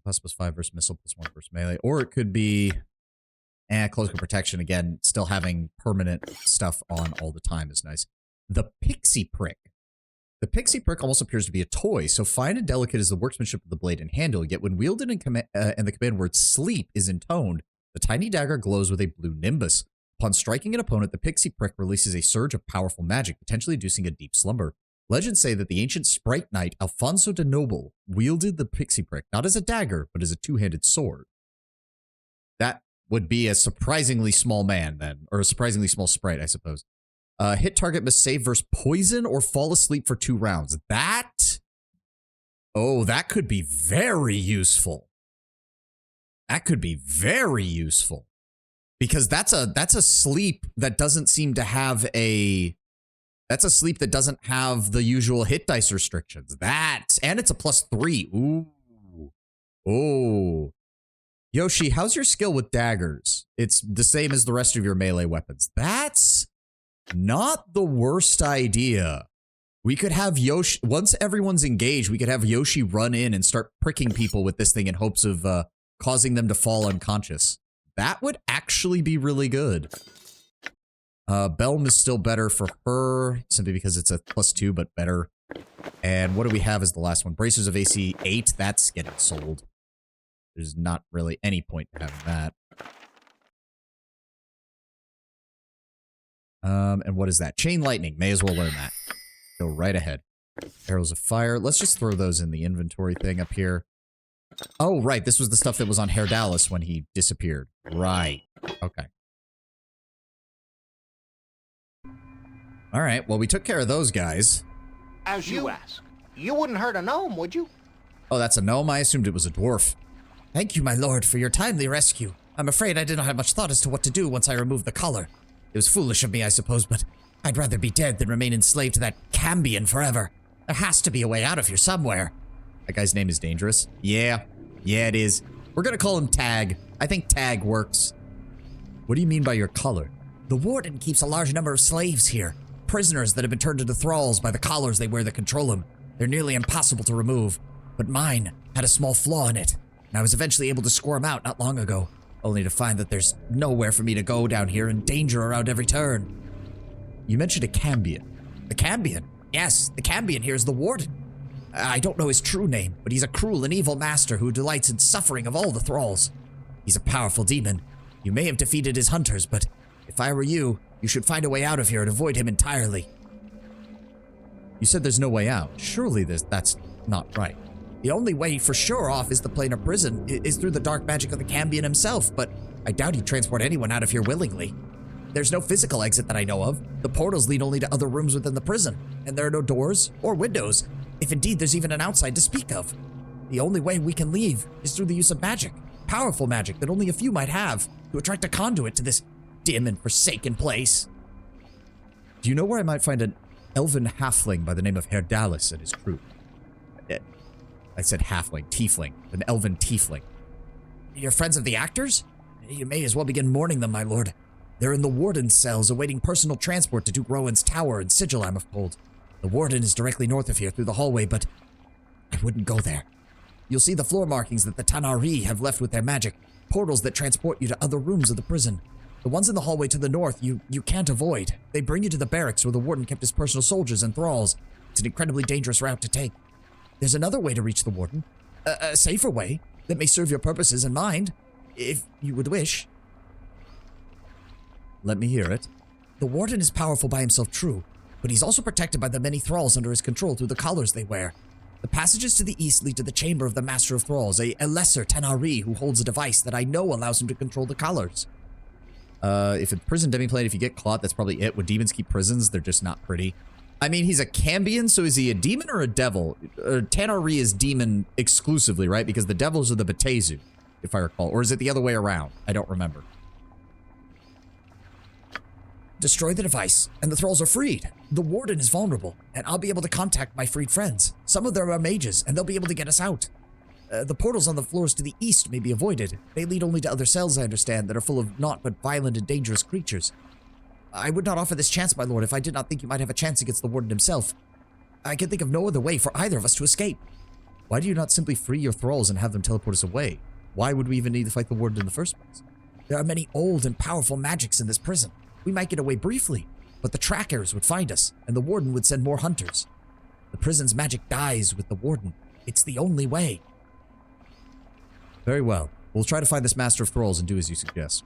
Plus +5 versus missile +1 versus melee. Or it could be close protection again. Still having permanent stuff on all the time is nice. The Pixie Prick. The Pixie Prick almost appears to be a toy, so fine and delicate is the workmanship of the blade and handle, yet when wielded and the command word sleep is intoned, the tiny dagger glows with a blue nimbus. Upon striking an opponent, the Pixie Prick releases a surge of powerful magic, potentially inducing a deep slumber. Legends say that the ancient sprite knight Alfonso de Noble wielded the Pixie Prick, not as a dagger, but as a two-handed sword. That would be a surprisingly small man, then, or a surprisingly small sprite, I suppose. Hit target must save versus poison or fall asleep for 2 rounds. That could be very useful. That could be very useful. Because that's a sleep that doesn't seem to have that's a sleep that doesn't have the usual hit dice restrictions. And it's a +3. Ooh. Oh. Yoshi, how's your skill with daggers? It's the same as the rest of your melee weapons. That's not the worst idea. We could have Yoshi, once everyone's engaged, we could have Yoshi run in and start pricking people with this thing in hopes of causing them to fall unconscious. That would actually be really good. Belm is still better for her, simply because it's a +2, but better. And what do we have as the last one? Bracers of AC 8, that's getting sold. There's not really any point to having that. And what is that? Chain Lightning. May as well learn that. Go right ahead. Arrows of Fire. Let's just throw those in the inventory thing up here. Oh, right. This was the stuff that was on Herdalis when he disappeared. Right. Okay. All right. Well, we took care of those guys. As you ask. You wouldn't hurt a gnome, would you? Oh, that's a gnome? I assumed it was a dwarf. Thank you, my lord, for your timely rescue. I'm afraid I did not have much thought as to what to do once I removed the collar. It was foolish of me, I suppose, but I'd rather be dead than remain enslaved to that Cambion forever. There has to be a way out of here somewhere. That guy's name is Dangerous? Yeah. Yeah, it is. We're gonna call him Tag. I think Tag works. What do you mean by your collar? The warden keeps a large number of slaves here. Prisoners that have been turned into thralls by the collars they wear that control them. They're nearly impossible to remove. But mine had a small flaw in it, and I was eventually able to squirm out not long ago, only to find that there's nowhere for me to go down here and danger around every turn. You mentioned a Cambion. The Cambion? Yes, the Cambion here is the warden. I don't know his true name, but he's a cruel and evil master who delights in suffering of all the thralls. He's a powerful demon. You may have defeated his hunters, but if I were you, you should find a way out of here and avoid him entirely. You said there's no way out. Surely that's not right. The only way for sure off is the plane of prison, is through the dark magic of the Cambion himself, but I doubt he'd transport anyone out of here willingly. There's no physical exit that I know of. The portals lead only to other rooms within the prison, and there are no doors or windows, if indeed there's even an outside to speak of. The only way we can leave is through the use of magic, powerful magic that only a few might have, to attract a conduit to this dim and forsaken place. Do you know where I might find an elven halfling by the name of Herdalis and his crew? I said halfling, tiefling, an elven tiefling. You're friends of the actors? You may as well begin mourning them, my lord. They're in the warden's cells awaiting personal transport to Duke Rowan's tower and sigil, I'm told. The warden is directly north of here through the hallway, but I wouldn't go there. You'll see the floor markings that the Tanari have left with their magic, portals that transport you to other rooms of the prison. The ones in the hallway to the north you can't avoid. They bring you to the barracks where the warden kept his personal soldiers and thralls. It's an incredibly dangerous route to take. There's another way to reach the warden, a safer way that may serve your purposes and mine, if you would wish. Let me hear it. The warden is powerful by himself, true, but he's also protected by the many thralls under his control through the collars they wear. The passages to the east lead to the chamber of the Master of Thralls, a lesser Tanari who holds a device that I know allows him to control the collars. If it's prison demiplane, if you get caught, that's probably it. When demons keep prisons, they're just not pretty. I mean, he's a Cambion, so is he a demon or a devil? Tanari is demon exclusively, right? Because the devils are the Batezu, if I recall. Or is it the other way around? I don't remember. Destroy the device, and the thralls are freed. The warden is vulnerable, and I'll be able to contact my freed friends. Some of them are mages, and they'll be able to get us out. The portals on the floors to the east may be avoided. They lead only to other cells, I understand, that are full of naught but violent and dangerous creatures. I would not offer this chance, my lord, if I did not think you might have a chance against the warden himself. I can think of no other way for either of us to escape. Why do you not simply free your thralls and have them teleport us away? Why would we even need to fight the warden in the first place? There are many old and powerful magics in this prison. We might get away briefly, but the trackers would find us, and the warden would send more hunters. The prison's magic dies with the warden. It's the only way. Very well. We'll try to find this Master of Thralls and do as you suggest.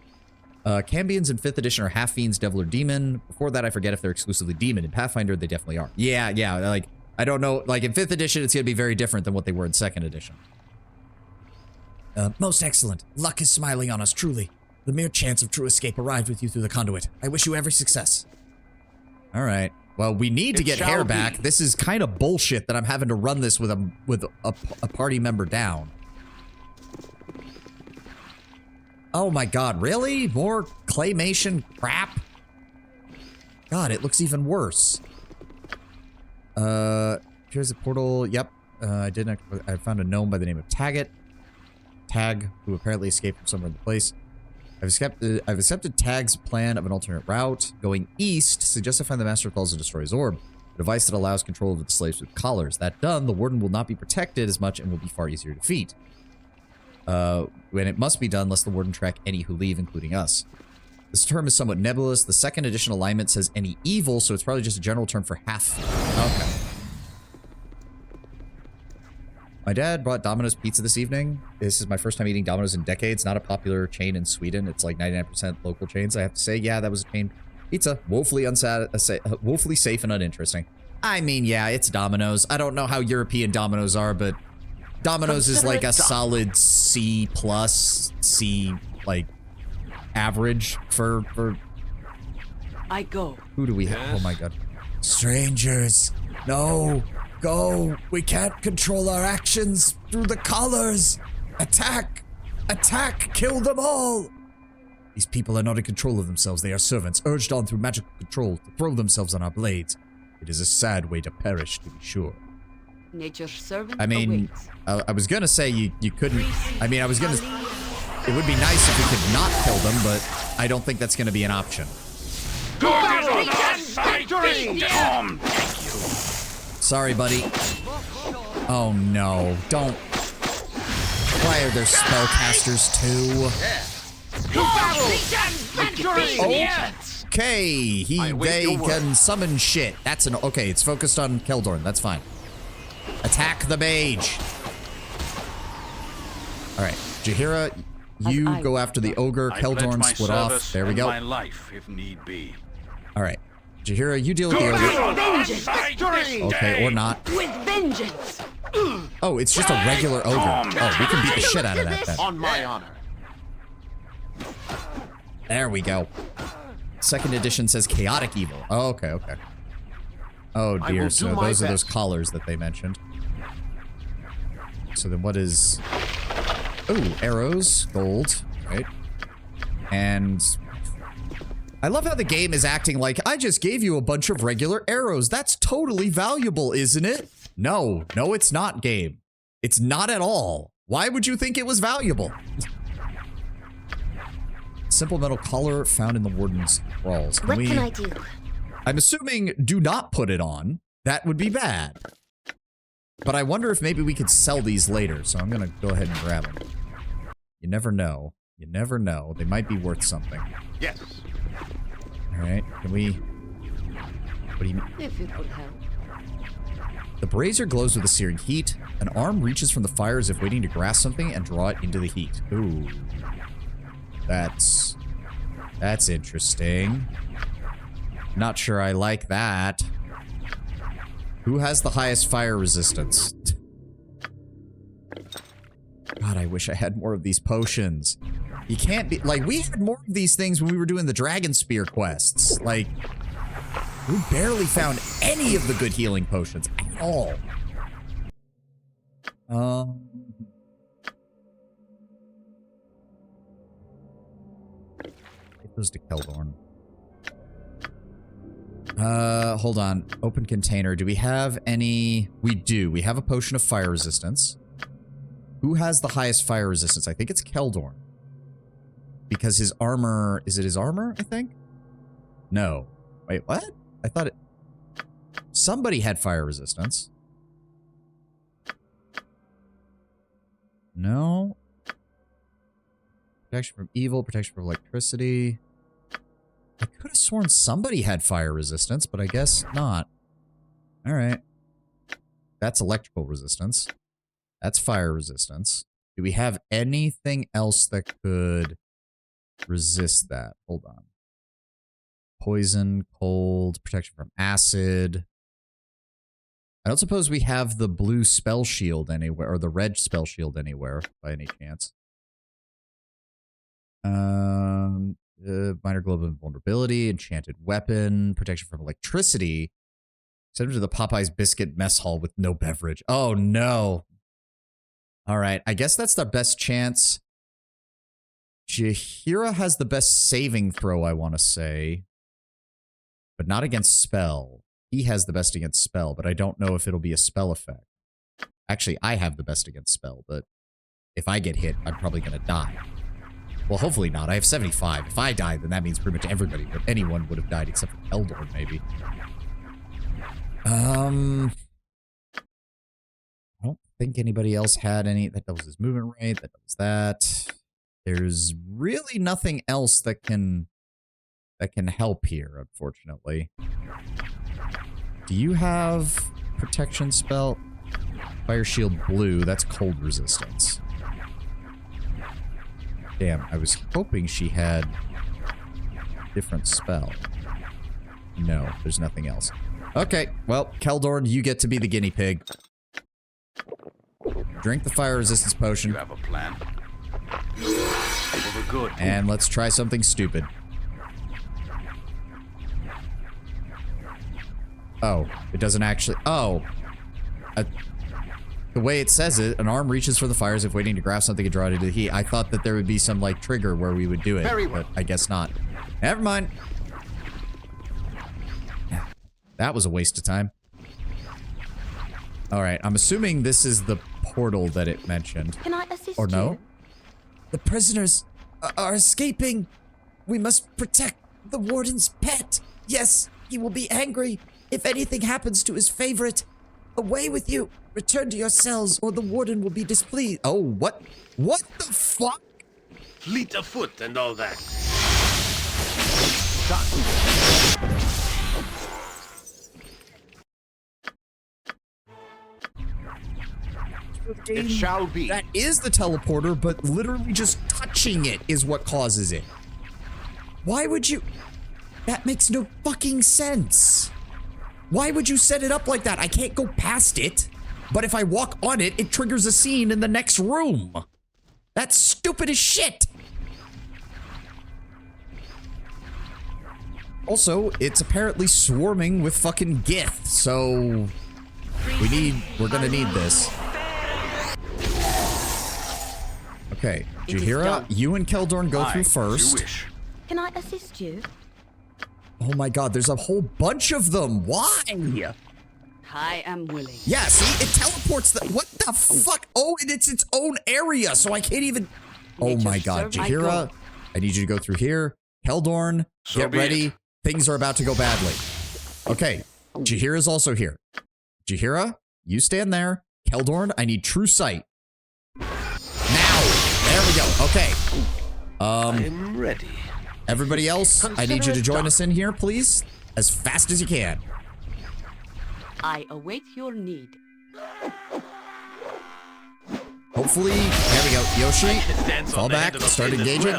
Cambions in 5th edition are half fiends, devil, or demon. Before that, I forget if they're exclusively demon. In Pathfinder, they definitely are. Yeah, like, I don't know. Like, in 5th edition, it's going to be very different than what they were in 2nd edition. Most excellent. Luck is smiling on us, truly. The mere chance of true escape arrived with you through the conduit. I wish you every success. All right. Well, we need to get hair back. This is kind of bullshit that I'm having to run this with a party member down. Oh my god, really? More claymation crap? God, it looks even worse. Here's a portal. Yep. I found a gnome by the name of Tag, who apparently escaped from somewhere in the place. I've accepted Tag's plan of an alternate route. Going east suggests I find the Master of Thralls and destroy his orb, a device that allows control of the slaves with collars. That done, the warden will not be protected as much and will be far easier to defeat. When it must be done, lest the warden track any who leave, including us. This term is somewhat nebulous. The 2nd edition alignment says any evil, so it's probably just a general term for half. Okay. My dad brought Domino's pizza this evening. This is my first time eating Domino's in decades. Not a popular chain in Sweden. It's like 99% local chains. I have to say, yeah, that was a chain pizza. Woefully safe and uninteresting. I mean, yeah, it's Domino's. I don't know how European Domino's are, but Domino's is like a solid C+, C, like, average for... I go. Who do we have? Oh my god. Strangers, no. Go! We can't control our actions through the collars! Attack! Attack! Kill them all! These people are not in control of themselves. They are servants, urged on through magical control to throw themselves on our blades. It is a sad way to perish, to be sure. Nature's servant I mean, I was gonna say you couldn't... I mean, I was gonna... It would be nice if we could not kill them, but I don't think that's gonna be an option. Sorry, buddy. Oh no, don't. Why are there spellcasters too? Okay, they can summon shit. That's an okay, it's focused on Keldorn, that's fine. Attack the mage. Alright, Jaheira, you go after the ogre, Keldorn split off. There we go. My life, if need be. Alright. Jaheira, you deal with the ogre. Okay, or not. With vengeance. Oh, it's just a regular ogre. Oh, we can beat the shit out of that then. On my honor. There we go. 2nd edition says chaotic evil. Oh, okay, okay. Oh dear, so those are those collars that they mentioned. So then what is... Oh, arrows, gold, right? And... I love how the game is acting like, I just gave you a bunch of regular arrows. That's totally valuable, isn't it? No, no, it's not, game. It's not at all. Why would you think it was valuable? Simple metal collar found in the warden's thralls. What can I do? I'm assuming do not put it on. That would be bad. But I wonder if maybe we could sell these later, so I'm gonna go ahead and grab them. You never know. You never know. They might be worth something. Yes. Alright, can we... What do you mean? If it would help. The brazier glows with a searing heat. An arm reaches from the fire as if waiting to grasp something and draw it into the heat. Ooh. That's interesting. Not sure I like that. Who has the highest fire resistance? God, I wish I had more of these potions. You can't be... Like, we had more of these things when we were doing the Dragon Spear quests. Like, we barely found any of the good healing potions at all. It goes to Keldorn. Hold on. Open container. Do we have any... We do. We have a potion of fire resistance. Who has the highest fire resistance? I think it's Keldorn. Because his armor... Is it his armor, I think? No. Wait, what? I thought it... Somebody had fire resistance. No. Protection from evil, protection from electricity. I could have sworn somebody had fire resistance, but I guess not. Alright. That's electrical resistance. That's fire resistance. Do we have anything else that could resist that? Hold on. Poison, cold, protection from acid. I don't suppose we have the blue spell shield anywhere, or the red spell shield anywhere, by any chance. Minor global invulnerability, enchanted weapon, protection from electricity. Send him to the Popeye's Biscuit Mess Hall with no beverage. Oh, no. All right, I guess that's the best chance. Jaheira has the best saving throw, I want to say. But not against spell. He has the best against spell, but I don't know if it'll be a spell effect. Actually, I have the best against spell, but if I get hit, I'm probably going to die. Well, hopefully not. I have 75. If I die, then that means pretty much everybody, but anyone would have died except for Eldor, maybe. I don't think anybody else had any. That doubles his movement rate. That doubles that. There's really nothing else that can help here, unfortunately. Do you have protection spell? Fire shield blue. That's cold resistance. Damn, I was hoping she had a different spell. No, there's nothing else. Okay, well, Keldorn, you get to be the guinea pig. Drink the fire resistance potion. You have a plan. We're good. And let's try something stupid. Oh, it doesn't actually... Oh. The way it says it, an arm reaches for the fire as if waiting to grasp something and draw it into the heat. I thought that there would be some, like, trigger where we would do it, but I guess not. Never mind. That was a waste of time. Alright, I'm assuming this is the portal that it mentioned. Can I assist or no? you? The prisoners are escaping. We must protect the warden's pet. Yes, he will be angry if anything happens to his favorite. Away with you. Return to your cells or the warden will be displeased. Oh, what? What the fuck? Fleet of foot and all that. It shall be. That is the teleporter, but literally just touching it is what causes it. Why would you... That makes no fucking sense. Why would you set it up like that? I can't go past it, but if I walk on it, it triggers a scene in the next room. That's stupid as shit. Also, it's apparently swarming with fucking Gith, so we're gonna need this. Okay, Jaheira, you and Keldorn go through first. Can I assist you? Oh my god, there's a whole bunch of them. Why? I am willing. Yeah, see? It teleports the... What the fuck? Oh, and it's its own area, so I can't even... Oh my god, Jaheira, I need you to go through here. Keldorn, get ready. Things are about to go badly. Okay, Jaheira's also here. Jaheira, you stand there. Keldorn, I need true sight. Now! There we go. Okay. I'm ready. Everybody else, I need you to join us in here, please. As fast as you can. I await your need. Hopefully, there we go. Yoshi, fall back, start engaging.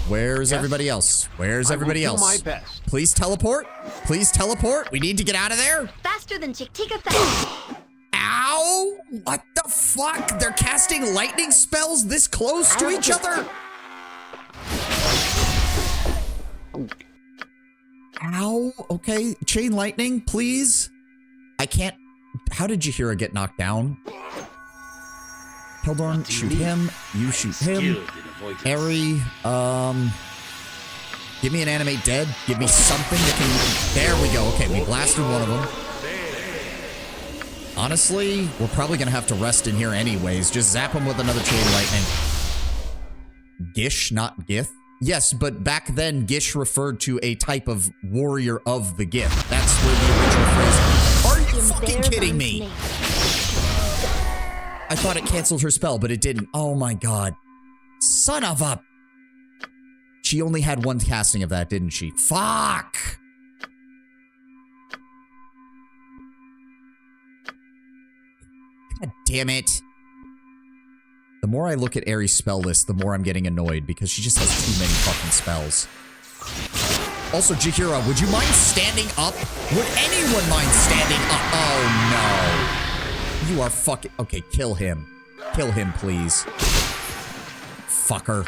Where's everybody else? Where's everybody else? I will do my best. Please teleport. Please teleport. We need to get out of there. Faster than Chick-Tika fast. Ow! What the fuck? They're casting lightning spells this close to each other? Ow. Okay, chain lightning, please. I can't... How did Jaheira get knocked down? Keldorn, shoot him. You shoot him. Eri, give me an animate dead. Give me something that can... There we go. Okay, we blasted one of them. Honestly, we're probably gonna have to rest in here anyways. Just zap him with another chain lightning. Gish, not Gith. Yes, but back then, Gish referred to a type of warrior of the Gith. That's where the original phrase... Are you fucking kidding me? I thought it canceled her spell, but it didn't. Oh my god. Son of a... She only had one casting of that, didn't she? Fuck! God damn it. The more I look at Aerie's spell list, the more I'm getting annoyed because she just has too many fucking spells. Also, Jahira, would you mind standing up? Would anyone mind standing up? Oh, no. You are fucking... Okay, kill him. Kill him, please. Fucker.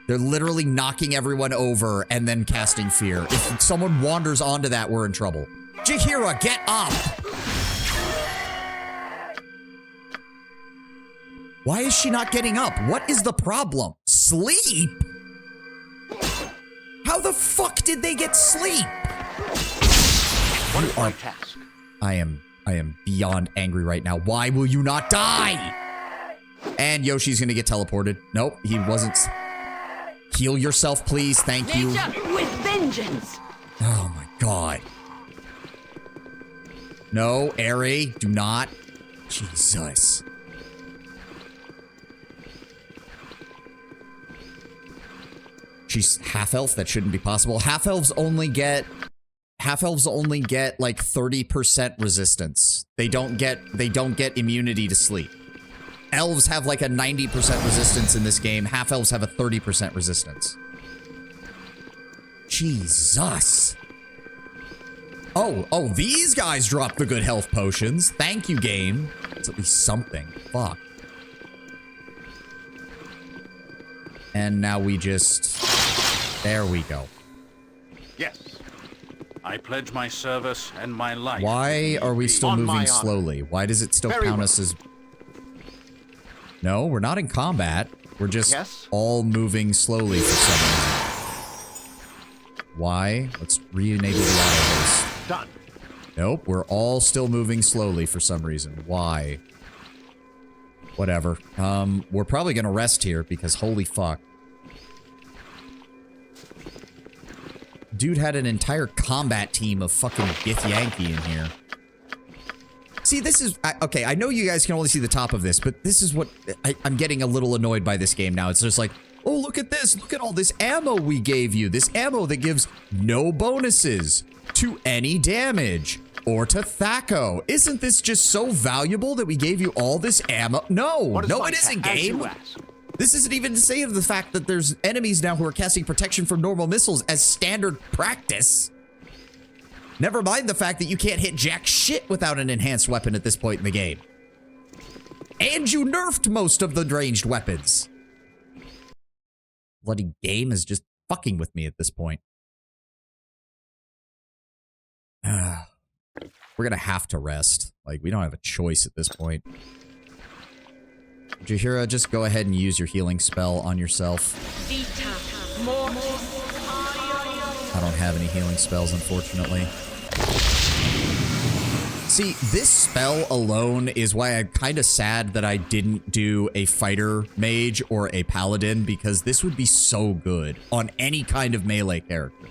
They're literally knocking everyone over and then casting fear. If someone wanders onto that, we're in trouble. Jahira, get up! Why is she not getting up? What is the problem? Sleep? How the fuck did they get sleep? What is my task? I am beyond angry right now. Why will you not die? And Yoshi's gonna get teleported. Nope, he wasn't. Heal yourself, please. Thank you. With vengeance. Oh my god. No, Aerie, do not. Jesus. She's half-elf. That shouldn't be possible. Half-elves only get like 30% resistance. They don't get immunity to sleep. Elves have like a 90% resistance in this game. Half-elves have a 30% resistance. Jesus. Oh, these guys drop the good health potions. Thank you, game. It's at least something. Fuck. And now we just... There we go. Yes. I pledge my service and my life. Why are we still moving slowly? Why does it still count us as... No, we're not in combat. We're just all moving slowly for some reason. Why? Let's re-enable the auto haste. Done. Nope, we're all still moving slowly for some reason. Why? Whatever. We're probably gonna rest here because holy fuck. Dude had an entire combat team of fucking Githyanki in here. See, this is... okay, I know you guys can only see the top of this, but this is what... I'm getting a little annoyed by this game now. It's just like, oh, look at this. Look at all this ammo we gave you. This ammo that gives no bonuses to any damage or to Thaco. Isn't this just so valuable that we gave you all this ammo? No, no, it isn't, game. This isn't even to say of the fact that there's enemies now who are casting protection from normal missiles as standard practice. Never mind the fact that you can't hit jack shit without an enhanced weapon at this point in the game. And you nerfed most of the ranged weapons. Bloody game is just fucking with me at this point. We're gonna have to rest. Like, we don't have a choice at this point. Jahira, just go ahead and use your healing spell on yourself. I don't have any healing spells, unfortunately. See, this spell alone is why I'm kind of sad that I didn't do a fighter mage or a paladin, because this would be so good on any kind of melee character.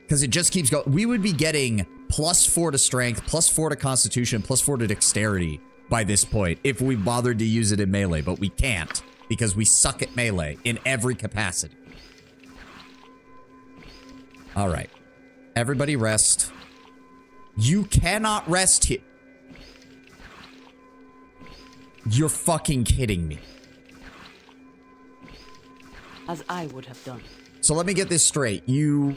Because it just keeps going. We would be getting +4 to strength, +4 to constitution, +4 to dexterity by this point if we bothered to use it in melee, but we can't because we suck at melee in every capacity. All right. Everybody rest. You cannot rest here. You're fucking kidding me. As I would have done. So let me get this straight. You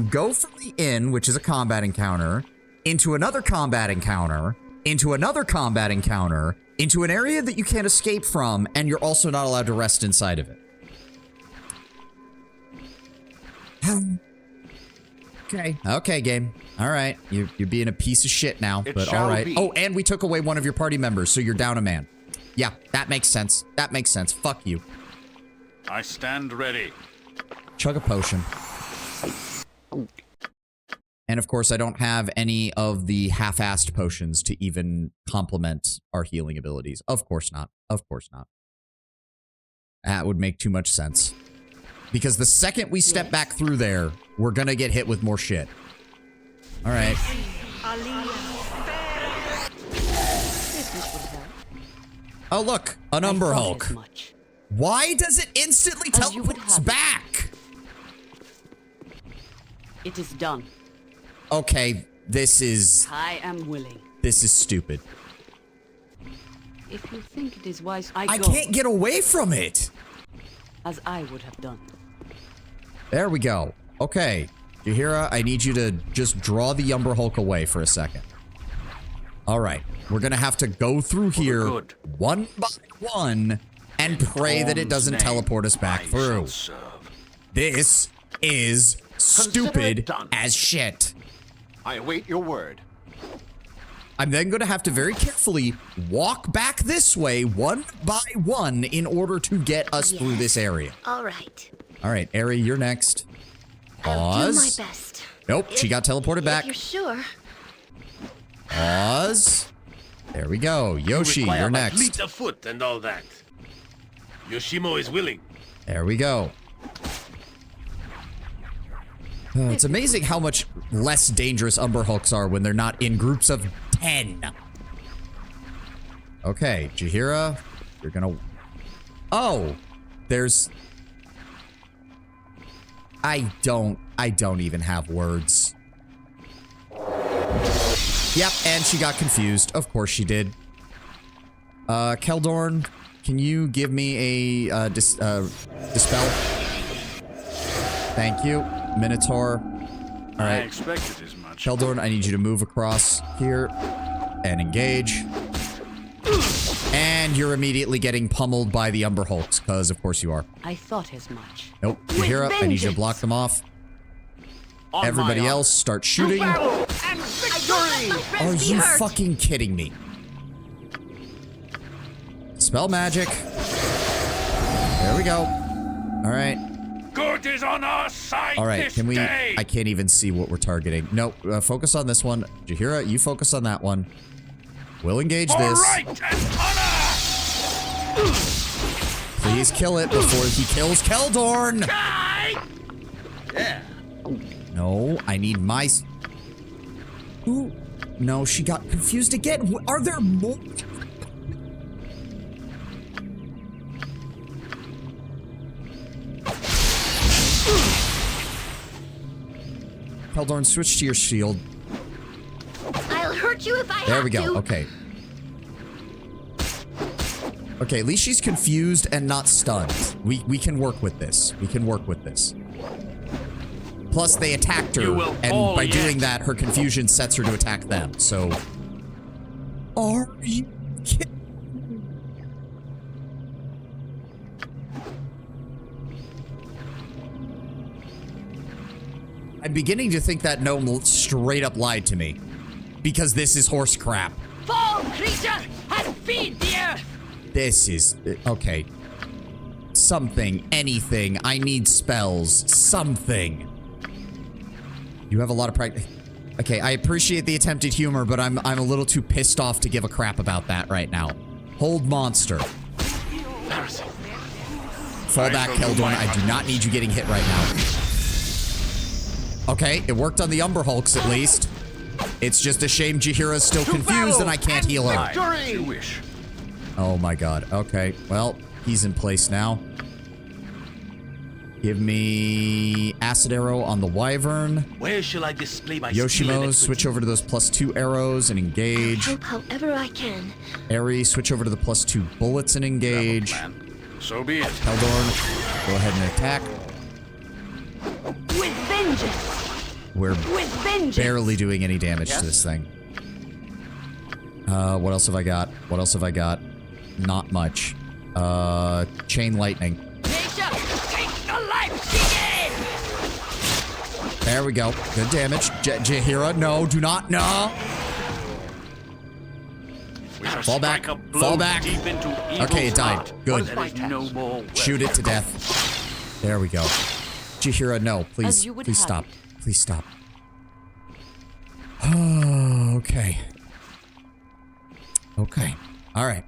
go from the inn, which is a combat encounter, into another combat encounter, into another combat encounter, into an area that you can't escape from, and you're also not allowed to rest inside of it. Okay. Okay, game. All right. You're being a piece of shit now, but all right. Oh, and we took away one of your party members, so you're down a man. Yeah, that makes sense. That makes sense. Fuck you. I stand ready. Chug a potion. And of course, I don't have any of the half-assed potions to even complement our healing abilities. Of course not. Of course not. That would make too much sense. Because the second we step back through there, we're gonna get hit with more shit. All right. Oh, look, an Umber Hulk. Why does it instantly teleport us back? It is done. Okay, this is... I am willing. This is stupid. If you think it is wise, I can't get away from it. As I would have done. There we go. Okay, Jaheira, I need you to just draw the Umber Hulk away for a second. All right, we're gonna have to go through here one by one and pray that it doesn't teleport us back through. This is stupid as shit. I await your word. I'm then going to have to very carefully walk back this way one by one in order to get us through this area. All right. All right, Ari, you're next. I'll do Pause. my best. Nope, she got teleported back. If you're sure. Pause. There we go. Yoshi, you're next. Fleet of foot and all that. Yoshimo is willing. There we go. It's amazing how much less dangerous Umber Hulks are when they're not in groups of 10. Okay, Jaheira, you're gonna... Oh, there's... I don't even have words. Yep, and she got confused. Of course she did. Keldorn, can you give me a dispel? Thank you. Minotaur. All right. I expected as much. Keldorn, I need you to move across here and engage. And you're immediately getting pummeled by the Umber Hulks, because of course you are. I thought as much. Nope. Jaheira, I need you to block them off. Everybody else, start shooting. Are you fucking kidding me? Spell magic. There we go. All right. Good is on our side. All right, this can we... day. I can't even see what we're targeting. Nope, focus on this one. Jaheira, you focus on that one. We'll engage For this. right and honor. Please kill it before he kills Keldorn. Yeah. No, I need my... Ooh. No, she got confused again. Are there more? Keldorn, switch to your shield. I'll hurt you if I There have we go. to. Okay. Okay, at least she's confused and not stunned. We can work with this. We can work with this. Plus, they attacked her, and by doing that, her confusion sets her to attack them, so... Are you kidding? I'm beginning to think that gnome straight up lied to me. Because this is horse crap. Fall creature has feed the earth. This is... Okay. Something. Anything. I need spells. Something. You have a lot of practice. Okay, I appreciate the attempted humor, but I'm a little too pissed off to give a crap about that right now. Hold monster. Fall back, Keldorn. I do not need you getting hit right now. Okay, it worked on the Umber Hulks at least. It's just a shame Jaheira's still confused and I can't heal her. You wish. Oh my god. Okay, well, he's in place now. Give me acid arrow on the wyvern. Where shall I display my skill and Yoshimo, expertise? switch over to those +2 arrows and engage. I'll help however I can. Ari, switch over to the +2 bullets and engage. So be it. Keldorn, go ahead and attack. With vengeance. We're With vengeance. barely doing any damage to this thing. What else have I got? What else have I got? Not much. Chain lightning. Nisha, take the life she gave. There we go. Good damage. Jaheira, no, do not, no. Fall back. Fall back. Okay, it died. Good. Shoot it to death. There we go. Jaheira, no, please, please stop. Please stop. Okay. Okay. All right.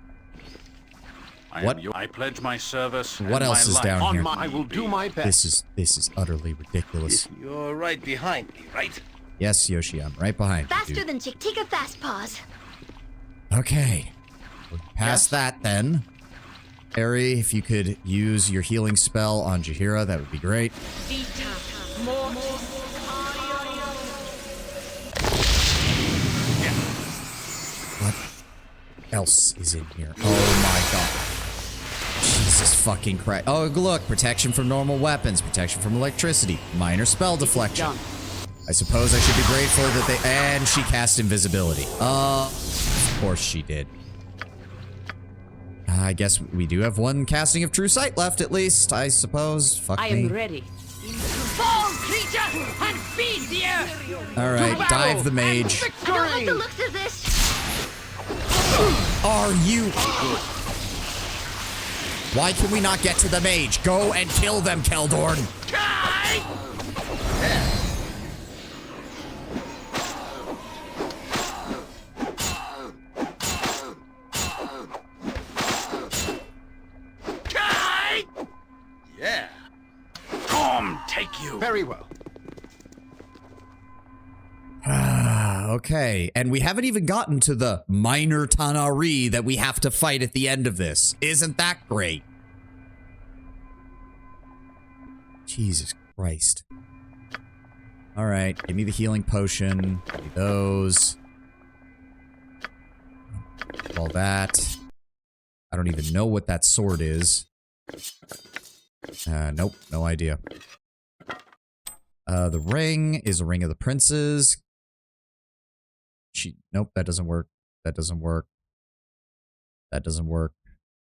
What? I pledge my service. What else is down here? I will do my best. This is utterly ridiculous. You're right behind me, right? Yes, Yoshi, I'm right behind you, Faster dude. than Chick-Tika Fast Paws. Okay. We're past that then. Harry, if you could use your healing spell on Jaheira, that would be great. What else is in here? Oh my god. Jesus fucking Christ. Oh, look. Protection from normal weapons. Protection from electricity. Minor spell deflection. I suppose I should be grateful that they... And she cast invisibility. Of course she did. I guess we do have one casting of True Sight left, at least, I suppose. Fuck me. I am ready. Fall, creature, and feed the earth! Alright, dive the mage. I don't like the looks of this. Are you... Why can we not get to the mage? Go and kill them, Keldorn. Yeah. Come, take you. Very well. Okay, and we haven't even gotten to the minor Tanari that we have to fight at the end of this. Isn't that great? Jesus Christ. All right, give me the healing potion. Give me those. All that. I don't even know what that sword is. Nope, no idea. The ring is a ring of the princes. Nope, that doesn't work. That doesn't work. That doesn't work.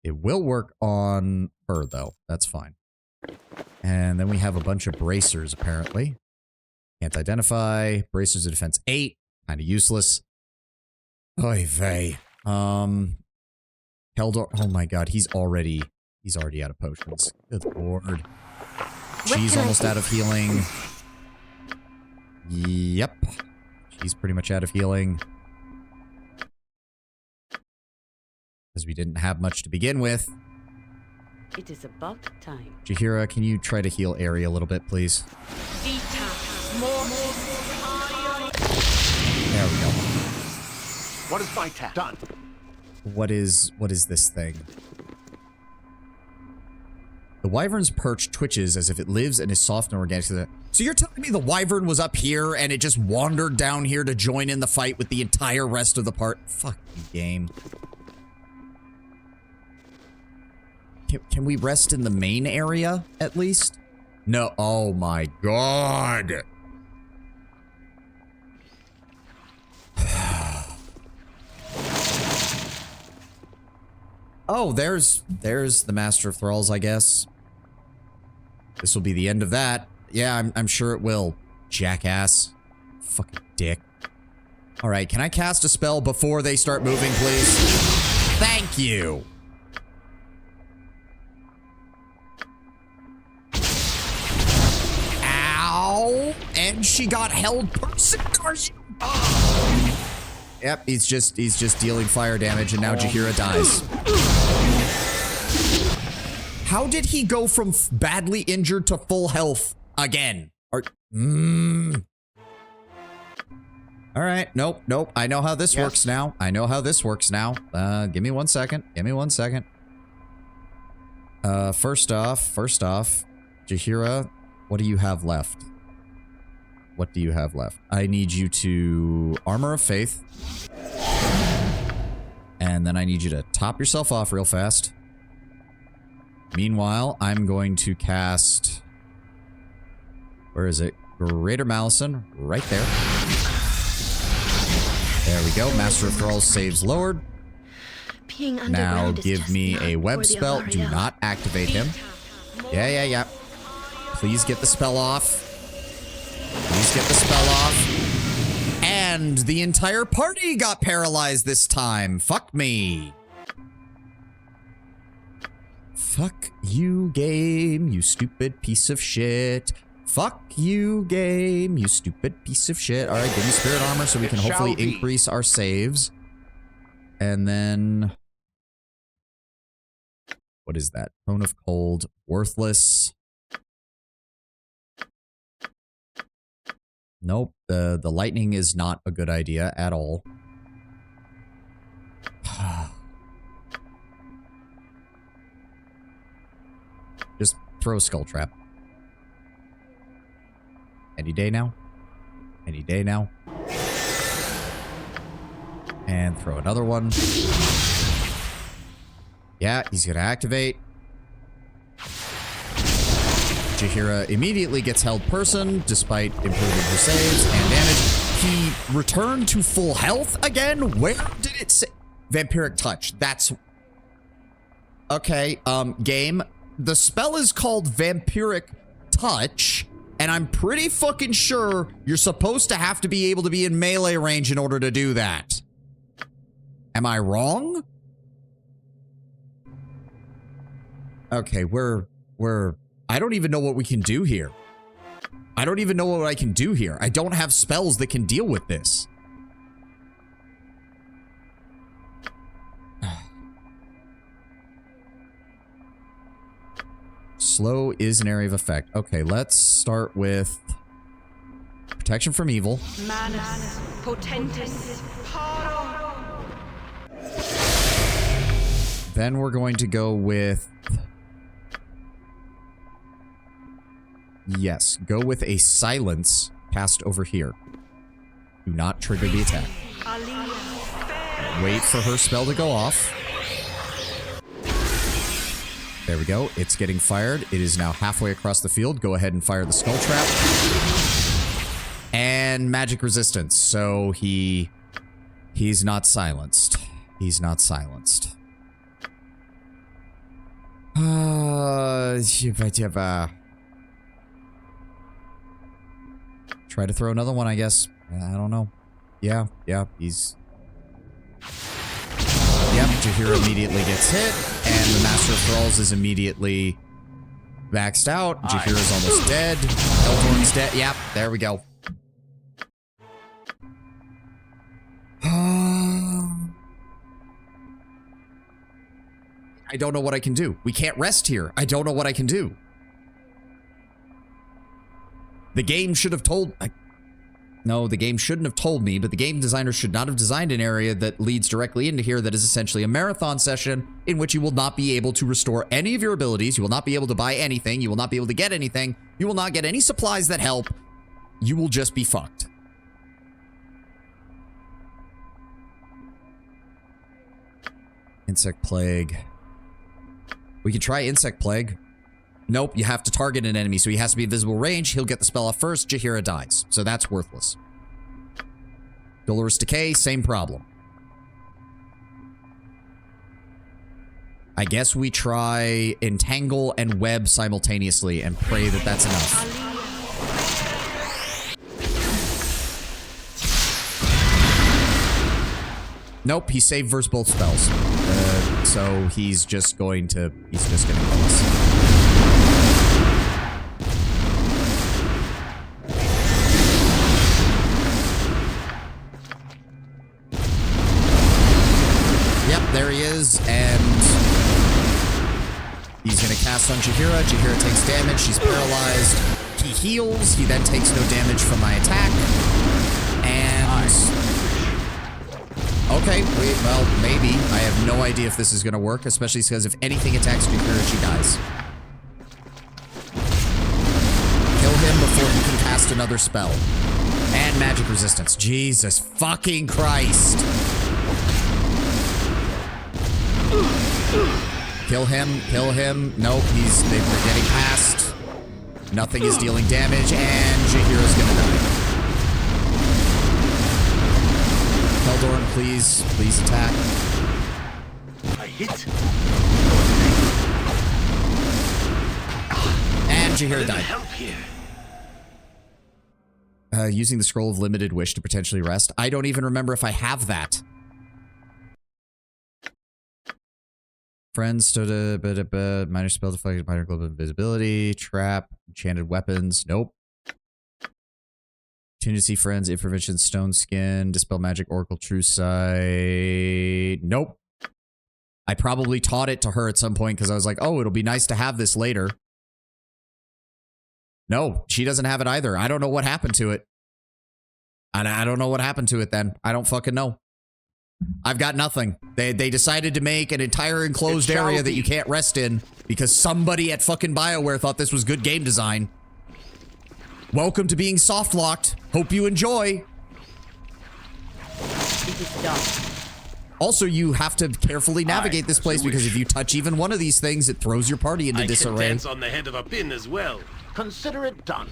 It will work on her, though. That's fine. And then we have a bunch of bracers, apparently. Can't identify. Bracers of defense 8. Kind of useless. Oy vey. Keldor. Oh my god, he's already out of potions. Good lord. She's almost out of healing. Yep. She's pretty much out of healing. Because we didn't have much to begin with. It is about time. Jaheira, can you try to heal Ari a little bit, please? There we go. What is Vitat? Done. What is this thing? The wyvern's perch twitches as if it lives and is soft and organic. So you're telling me the wyvern was up here and it just wandered down here to join in the fight with the entire rest of the part? Fuck you, game. Can we rest in the main area, at least? No. Oh my god. Oh, there's the Master of Thralls, I guess. This will be the end of that. Yeah, I'm sure it will. Jackass. Fucking dick. Alright, can I cast a spell before they start moving, please? Thank you! Ow! And she got held person. Are you? Yep, he's just dealing fire damage, and now Jaheira dies. How did he go from badly injured to full health again? All right, nope. I know how this works now. I know how this works now. Give me 1 second. Give me 1 second. First off, Jaheira, what do you have left? What do you have left? I need you to Armor of Faith. And then I need you to top yourself off real fast. Meanwhile, I'm going to cast... Where is it? Greater Malison. Right there. There we go. Master of Thralls saves lowered. Now give me a web spell. Do not activate him. Yeah. Please get the spell off. Please get the spell off. And the entire party got paralyzed this time. Fuck me. Fuck you, game, you stupid piece of shit. Fuck you, game, you stupid piece of shit. All right, give me spirit armor so we can hopefully increase our saves. And then... What is that? Tone of Cold. Worthless. Nope, the lightning is not a good idea at all. Throw a skull trap. Any day now. Any day now. And throw another one. Yeah, he's gonna activate. Jaheira immediately gets held person, despite improving her saves and damage. He returned to full health again? Where did it say? Vampiric Touch. That's... Okay, game. The spell is called Vampiric Touch, and I'm pretty fucking sure you're supposed to have to be able to be in melee range in order to do that. Am I wrong? Okay, we're... I don't even know what we can do here. I don't even know what I can do here. I don't have spells that can deal with this. Slow is an area of effect. Okay, let's start with protection from evil. Manus potentis paro. Then we're going to go with... Yes, go with a silence cast over here. Do not trigger the attack. Wait for her spell to go off. There we go. It's getting fired. It is now halfway across the field. Go ahead and fire the skull trap. And magic resistance. So he's not silenced. He's not silenced. Try to throw another one, I guess. I don't know. Yeah, he's... Yep, Jaheira immediately gets hit, and the Master of Thralls is immediately maxed out. Jaheira's almost dead. Eldorn's dead. Yep, there we go. I don't know what I can do. We can't rest here. I don't know what I can do. The game should have told... No, the game shouldn't have told me, but the game designer should not have designed an area that leads directly into here that is essentially a marathon session in which you will not be able to restore any of your abilities. You will not be able to buy anything. You will not be able to get anything. You will not get any supplies that help. You will just be fucked. Insect Plague. We could try Insect Plague. Nope, you have to target an enemy, so he has to be in visible range. He'll get the spell off first. Jaheira dies, so that's worthless. Dolorous Decay, same problem. I guess we try Entangle and Web simultaneously and pray that that's enough. Nope, he saved versus both spells. So he's just going to kill us. There he is, and he's going to cast on Jaheira. Jaheira takes damage. She's paralyzed. He heals. He then takes no damage from my attack. And... Okay, well, maybe. I have no idea if this is going to work, especially because if anything attacks Jaheira, she dies. Kill him before he can cast another spell. And magic resistance. Jesus fucking Christ. Kill him, kill him. Nope, they're getting past. Nothing is dealing damage, and Jaheira's gonna die. Eldorn, please attack. I hit. And Jaheira died. Help here. Using the Scroll of Limited Wish to potentially rest. I don't even remember if I have that. Friends stood a minor spell deflected, minor global invisibility, trap, enchanted weapons. Nope. Contingency friends, information, stone skin, dispel magic, oracle, true sight. Nope. I probably taught it to her at some point because I was like, oh, it'll be nice to have this later. No, she doesn't have it either. I don't know what happened to it. I don't know what happened to it then. I don't fucking know. I've got nothing. They decided to make an entire enclosed area that you can't rest in because somebody at fucking BioWare thought this was good game design. Welcome to being soft locked. Hope you enjoy. It is done. Also, you have to carefully navigate this place because if you touch even one of these things, it throws your party into disarray. I can dance on the head of a pin as well. Consider it done.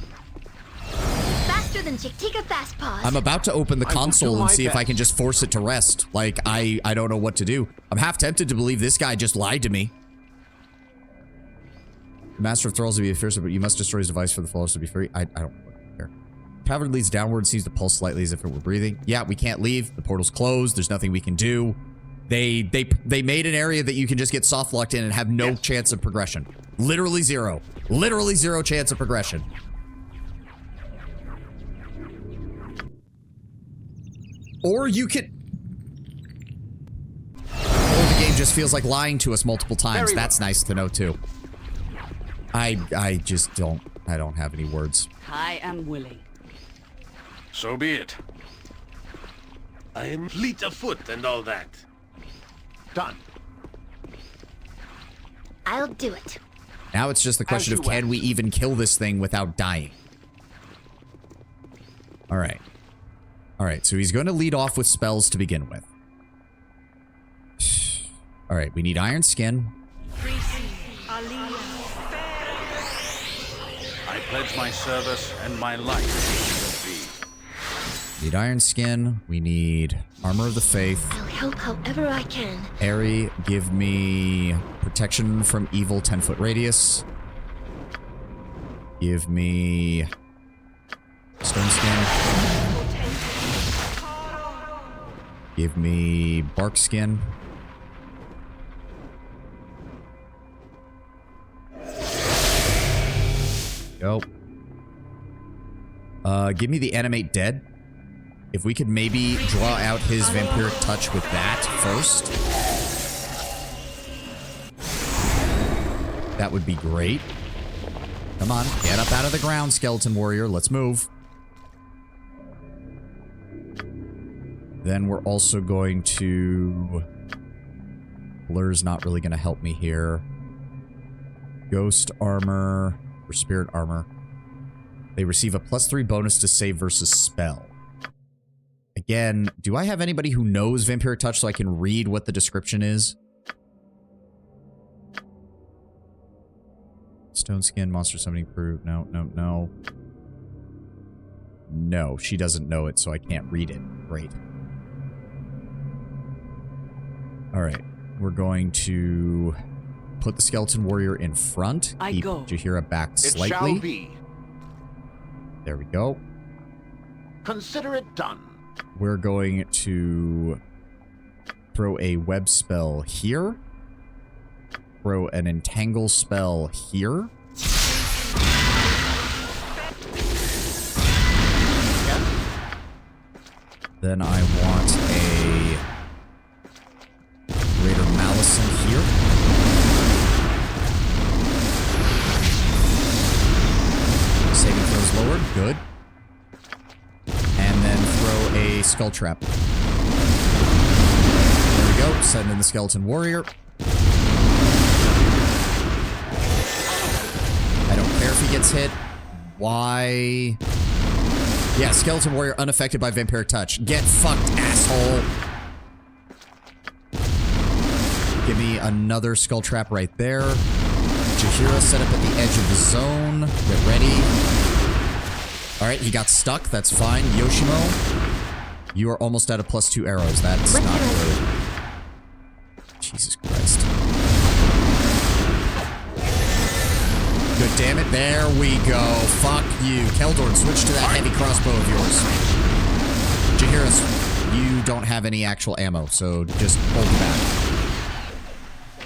Faster than Chick-Tika Fast Paws. I'm about to open the console and see if I can just force it to rest. Like, I don't know what to do. I'm half tempted to believe this guy just lied to me. The Master of Thralls will be fierce, but you must destroy his device for the flawless to be free. I don't care. Cavern leads downward, seems to pulse slightly as if it were breathing. Yeah, we can't leave. The portal's closed. There's nothing we can do. They made an area that you can just get soft locked in and have no chance of progression. Literally zero. Literally zero chance of progression. Or you could... Or the game just feels like lying to us multiple times. That's nice to know too. I just don't... I don't have any words. I am willing. So be it. I am fleet of foot and all that. Done. I'll do it. Now it's just the question of can we even kill this thing without dying? Alright. Alright, so he's going to lead off with spells to begin with. Alright, we need Iron Skin. I pledge my service and my life to thee. Need Iron Skin. We need Armor of the Faith. I'll help however I can. Airy, give me Protection from Evil 10-foot radius. Give me Stone Skin. Give me Bark Skin. Go. Give me the Animate Dead. If we could maybe draw out his Vampiric Touch with that first. That would be great. Come on, get up out of the ground, Skeleton Warrior. Let's move. Then we're also going to... Blur's not really going to help me here. Ghost Armor or Spirit Armor. They receive a +3 bonus to save versus spell. Again, do I have anybody who knows Vampiric Touch so I can read what the description is? Stone Skin, Monster Summoning Proof. No, no, no. No, she doesn't know it, so I can't read it. Great. Alright, we're going to put the Skeleton Warrior in front. Keep Jaheira back slightly. It shall be. There we go. Consider it done. We're going to throw a web spell here. Throw an entangle spell here. Then I want a Greater Malison here. Saving throws lowered. Good. And then throw a Skull Trap. There we go. Send in the Skeleton Warrior. I don't care if he gets hit. Why? Yeah, Skeleton Warrior unaffected by Vampiric Touch. Get fucked, asshole. Give me another Skull Trap right there. Jaheira set up at the edge of the zone. Get ready. Alright, he got stuck. That's fine. Yoshimo, you are almost out of +2 arrows. That's not good. Jesus Christ. Good, damn it. There we go. Fuck you. Keldorn, switch to that heavy crossbow of yours. Jaheira, you don't have any actual ammo, so just hold back.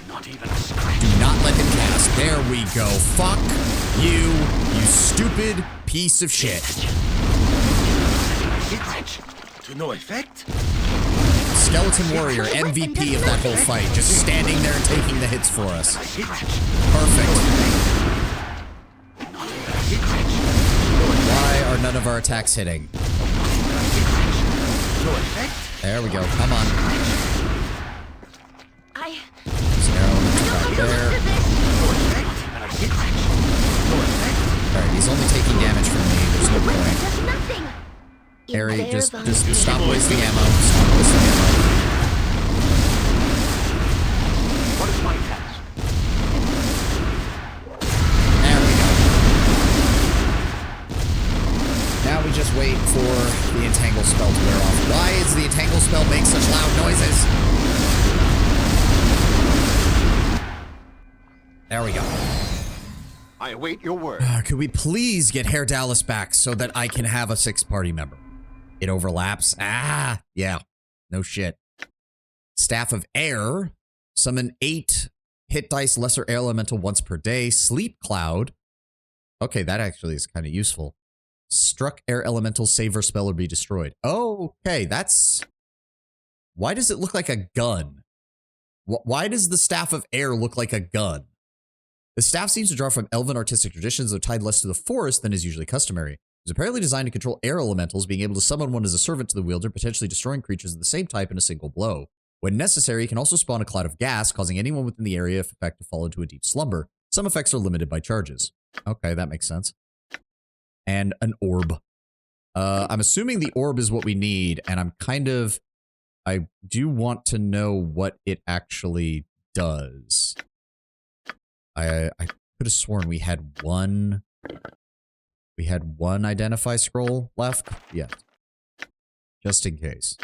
Not even a scratch. Do not let him cast. There we go. Fuck you, you stupid piece of shit. To no effect? Skeleton Warrior, MVP of that whole fight, just standing there and taking the hits for us. Perfect. Why are none of our attacks hitting? There we go. Come on. there. Alright, he's only taking damage from me. There's no point. Harry, just stop wasting ammo. Stop wasting ammo. What is my task? There we go. Now we just wait for the entangle spell to wear off. Why does the entangle spell make such loud noises? There we go. I await your word. Could we please get Herr Dallas back so that I can have a 6th party member? It overlaps. Ah, yeah. No shit. Staff of Air. Summon 8 hit dice lesser air elemental once per day. Sleep Cloud. Okay, that actually is kind of useful. Struck air elemental, save or spell or be destroyed. Okay, that's... Why does it look like a gun? Why does the Staff of Air look like a gun? The staff seems to draw from elven artistic traditions, though tied less to the forest than is usually customary. It was apparently designed to control air elementals, being able to summon one as a servant to the wielder, potentially destroying creatures of the same type in a single blow. When necessary, it can also spawn a cloud of gas, causing anyone within the area of effect to fall into a deep slumber. Some effects are limited by charges. Okay, that makes sense. And an orb. I'm assuming the orb is what we need, and I do want to know what it actually does. I could have sworn we had one identify scroll left. Yeah. Just in case.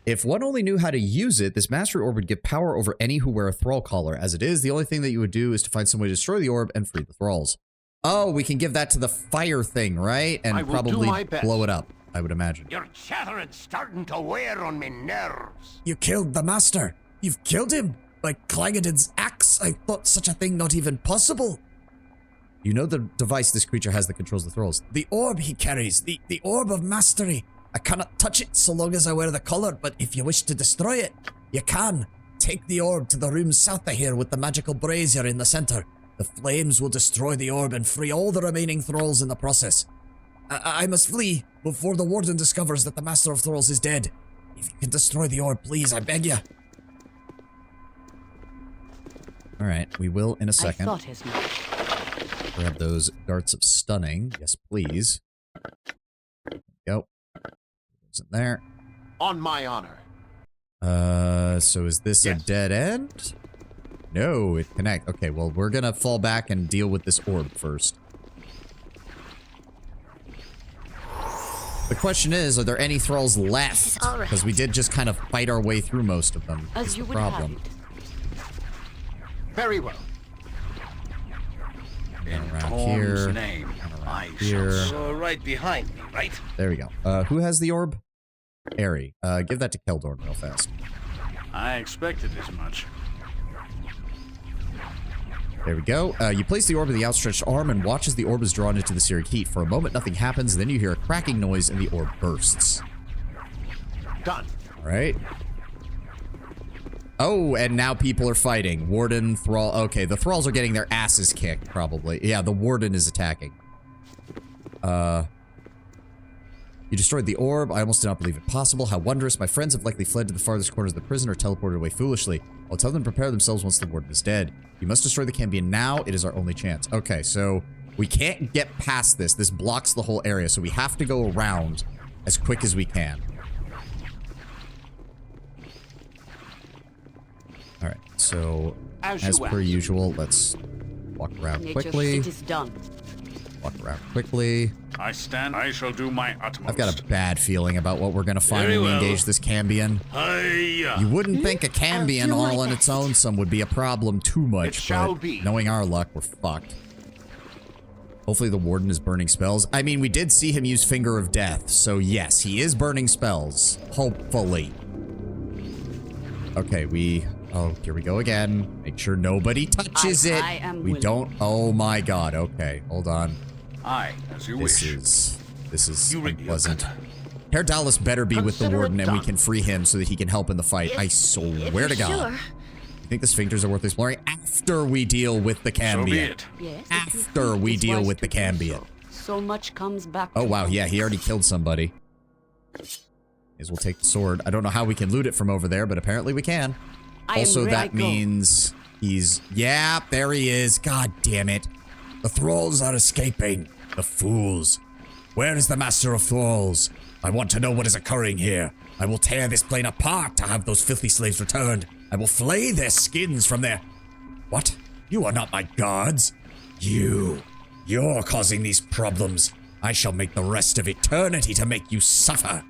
If one only knew how to use it, this mastery orb would give power over any who wear a thrall collar. As it is, the only thing that you would do is to find some way to destroy the orb and free the thralls. Oh, we can give that to the fire thing, right? And probably blow it up, I would imagine. Your chattering's starting to wear on me nerves. You killed the master. You've killed him. By Clangadin's axe, I thought such a thing not even possible. You know the device this creature has that controls the thralls. The orb he carries, the orb of mastery. I cannot touch it so long as I wear the collar, but if you wish to destroy it, you can. Take the orb to the room south of here with the magical brazier in the center. The flames will destroy the orb and free all the remaining thralls in the process. I must flee before the warden discovers that the master of thralls is dead. If you can destroy the orb, please, I beg you. Alright, we will in a second. I thought as much. Grab those darts of stunning. Yes, please. There we go. Goes in there. On my honor. So is this a dead end? No, it connects. Okay, well, we're gonna fall back and deal with this orb first. The question is, are there any thralls left? Because we did just kind of fight our way through most of them. That's the problem. Very well. In around Tom's here. Name, I here. So right behind me, right? There we go. Who has the orb? Ari. Give that to Keldorn real fast. I expected as much. There we go. You place the orb in the outstretched arm and watch as the orb is drawn into the searing heat. For a moment, nothing happens, then you hear a cracking noise and the orb bursts. Done. All right. Oh, and now people are fighting. Warden, Thrall. Okay, the Thralls are getting their asses kicked, probably. Yeah, the Warden is attacking. You destroyed the orb. I almost did not believe it possible. How wondrous. My friends have likely fled to the farthest corners of the prison or teleported away foolishly. I'll tell them to prepare themselves once the Warden is dead. You must destroy the Cambion now. It is our only chance. Okay, so we can't get past this. This blocks the whole area, so we have to go around as quick as we can. All right, so as per usual, let's walk around quickly. It is done. Walk around quickly. I shall do my utmost. I've got a bad feeling about what we're going to find when we engage this Cambion. You wouldn't think a Cambion all on its own some would be a problem too much, but knowing our luck, we're fucked. Hopefully the Warden is burning spells. I mean, we did see him use Finger of Death, so yes, he is burning spells. Hopefully. Okay, oh, here we go again. Make sure nobody touches it. We don't. Oh my god. Okay, hold on. As you wish. This is unpleasant. Herr Dallas better be with the Warden and we can free him so that he can help in the fight. I swear to God. You think the sphincters are worth exploring? After we deal with the Cambion. So be it. Yes, after we deal with the Cambion. So much comes back. Oh wow, yeah, he already killed somebody. As we'll take the sword. I don't know how we can loot it from over there, but apparently we can. Also, that means Yeah, there he is. God damn it. The thralls are escaping. The fools. Where is the master of thralls? I want to know what is occurring here. I will tear this plane apart to have those filthy slaves returned. I will flay their skins from their... What? You are not my guards. You're causing these problems. I shall make the rest of eternity to make you suffer.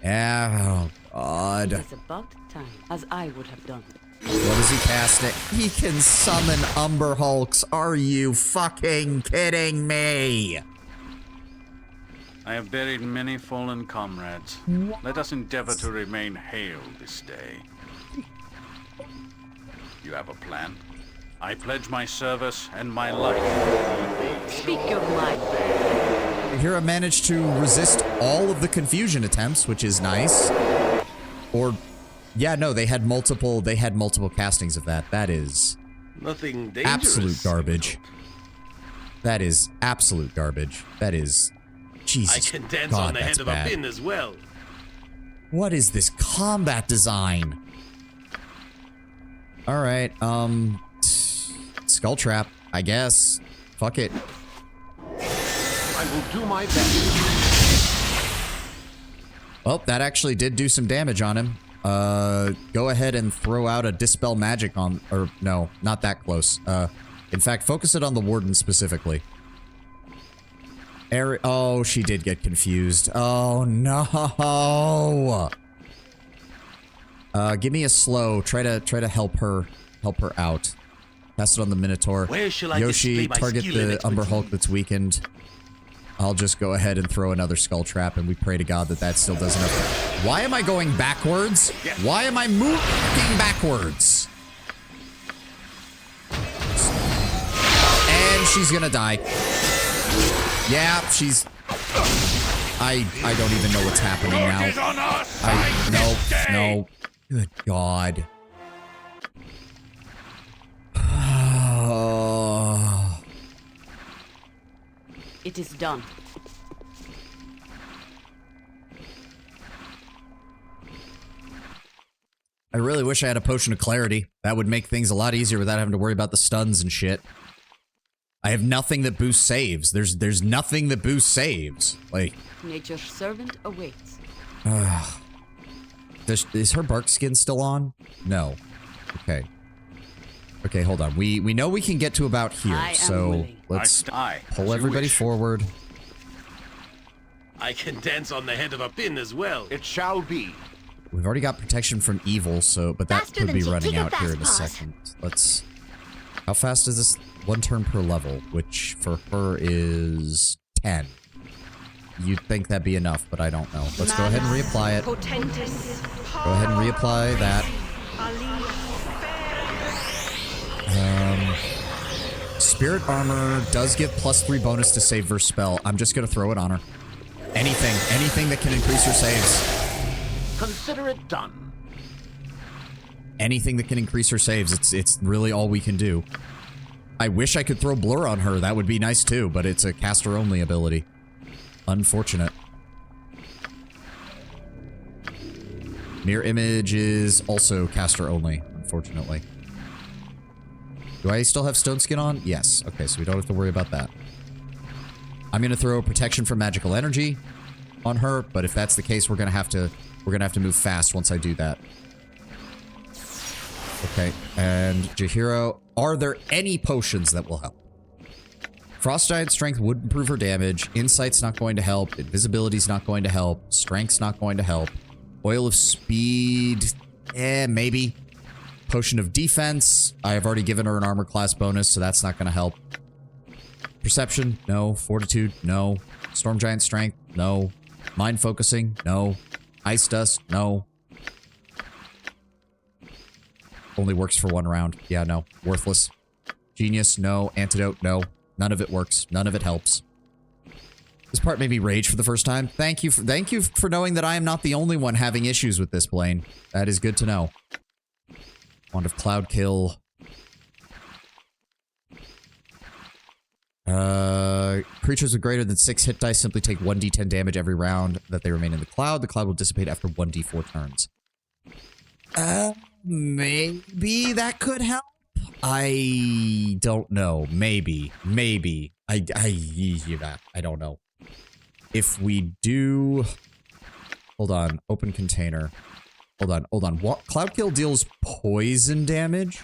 Oh, God. It's about time, as I would have done. What is he casting? He can summon Umber Hulks. Are you fucking kidding me? I have buried many fallen comrades. Let us endeavor to remain hale this day. You have a plan? I pledge my service and my life. Speak your mind. Hira managed to resist all of the confusion attempts, which is nice. Or, yeah, no, they had multiple castings of that. That is Nothing dangerous. absolute garbage. That is absolute garbage. That is, Jesus I can dance God, on the head of bad. a pin as well. What is this combat design? All right, skull trap, I guess. Fuck it. I will do my best. Well, that actually did do some damage on him. Go ahead and throw out a dispel magic on, or no, not that close. In fact, focus it on the warden specifically. Oh, she did get confused. Oh no. Give me a slow. Try to help her out. Cast it on the Minotaur. Where shall I Yoshi, display my target skill the limit Umber with Hulk you? that's weakened. I'll just go ahead and throw another skull trap, and we pray to God that that still does enough. Why am I going backwards? Why am I moving backwards? And she's gonna die. Yeah, she's... I don't even know what's happening now. No. Good God. It is done. I really wish I had a potion of clarity. That would make things a lot easier without having to worry about the stuns and shit. I have nothing that boosts saves. There's nothing that boosts saves. Like, Nature's servant awaits. is her bark skin still on? No. Okay. Okay, hold on. We know we can get to about here, so let's pull everybody forward. I can dance on the head of a pin as well. It shall be. We've already got protection from evil, so but that Faster could than be Jake. running Take a out here in a fast pause. second. Let's. How fast is this? 1 turn per level, which for her is 10. You'd think that'd be enough, but I don't know. Let's go ahead and reapply it. Go ahead and reapply that. Spirit armor does give +3 bonus to save versus spell. I'm just gonna throw it on her. Anything that can increase her saves. Consider it done. Anything that can increase her saves. It's really all we can do. I wish I could throw blur on her. That would be nice too, but it's a caster only ability. Unfortunate. Mirror image is also caster only, unfortunately. Do I still have stone skin on? Yes. Okay, so we don't have to worry about that. I'm gonna throw protection from magical energy on her, but if that's the case, we're gonna have to move fast once I do that. Okay, and Jahiro, are there any potions that will help? Frost Giant Strength would improve her damage. Insight's not going to help. Invisibility's not going to help. Strength's not going to help. Oil of Speed, maybe. Potion of Defense, I have already given her an armor class bonus, so that's not going to help. Perception, no. Fortitude, no. Storm Giant Strength, no. Mind Focusing, no. Ice Dust, no. Only works for 1 round. Yeah, no. Worthless. Genius, no. Antidote, no. None of it works. None of it helps. This part made me rage for the first time. Thank you for knowing that I am not the only one having issues with this plane. That is good to know. Wand of Cloud Kill. Creatures with greater than 6 hit dice simply take 1d10 damage every round that they remain in the cloud. The cloud will dissipate after 1d4 turns. Maybe that could help. I don't know. Maybe. I don't know. If we do... Hold on. Open container. Hold on. What? Cloud Kill deals poison damage?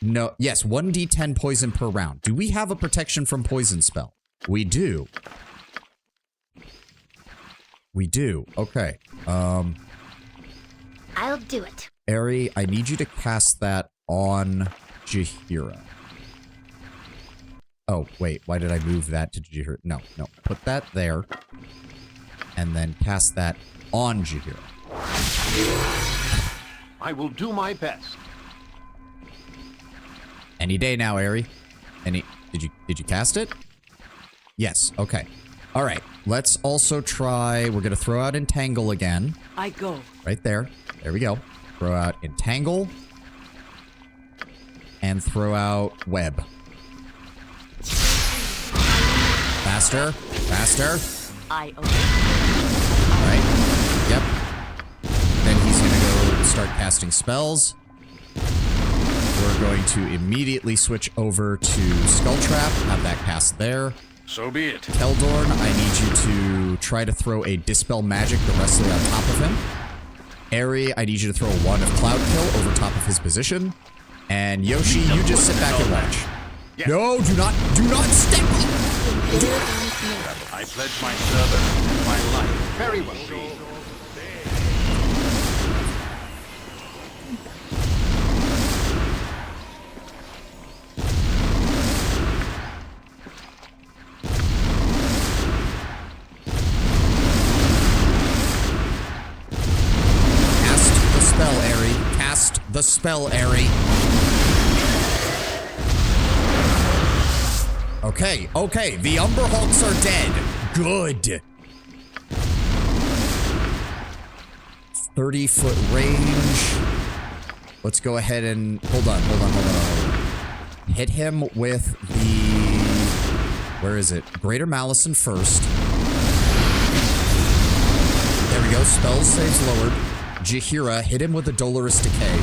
No. Yes, 1d10 poison per round. Do we have a protection from poison spell? We do. We do. Okay. I'll do it. Ari, I need you to cast that on Jaheira. Oh, wait. Why did I move that to Jaheira? No. Put that there. And then cast that on Jaheira. I will do my best. Any day now, Ari. Did you cast it? Yes. Okay. All right. Let's also try. We're gonna throw out Entangle again. I go. Right there. There we go. Throw out Entangle. And throw out Web. Faster. I open. All right. Yep. Then he's gonna go start casting spells. We're going to immediately switch over to Skull Trap. Have that cast there. So be it. Keldorn, I need you to try to throw a Dispel Magic directly on top of him. Ari, I need you to throw a Wand of Cloud Kill over top of his position. And Yoshi, you just sit back and watch. Yes. No, do not step! I pledge my service and my life. Very well. Cast the spell, Ari. Okay. The Umber Hulks are dead. Good. 30-foot range. Let's go ahead and... Hold on. Hit him with the... Where is it? Greater Malison first. There we go. Spell saves lowered. Jaheira, hit him with the Dolorous Decay.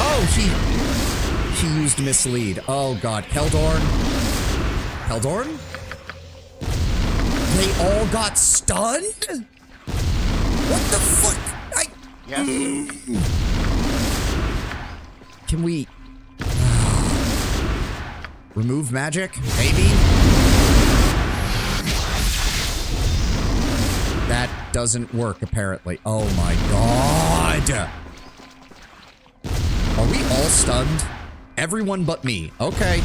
Oh, he used Mislead. Oh, God. Keldorn? They all got stunned? What the fuck? Can we... remove magic? Maybe? That doesn't work, apparently. Oh my god! Are we all stunned? Everyone but me. Okay,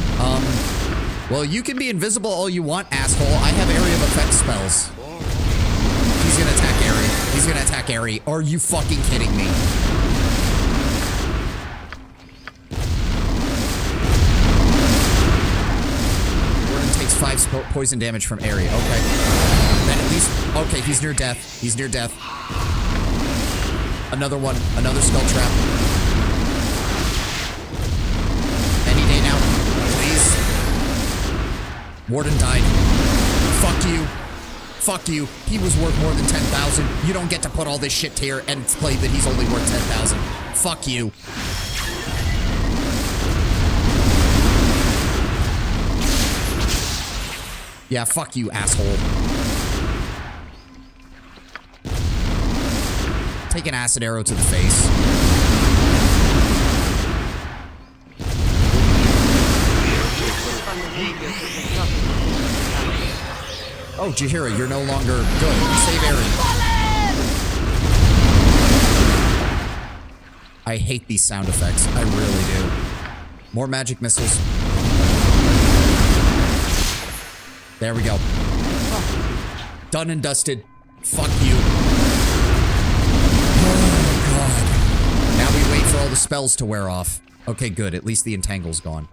well, you can be invisible all you want, asshole. I have area of effect spells. He's gonna attack Ari. Are you fucking kidding me? Warden takes 5 poison damage from Ari. Okay. Then at least... Okay, he's near death. Another one. Another Skull Trap. Any day now. Please. Warden died. Fuck you. He was worth more than 10,000. You don't get to put all this shit here and play that he's only worth 10,000. Fuck you. Yeah, fuck you, asshole. Take an acid arrow to the face. Oh, Jaheira, you're no longer good. Save Aaron. I hate these sound effects. I really do. More magic missiles. There we go. Done and dusted. Fuck you. Oh, God. Now we wait for all the spells to wear off. Okay, good. At least the entangle's gone.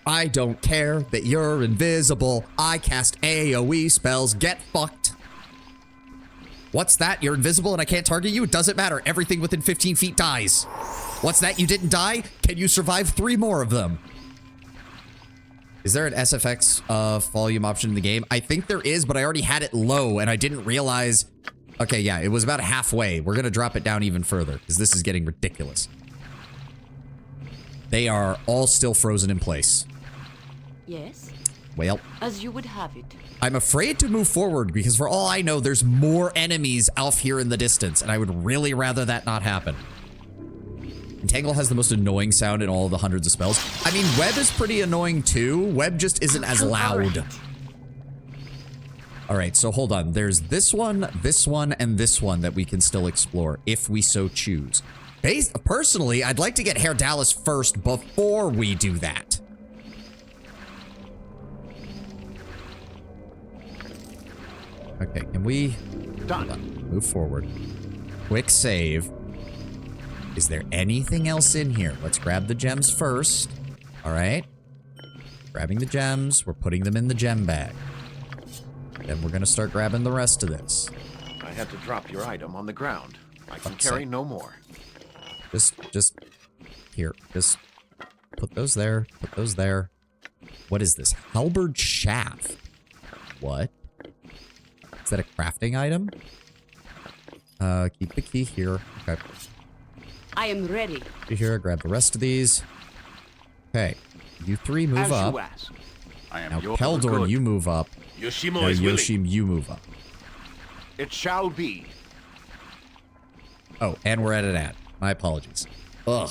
I don't care that you're invisible. I cast AoE spells. Get fucked. What's that? You're invisible and I can't target you? It doesn't matter. Everything within 15 feet dies. What's that? You didn't die? Can you survive 3 more of them? Is there an SFX volume option in the game? I think there is, but I already had it low and I didn't realize Okay, yeah, it was about halfway. We're going to drop it down even further because this is getting ridiculous. They are all still frozen in place. Yes? Well, as you would have it. I'm afraid to move forward because for all I know, there's more enemies off here in the distance, and I would really rather that not happen. Entangle has the most annoying sound in all of the hundreds of spells. I mean, Web is pretty annoying too. Web just isn't as loud. All right, so hold on. There's this one, and this one that we can still explore if we so choose. Personally, I'd like to get Herr Dallas first before we do that. Okay, can we move forward? Quick save. Is there anything else in here? Let's grab the gems first. All right. Grabbing the gems. We're putting them in the gem bag. Then we're going to start grabbing the rest of this. I had to drop your item on the ground. I can carry no more. Just here. Just put those there. Put those there. What is this? Halberd shaft. What? Is that a crafting item? Keep the key here. Okay. I am ready. Here, grab the rest of these. Okay. You three move As up. you ask. I am Now, your Keldorn, good. you move up. Yoshimo Now, is willing. Yoshim, you move up. It shall be. Oh, and we're at an ad. My apologies. Ugh.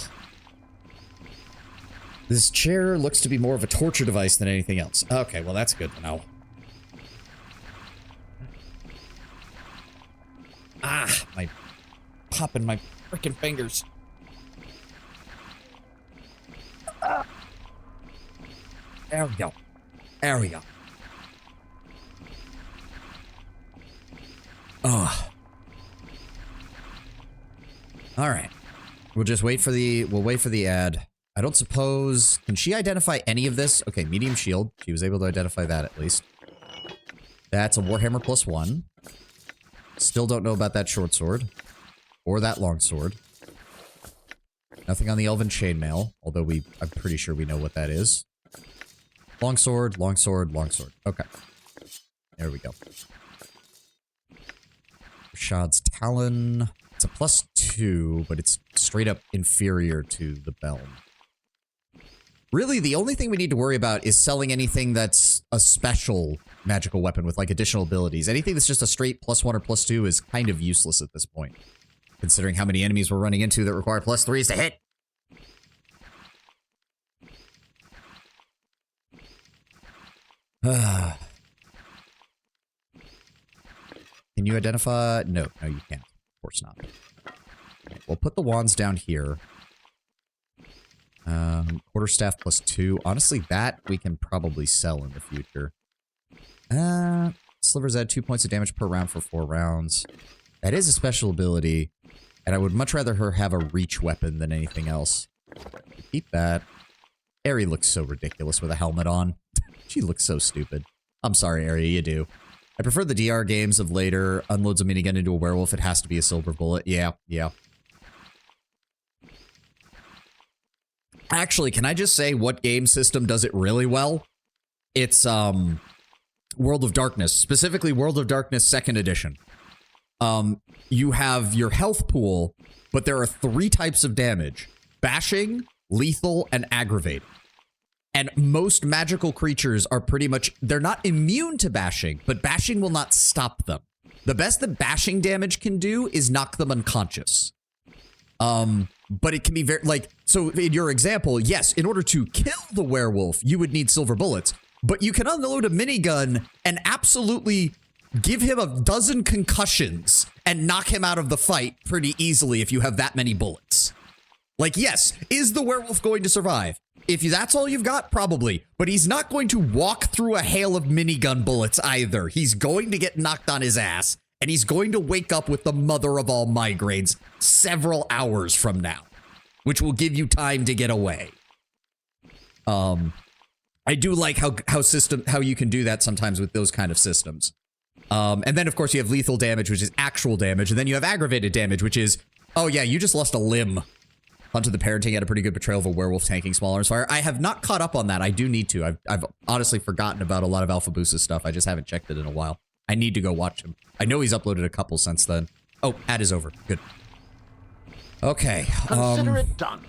This chair looks to be more of a torture device than anything else. Okay, well, that's good to know. Ah, my popping my freaking fingers. There we go. There we go. Oh. All right. We'll just wait for the, we'll wait for the ad. I don't suppose, can she identify any of this? Okay, medium shield. She was able to identify that at least. That's a Warhammer +1. Still don't know about that short sword. Or that long sword. Nothing on the Elven Chainmail, although I'm pretty sure we know what that is. Long sword, long sword, long sword. Okay. There we go. Rashad's Talon. It's a +2, but it's straight up inferior to the Belm. Really, the only thing we need to worry about is selling anything that's a special magical weapon with, like, additional abilities. Anything that's just a straight +1 or +2 is kind of useless at this point, considering how many enemies we're running into that require +3s to hit. Can you identify? No, you can't. Of course not. Okay, we'll put the wands down here. Quarterstaff +2. Honestly, that we can probably sell in the future. Slivers add 2 points of damage per round for 4 rounds. That is a special ability, and I would much rather her have a reach weapon than anything else. Keep that. Aerie looks so ridiculous with a helmet on. She looks so stupid. I'm sorry, Aerie, you do. I prefer the DR games of later. Unloads a minigun into a werewolf. It has to be a silver bullet. Yeah. Actually, can I just say what game system does it really well? It's, World of Darkness. Specifically, World of Darkness 2nd Edition. You have your health pool, but there are 3 types of damage. Bashing, lethal, and aggravated. And most magical creatures are pretty much, they're not immune to bashing, but bashing will not stop them. The best that bashing damage can do is knock them unconscious. But it can be very, like, so in your example, yes, in order to kill the werewolf, you would need silver bullets. But you can unload a minigun and absolutely give him a dozen concussions and knock him out of the fight pretty easily if you have that many bullets. Like, yes, is the werewolf going to survive? If that's all you've got, probably. But he's not going to walk through a hail of minigun bullets either. He's going to get knocked on his ass. And he's going to wake up with the mother of all migraines several hours from now. Which will give you time to get away. I do like how you can do that sometimes with those kind of systems. And then, of course, you have lethal damage, which is actual damage. And then you have aggravated damage, which is, oh yeah, you just lost a limb. Hunter the Parenting had a pretty good portrayal of a werewolf tanking small arms fire. I have not caught up on that. I do need to. I've honestly forgotten about a lot of Alpha Boost's stuff. I just haven't checked it in a while. I need to go watch him. I know he's uploaded a couple since then. Oh, ad is over. Good. Okay. Consider it done.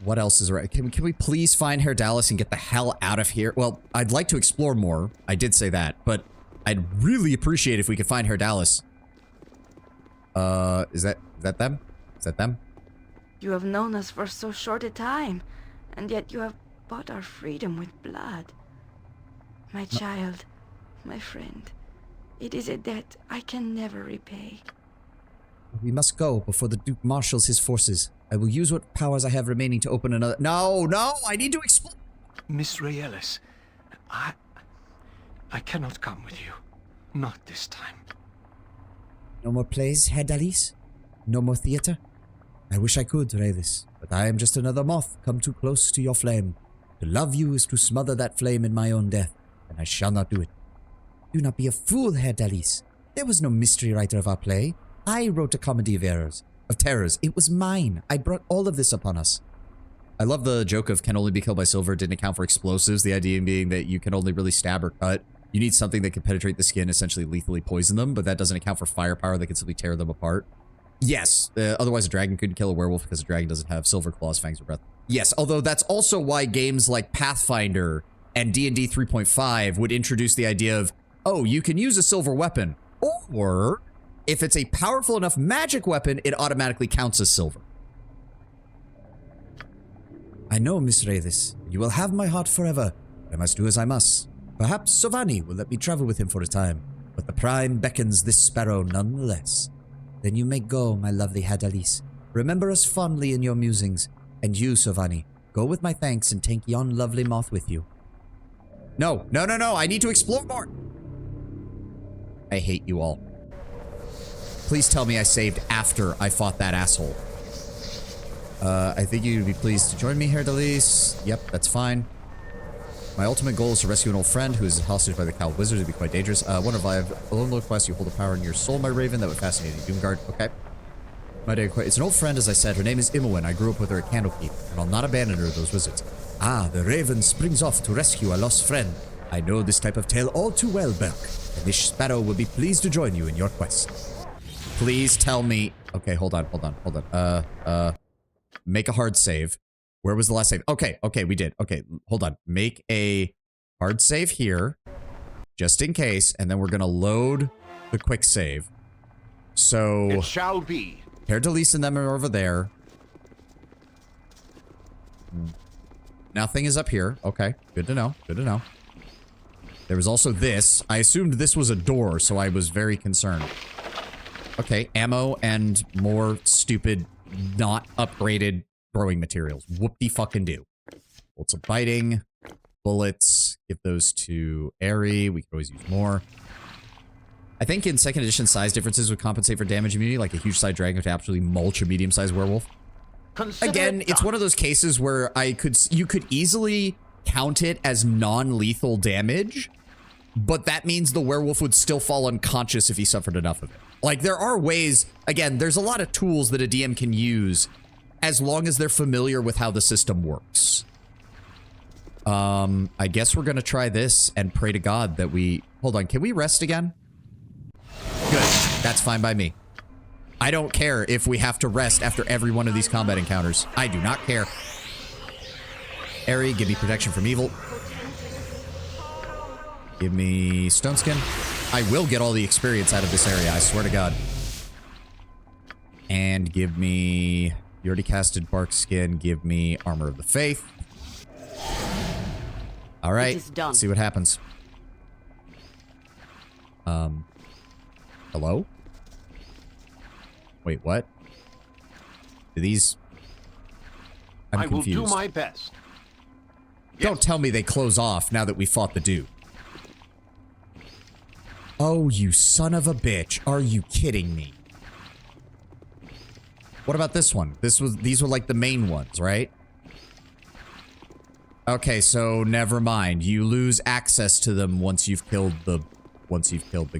What else is right? Can we please find Herr Dallas and get the hell out of here? Well, I'd like to explore more. I did say that, but I'd really appreciate if we could find Herr Dallas. Is that them? Is that them? You have known us for so short a time, and yet you have bought our freedom with blood. My child, my friend, it is a debt I can never repay. We must go before the Duke marshals his forces. I will use what powers I have remaining to open another— No, I need to explore— Miss Raelis, I cannot come with you. Not this time. No more plays, Herr Dallas? No more theater? I wish I could, Raelis, but I am just another moth come too close to your flame. To love you is to smother that flame in my own death, and I shall not do it. Do not be a fool, Herr Dallas. There was no mystery writer of our play. I wrote a comedy of terrors. It was mine. I brought all of this upon us. I love the joke of can only be killed by silver didn't account for explosives. The idea being that you can only really stab or cut. You need something that can penetrate the skin, essentially lethally poison them, but that doesn't account for firepower that can simply tear them apart. Yes, otherwise a dragon couldn't kill a werewolf because a dragon doesn't have silver claws, fangs, or breath. Yes, although that's also why games like Pathfinder and D&D 3.5 would introduce the idea of, oh, you can use a silver weapon, or if it's a powerful enough magic weapon, it automatically counts as silver. I know, Miss Raelis. You will have my heart forever. I must do as I must. Perhaps Sovani will let me travel with him for a time, but the Prime beckons this sparrow nonetheless. Then you may go, my lovely Herr Dallas. Remember us fondly in your musings. And you, Sovani, go with my thanks and take yon lovely moth with you. No. I need to explore more. I hate you all. Please tell me I saved after I fought that asshole. I think you'd be pleased to join me, Herr Dallas. Yep, that's fine. My ultimate goal is to rescue an old friend who is hostage by the Cowl Wizard. It'd be quite dangerous. One of I have a lone quest. You hold a power in your soul, my raven. That would fascinate a Doomguard. Okay. My day quest. It's an old friend, as I said. Her name is Imowen. I grew up with her at Candlekeep, and I'll not abandon her to those wizards. Ah, the raven springs off to rescue a lost friend. I know this type of tale all too well, Belk. And this sparrow will be pleased to join you in your quest. Please tell me. Okay, hold on. Make a hard save. Where was the last save? Okay, we did. Okay, hold on. Make a hard save here, just in case, and then we're gonna load the quick save. So it shall be. Herr Dallas and them are over there. Nothing is up here. Okay, good to know. Good to know. There was also this. I assumed this was a door, so I was very concerned. Okay, ammo and more stupid, not upgraded throwing materials. Whoop-de-fucking-do. Bolts of biting. Bullets. Give those to Airy. We could always use more. I think in 2nd edition, size differences would compensate for damage immunity, like a huge-sized dragon would absolutely mulch a medium-sized werewolf. Again, it's one of those cases where you could easily count it as non-lethal damage, but that means the werewolf would still fall unconscious if he suffered enough of it. Like, there are ways, again, there's a lot of tools that a DM can use as long as they're familiar with how the system works. I guess we're gonna try this and pray to God that we... Hold on, can we rest again? Good. That's fine by me. I don't care if we have to rest after every one of these combat encounters. I do not care. Airy, give me protection from evil. Give me stone skin. I will get all the experience out of this area, I swear to God. And give me... You already casted bark skin. Give me armor of the faith. All right. Let's see what happens. Hello? Wait, what? Do these... I'm confused. I will do my best. Don't tell me they close off now that we fought the dude. Oh, you son of a bitch. Are you kidding me? What about this one? These were like the main ones, right? Okay, so never mind. You lose access to them once you've killed the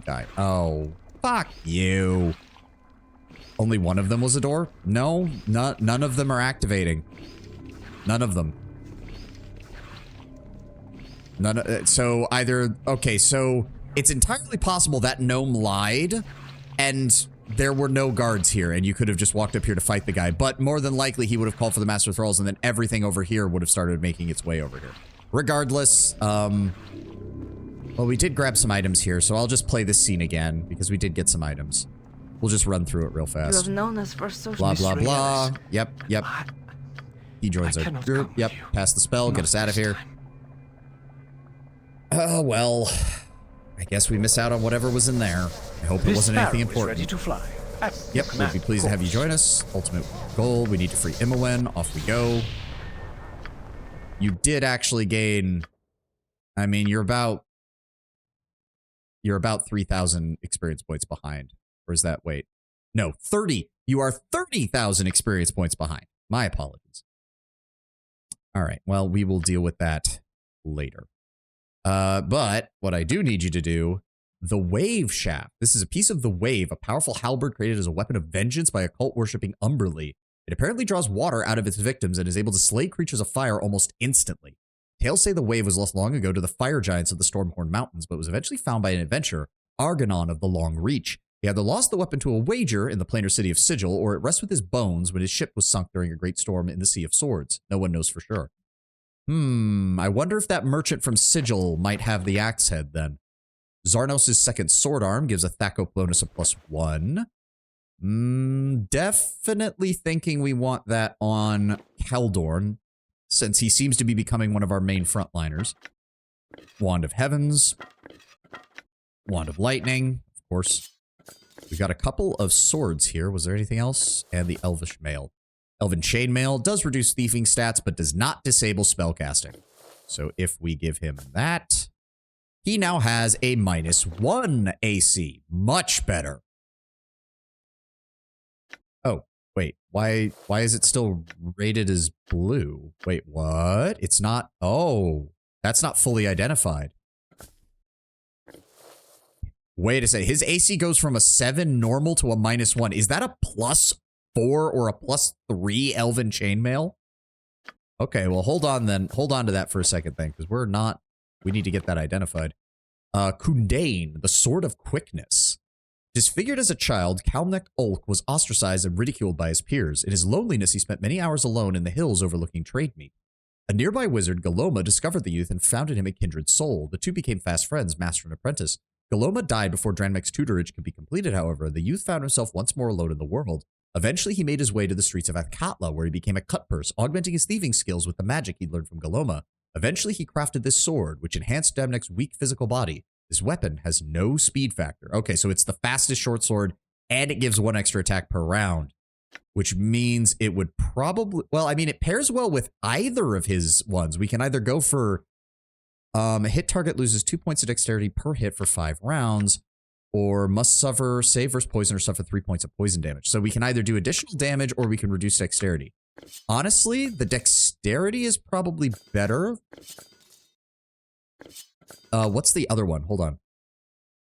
guy. Oh, fuck you. Only one of them was a door? No, none of them are activating. None of them. So either... Okay, so It's entirely possible that gnome lied, and there were no guards here, and you could have just walked up here to fight the guy. But more than likely, he would have called for the Master of Thralls, and then everything over here would have started making its way over here. Regardless, well, we did grab some items here, so I'll just play this scene again, because we did get some items. We'll just run through it real fast. You have known us for so blah, blah, blah. Yep. He joins our group. Yep. Pass the spell. Get us out of here. Oh, well. I guess we miss out on whatever was in there. I hope it wasn't anything important. Ready to fly. Yep. We'd be pleased to have you join us. Ultimate goal. We need to free Imowen. Off we go. You did actually gain... I mean, you're about 3,000 experience points behind. Or is that, wait. No, 30. You are 30,000 experience points behind. My apologies. All right. Well, we will deal with that later. But what I do need you to do, the Wave Shaft. This is a piece of the Wave, a powerful halberd created as a weapon of vengeance by a cult-worshipping Umberlee. It apparently draws water out of its victims and is able to slay creatures of fire almost instantly. Tales say the Wave was lost long ago to the fire giants of the Stormhorn Mountains, but was eventually found by an adventurer, Argonon of the Long Reach. He either lost the weapon to a wager in the planar city of Sigil, or it rests with his bones when his ship was sunk during a great storm in the Sea of Swords. No one knows for sure. I wonder if that merchant from Sigil might have the axe head then. Zarnos' second sword arm gives a Thaco bonus of +1. Definitely thinking we want that on Keldorn, since he seems to be becoming one of our main frontliners. Wand of Heavens. Wand of Lightning, of course. We've got a couple of swords here. Was there anything else? And the Elvish Mail. Elven Chainmail does reduce thieving stats, but does not disable spellcasting. So if we give him that, he now has a -1 AC. Much better. Oh, wait. Why is it still rated as blue? Wait, what? It's not... Oh, that's not fully identified. Wait a second. His AC goes from a 7 normal to a -1. Is that a +4 or a +3 Elven Chainmail? Okay, well, hold on then. Hold on to that for a second then, because we're not... We need to get that identified. Kundane, the Sword of Quickness. Disfigured as a child, Kalmnek Ulk was ostracized and ridiculed by his peers. In his loneliness, he spent many hours alone in the hills overlooking trade meat. A nearby wizard, Galoma, discovered the youth and founded him a kindred soul. The two became fast friends, master and apprentice. Galoma died before Dranmek's tutorage could be completed, however. The youth found himself once more alone in the world. Eventually, he made his way to the streets of Athkatla, where he became a cutpurse, augmenting his thieving skills with the magic he'd learned from Galoma. Eventually, he crafted this sword, which enhanced Dranmek's weak physical body. This weapon has no speed factor. Okay, so it's the fastest short sword, and it gives 1 extra attack per round, which means it would probably... Well, I mean, it pairs well with either of his ones. We can either go for... a hit target loses 2 points of dexterity per hit for 5 rounds, or must suffer save versus poison or suffer 3 points of poison damage. So we can either do additional damage or we can reduce dexterity. Honestly, the dexterity is probably better. What's the other one? Hold on.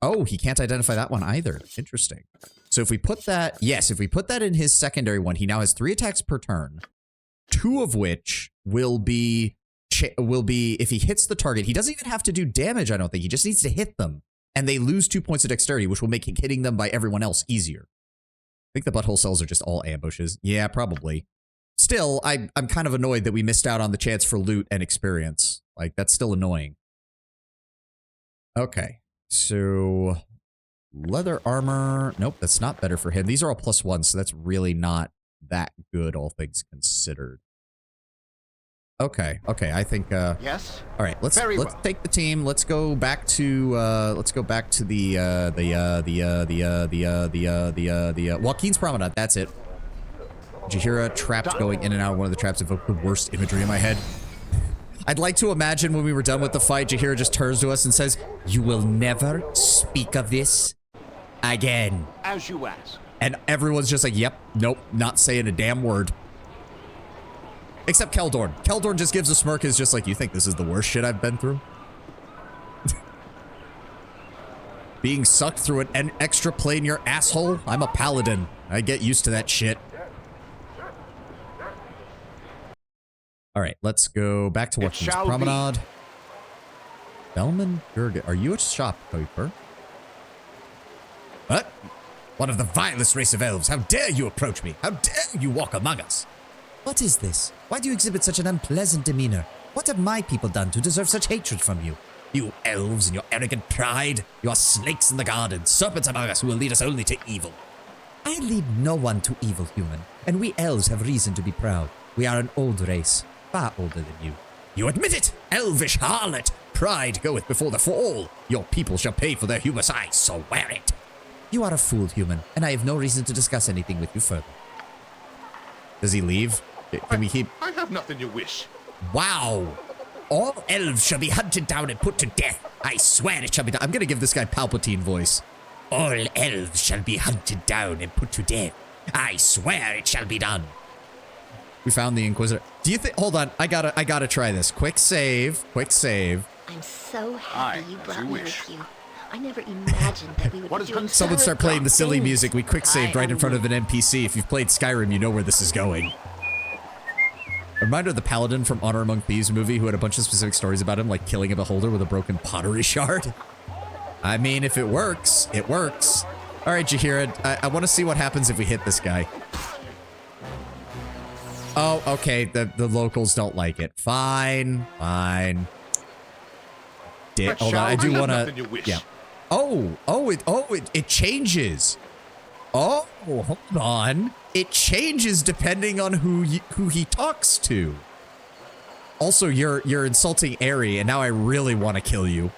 Oh, he can't identify that one either. Interesting. So if we put that... Yes, if we put that in his secondary one, he now has 3 attacks per turn, 2 of which will be if he hits the target. He doesn't even have to do damage, I don't think. He just needs to hit them. And they lose 2 points of dexterity, which will make hitting them by everyone else easier. I think the butthole cells are just all ambushes. Yeah, probably. Still, I'm kind of annoyed that we missed out on the chance for loot and experience. Like, that's still annoying. Okay, so... Leather armor. Nope, that's not better for him. These are all +1, so that's really not that good, all things considered. Okay, I think yes. All right, let's take the team. Let's go back to the Joaquin's Promenade. That's it. Jahira trapped going in and out of one of the traps evoked the worst imagery in my head. I'd like to imagine when we were done with the fight, Jahira just turns to us and says, "You will never speak of this again." As you ask. And everyone's just like, "Yep, nope, not saying a damn word." Except Keldorn. Keldorn just gives a smirk, is just like, "You think this is the worst shit I've been through?" Being sucked through an extra plane in your asshole? I'm a paladin. I get used to that shit. All right, let's go back to Joaquin's Promenade. Bellman Gurgit. Are you a shopkeeper? What? One of the vilest race of elves. How dare you approach me? How dare you walk among us? What is this? Why do you exhibit such an unpleasant demeanor? What have my people done to deserve such hatred from you? You elves and your arrogant pride. You are snakes in the garden, serpents among us who will lead us only to evil. I lead no one to evil, human, and we elves have reason to be proud. We are an old race, far older than you. You admit it, elvish harlot! Pride goeth before the fall. Your people shall pay for their hubris, I swear it. You are a fool, human, and I have no reason to discuss anything with you further. Does he leave? Can we keep... I have nothing you wish. Wow! All elves shall be hunted down and put to death. I swear it shall be done. I'm gonna give this guy Palpatine voice. All elves shall be hunted down and put to death. I swear it shall be done. We found the Inquisitor. Do you think... Hold on. I gotta try this. Quick save. Quick save. I'm so happy you brought me with you. I never imagined that we would be doing Someone start playing the silly music. We quick saved right in front of an NPC. If you've played Skyrim, you know where this is going. A reminder of the Paladin from Honor Among Thieves movie who had a bunch of specific stories about him, like killing a beholder with a broken pottery shard. I mean, if it works, it works. All right, Jaheira, I want to see what happens if we hit this guy. Oh, okay, the locals don't like it. Fine, fine. Hold on, I do want to... Yeah. It changes. Oh, hold on. It changes depending on who he talks to. Also, you're insulting Aerie, and now I really want to kill you.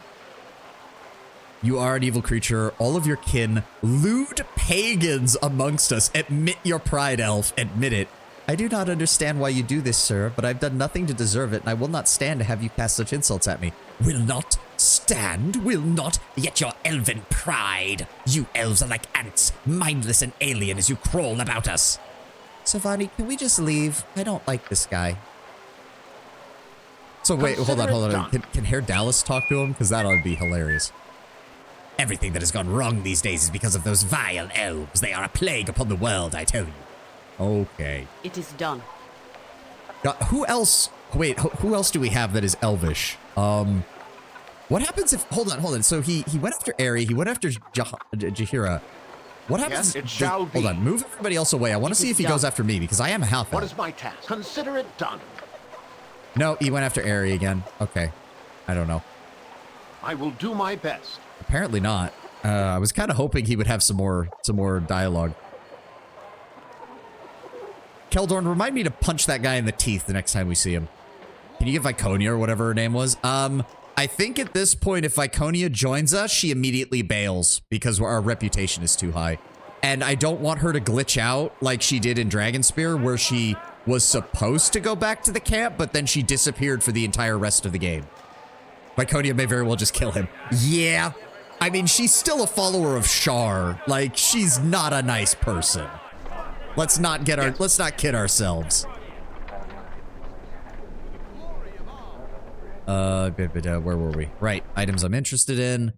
You are an evil creature. All of your kin, lewd pagans amongst us. Admit your pride, elf. Admit it. I do not understand why you do this, sir, but I've done nothing to deserve it, and I will not stand to have you cast such insults at me. Will not stand? Will not? Yet your elven pride. You elves are like ants, mindless and alien as you crawl about us. Savani, can we just leave? I don't like this guy. So wait, hold on. Can Herr Dallas talk to him? Because that ought to be hilarious. Everything that has gone wrong these days is because of those vile elves. They are a plague upon the world, I tell you. Okay. It is done. Who else? Wait, who else do we have that is elvish? What happens if... Hold on. So he went after Aerie. He went after Jaheira. What happens... Yes, it shall be. Hold on. Move everybody else away. I want to see if he goes after me, because I am a half-elf. What is my task? Consider it done. No, he went after Aerie again. Okay. I don't know. I will do my best. Apparently not. I was kind of hoping he would have some more dialogue. Keldorn, remind me to punch that guy in the teeth the next time we see him. Can you get Viconia or whatever her name was? I think at this point, if Viconia joins us, she immediately bails because our reputation is too high. And I don't want her to glitch out like she did in Dragonspear, where she was supposed to go back to the camp, but then she disappeared for the entire rest of the game. Viconia may very well just kill him. Yeah. I mean, she's still a follower of Shar. Like, she's not a nice person. Let's not kid ourselves. Where were we? Right, items I'm interested in.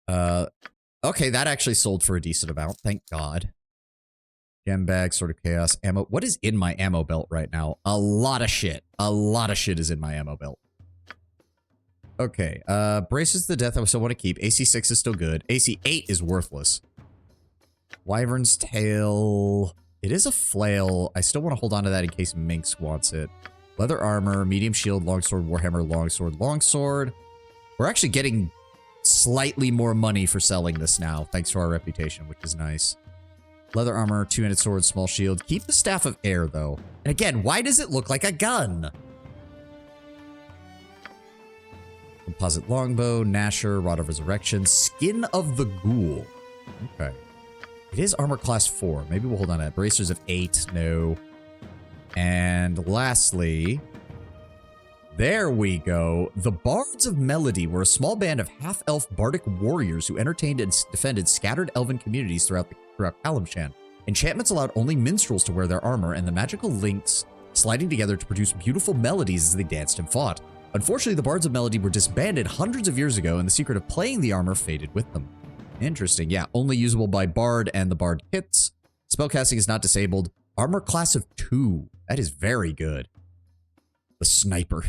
Okay, that actually sold for a decent amount. Thank God. Gem bag, Sword of Chaos, ammo. What is in my ammo belt right now? A lot of shit. A lot of shit is in my ammo belt. Okay, Braces to the Death I still want to keep. AC 6 is still good. AC 8 is worthless. Wyvern's Tail. It is a flail. I still want to hold on to that in case Minx wants it. Leather armor, medium shield, longsword, warhammer, longsword. We're actually getting slightly more money for selling this now, thanks to our reputation, which is nice. Leather armor, two-handed sword, small shield. Keep the Staff of Air, though. And again, why does it look like a gun? Composite longbow, Gnasher, Rod of Resurrection, Skin of the Ghoul. Okay. It is armor class 4. Maybe we'll hold on to that. Bracers of 8. No. And lastly, there we go. The Bards of Melody were a small band of half-elf bardic warriors who entertained and defended scattered elven communities throughout Kalimshan. Enchantments allowed only minstrels to wear their armor, and the magical links sliding together to produce beautiful melodies as they danced and fought. Unfortunately, the Bards of Melody were disbanded hundreds of years ago, and the secret of playing the armor faded with them. Interesting. Yeah, only usable by Bard and the Bard kits. Spellcasting is not disabled. Armor class of 2. That is very good. The sniper.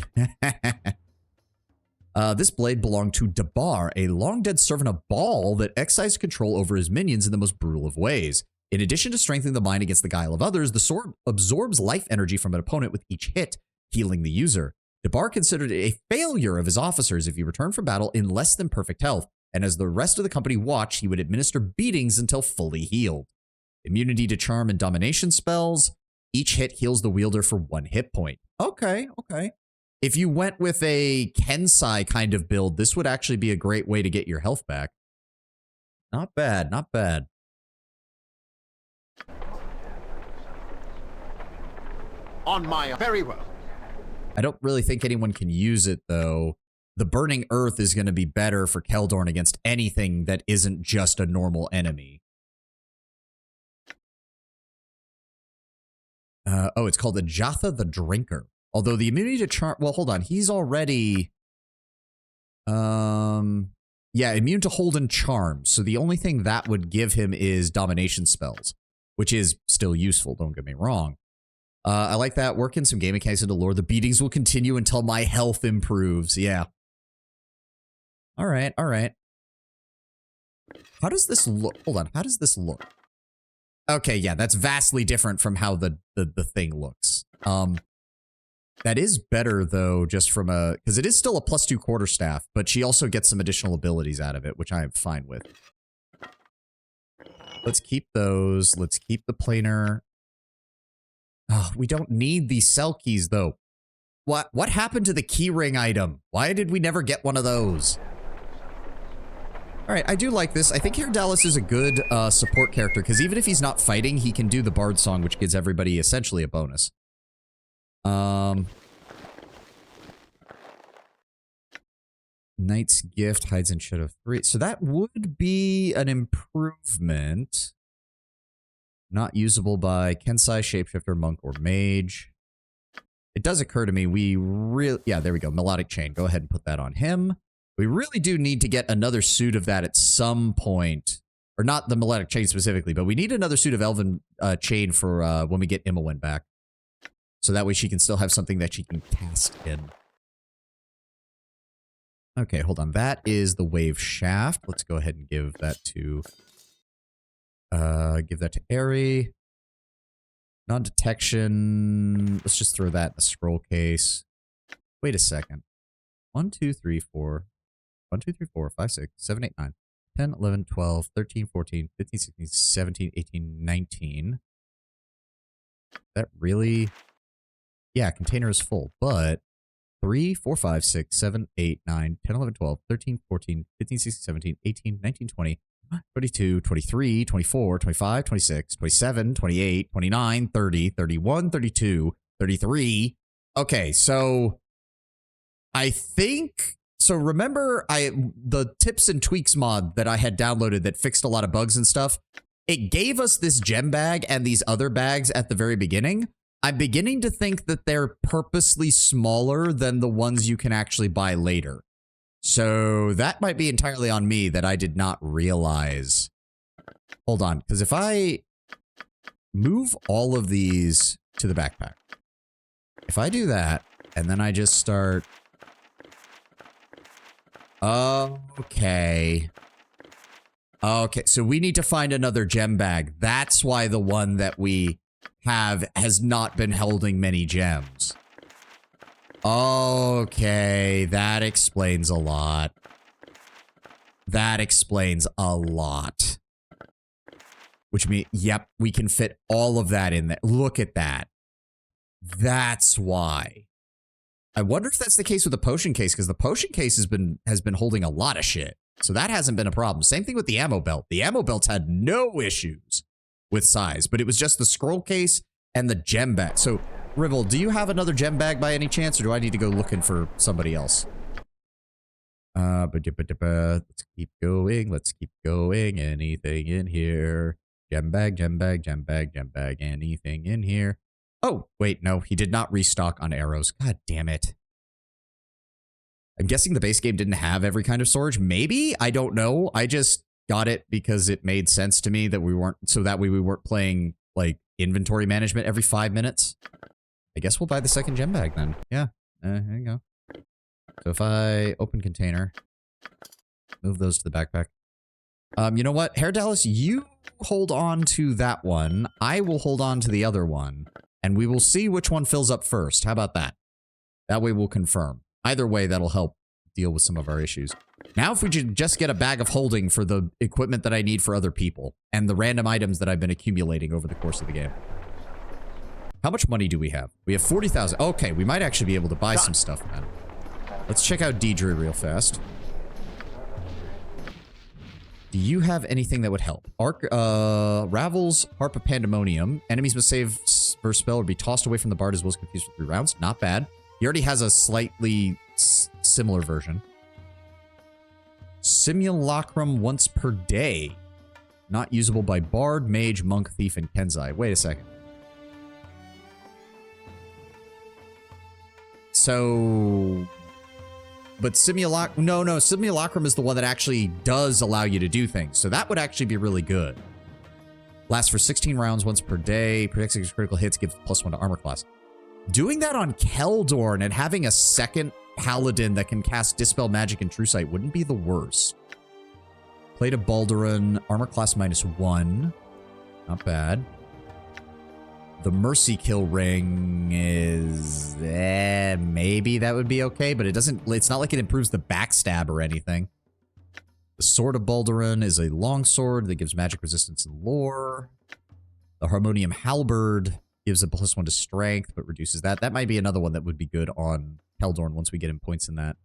This blade belonged to Dabar, a long-dead servant of Baal that exercised control over his minions in the most brutal of ways. In addition to strengthening the mind against the guile of others, the sword absorbs life energy from an opponent with each hit, healing the user. Dabar considered it a failure of his officers if he returned from battle in less than perfect health, and as the rest of the company watched, he would administer beatings until fully healed. Immunity to charm and domination spells. Each hit heals the wielder for 1 hit point. Okay, okay. If you went with a Kensai kind of build, this would actually be a great way to get your health back. Not bad, not bad. On my very well. I don't really think anyone can use it, though. The Burning Earth is going to be better for Keldorn against anything that isn't just a normal enemy. Oh, it's called the Jatha the Drinker. Although the immunity to charm... Well, hold on. He's already... Yeah, immune to hold and charm. So the only thing that would give him is domination spells, which is still useful, don't get me wrong. I like that. Work in some game mechanics into lore. The beatings will continue until my health improves. Yeah. All right, all right. How does this look? Hold on. How does this look? Okay, yeah, that's vastly different from how the thing looks. That is better, though, just from a... Because it is still a +2 quarterstaff, but she also gets some additional abilities out of it, which I am fine with. Let's keep those. Let's keep the planar. Oh, we don't need these cell keys, though. What happened to the keyring item? Why did we never get one of those? All right, I do like this. I think Dallas is a good support character, because even if he's not fighting, he can do the Bard Song, which gives everybody essentially a bonus. Knight's Gift hides in Shadow 3. So that would be an improvement. Not usable by Kensai, Shapeshifter, Monk, or Mage. It does occur to me we really... Yeah, there we go. Melodic Chain. Go ahead and put that on him. We really do need to get another suit of that at some point. Or not the Melodic Chain specifically, but we need another suit of Elven Chain for when we get Imowen back. So that way she can still have something that she can cast in. Okay, hold on. That is the Wave Shaft. Let's go ahead and give that to... give that to Aerie. Non-detection. Let's just throw that in the scroll case. Wait a second. 1, 2, 3, 4. 1, 2, 3, 4, 5, 6, 7, 8, 9, 10, 11, 12, 13, 14, 15, 16, 17, 18, 19. That really... Yeah, container is full, but 3, 4, 5, 6, 7, 8, 9, 10, 11, 12, 13, 14, 15, 16, 17, 18, 19, 20, 22, 23, 24, 25, 26, 27, 28, 29, 30, 31, 32, 33. Okay, so I think... So remember the tips and tweaks mod that I had downloaded that fixed a lot of bugs and stuff? It gave us this gem bag and these other bags at the very beginning. I'm beginning to think that they're purposely smaller than the ones you can actually buy later. So that might be entirely on me that I did not realize. Hold on, because if I move all of these to the backpack, if I do that, and then I just start... Okay. Okay, so we need to find another gem bag. That's why the one that we have has not been holding many gems. Okay, that explains a lot. That explains a lot. Which means, yep, we can fit all of that in there. Look at that. That's why. I wonder if that's the case with the potion case, because the potion case has been holding a lot of shit. So that hasn't been a problem. Same thing with the ammo belt. The ammo belts had no issues with size, but it was just the scroll case and the gem bag. So, Rivel, do you have another gem bag by any chance, or do I need to go looking for somebody else? Let's keep going. Let's keep going. Anything in here? Gem bag, gem bag, gem bag, gem bag. Anything in here? Oh, wait, no, he did not restock on arrows. God damn it. I'm guessing the base game didn't have every kind of storage. Maybe? I don't know. I just got it because it made sense to me that we weren't, so that way we weren't playing, like, inventory management every 5 minutes. I guess we'll buy the second gem bag then. Yeah, here you go. So if I open container, move those to the backpack. You know what? Hair Dallas, you hold on to that one. I will hold on to the other one. And we will see which one fills up first. How about that? That way we'll confirm. Either way, that'll help deal with some of our issues. Now if we could just get a bag of holding for the equipment that I need for other people. And the random items that I've been accumulating over the course of the game. How much money do we have? We have 40,000. Okay, we might actually be able to buy some stuff then. Let's check out Deidre real fast. Do you have anything that would help? Ravel's Harp of Pandemonium. Enemies must save first spell or be tossed away from the bard as well as confused for 3 rounds. Not bad. He already has a slightly similar version. Simulacrum once per day. Not usable by bard, mage, monk, thief, and kenzai. Wait a second. So... But Simulacrum... No, Simulacrum is the one that actually does allow you to do things. So that would actually be really good. Lasts for 16 rounds once per day. Protects against critical hits. Gives +1 to armor class. Doing that on Keldorn and having a second paladin that can cast Dispel Magic and True Sight wouldn't be the worst. Plate of Balduran. Armor class -1. Not bad. The Mercy Kill Ring is... maybe that would be okay, but it doesn't... It's not like it improves the backstab or anything. The Sword of Balduran is a longsword that gives magic resistance and lore. The Harmonium Halberd gives a +1 to strength, but reduces that. That might be another one that would be good on Keldorn once we get him points in that.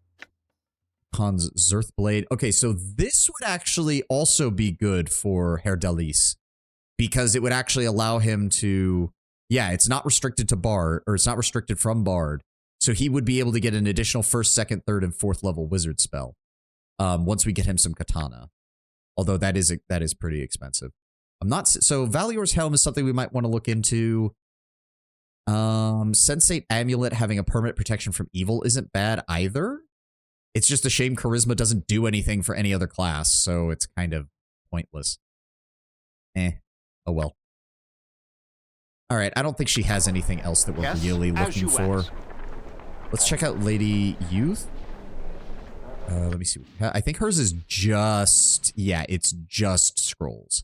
Khan's Zerth Blade. Okay, so this would actually also be good for Hair Dalis, because it would actually allow him to... Yeah, it's not restricted to Bard, or it's not restricted from Bard. So he would be able to get an additional 1st, 2nd, 3rd, and 4th level wizard spell. Once we get him some katana. Although that is pretty expensive. So Valior's Helm is something we might want to look into. Sensate Amulet having a permanent protection from evil isn't bad either. It's just a shame Charisma doesn't do anything for any other class, so it's kind of pointless. Oh well. Alright, I don't think she has anything else that we're really looking for. Let's check out Lady Youth. Let me see. I think hers is just... Yeah, it's just scrolls.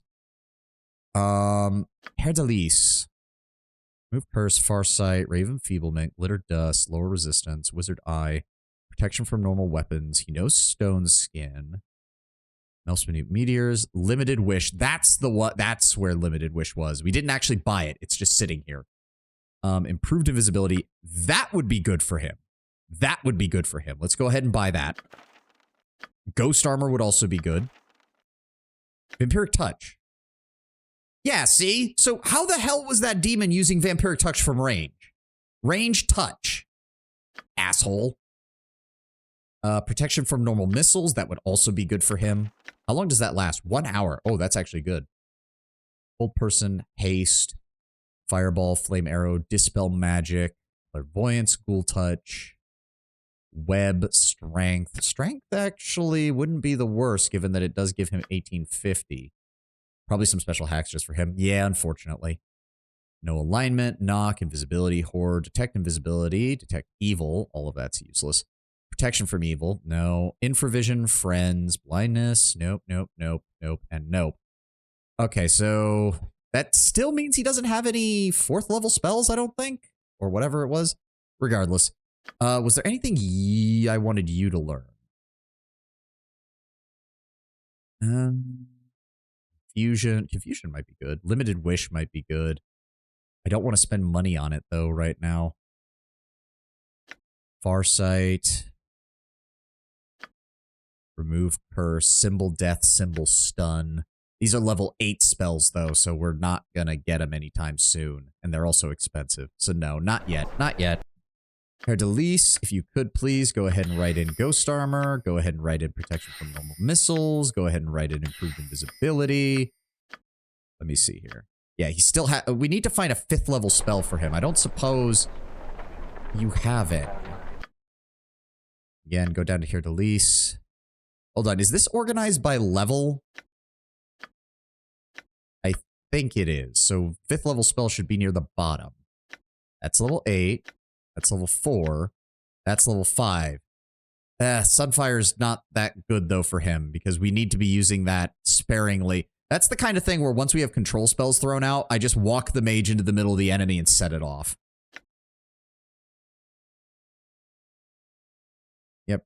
Hair Dalis. Move Curse, Farsight, Raven Feeblement, Glitter Dust, Lower Resistance, Wizard Eye, Protection from Normal Weapons. He knows Stone Skin. Melts Minute Meteors, Limited Wish. That's the what. That's where Limited Wish was. We didn't actually buy it. It's just sitting here. Improved Invisibility. That would be good for him. That would be good for him. Let's go ahead and buy that. Ghost Armor would also be good. Vampiric Touch. Yeah, see? So how the hell was that demon using Vampiric Touch from range? Range touch. Asshole. Protection from normal missiles. That would also be good for him. How long does that last? 1 hour. Oh, that's actually good. Hold Person, Haste, Fireball, Flame Arrow, Dispel Magic, Clairvoyance, Ghoul Touch, Web, Strength. Strength actually wouldn't be the worst, given that it does give him 1850. Probably some special hacks just for him. Yeah, unfortunately. No alignment, knock, invisibility, horde, detect invisibility, detect evil. All of that's useless. Protection from evil. No. Infravision, friends, blindness. Nope, nope, nope, nope, and nope. Okay, so that still means he doesn't have any 4th level spells, I don't think. Or whatever it was. Regardless. Was there anything I wanted you to learn? Confusion might be good. Limited Wish might be good. I don't want to spend money on it, though, right now. Farsight. Remove Curse. Symbol Death. Symbol Stun. These are level 8 spells, though, so we're not going to get them anytime soon. And they're also expensive. So no, not yet. Not yet. Hair Dalis, if you could please go ahead and write in Ghost Armor. Go ahead and write in Protection from Normal Missiles. Go ahead and write in Improved Invisibility. Let me see here. Yeah, he still has... We need to find a 5th level spell for him. I don't suppose you have it. Again, go down to Hair Dalis. Hold on, is this organized by level? I think it is. So 5th level spell should be near the bottom. That's level 8. That's level 4. That's level 5. Sunfire's not that good, though, for him, because we need to be using that sparingly. That's the kind of thing where once we have control spells thrown out, I just walk the mage into the middle of the enemy and set it off. Yep.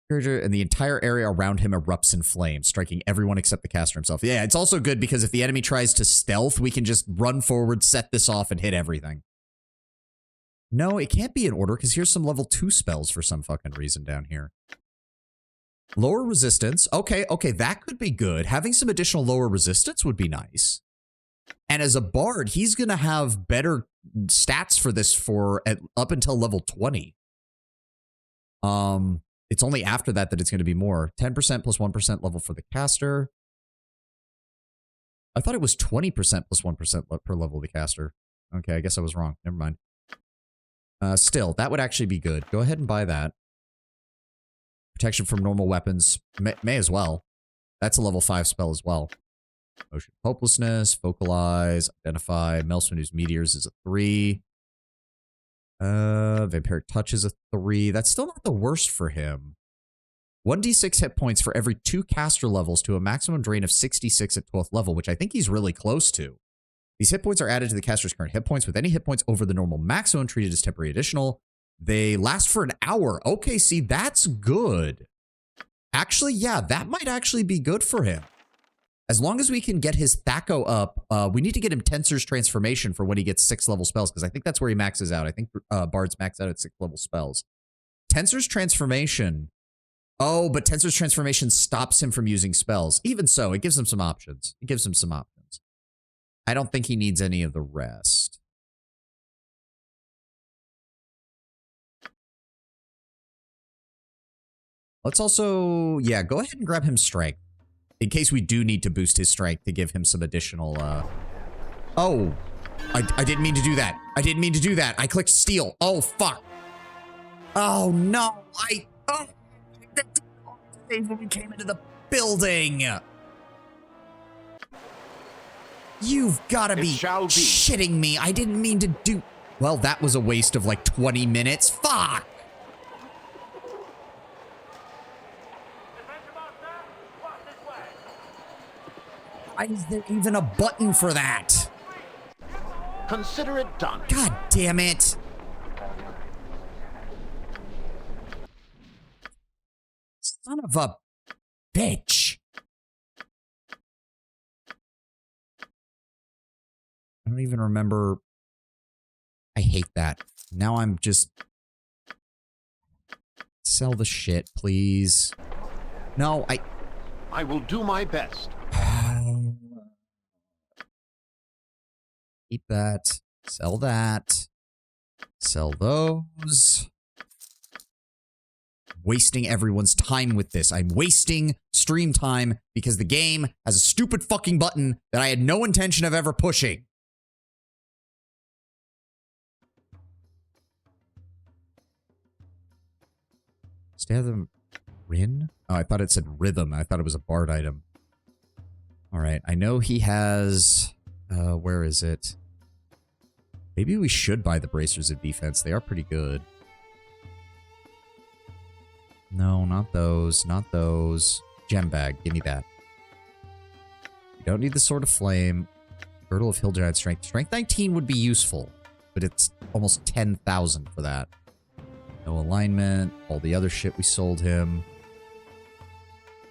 And the entire area around him erupts in flames, striking everyone except the caster himself. Yeah, it's also good because if the enemy tries to stealth, we can just run forward, set this off, and hit everything. No, it can't be in order, because here's some level 2 spells for some fucking reason down here. Lower resistance. Okay, that could be good. Having some additional lower resistance would be nice. And as a bard, he's going to have better stats for this up until level 20. It's only after that it's going to be more. 10% plus 1% level for the caster. I thought it was 20% plus 1% per level of the caster. Okay, I guess I was wrong. Never mind. Still, that would actually be good. Go ahead and buy that. Protection from normal weapons. May as well. That's a level 5 spell as well. Motion of Hopelessness, Focalize, Identify, Maelstrom News Meteors is a 3. Vampiric Touch is a 3. That's still not the worst for him. 1d6 hit points for every 2 caster levels to a maximum drain of 66 at 12th level, which I think he's really close to. These hit points are added to the caster's current hit points, with any hit points over the normal maximum treated as temporary additional. They last for an hour. Okay, see, that's good. Actually, yeah, that might actually be good for him. As long as we can get his Thaco up, we need to get him Tensor's Transformation for when he gets 6th level spells, because I think that's where he maxes out. I think Bards max out at 6th level spells. Tensor's Transformation. Oh, but Tensor's Transformation stops him from using spells. Even so, it gives him some options. I don't think he needs any of the rest. Let's also, yeah, go ahead and grab him Strength. In case we do need to boost his Strength to give him some additional, Oh, I didn't mean to do that. I clicked Steal. Oh, fuck. Oh, no. When we came into the building. You've got to be shitting me. I didn't mean to do... Well, that was a waste of like 20 minutes. Fuck! Why is there even a button for that? Consider it done. God damn it. Son of a bitch. I don't even remember. I hate that. Now I'm just... Sell the shit, please. No, I will do my best. Keep that. Sell that. Sell those. Wasting everyone's time with this. I'm wasting stream time because the game has a stupid fucking button that I had no intention of ever pushing. Stab Rin? Oh, I thought it said Rhythm. I thought it was a bard item. Alright, I know he has... where is it? Maybe we should buy the Bracers of Defense. They are pretty good. No, not those. Not those. Gem Bag. Give me that. You don't need the Sword of Flame. Girdle of Hill Giant Strength. Strength 19 would be useful, but it's almost 10,000 for that. No alignment. All the other shit we sold him.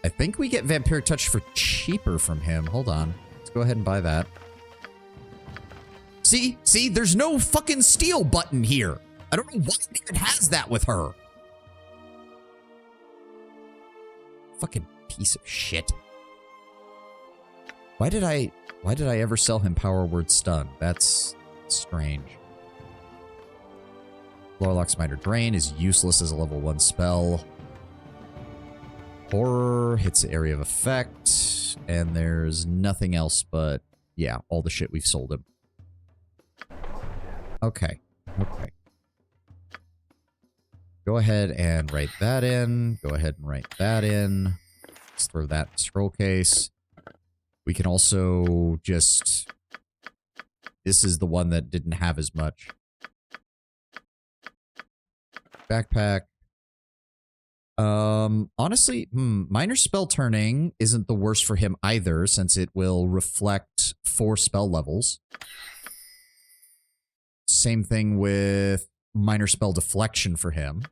I think we get Vampiric Touch for cheaper from him. Hold on. Let's go ahead and buy that. See? See? There's no fucking steal button here. I don't know why it has that with her. Fucking piece of shit. Why did I ever sell him Power Word Stun? That's strange. Lorelock Smiter Drain is useless as a level 1 spell. Horror hits the area of effect. And there's nothing else but, yeah, all the shit we've sold him. Okay. Okay. Go ahead and write that in. Go ahead and write that in. Let's throw that in the scroll case. We can also just... This is the one that didn't have as much. Backpack. Honestly, minor spell turning isn't the worst for him either, since it will reflect 4 spell levels. Same thing with minor spell deflection for him.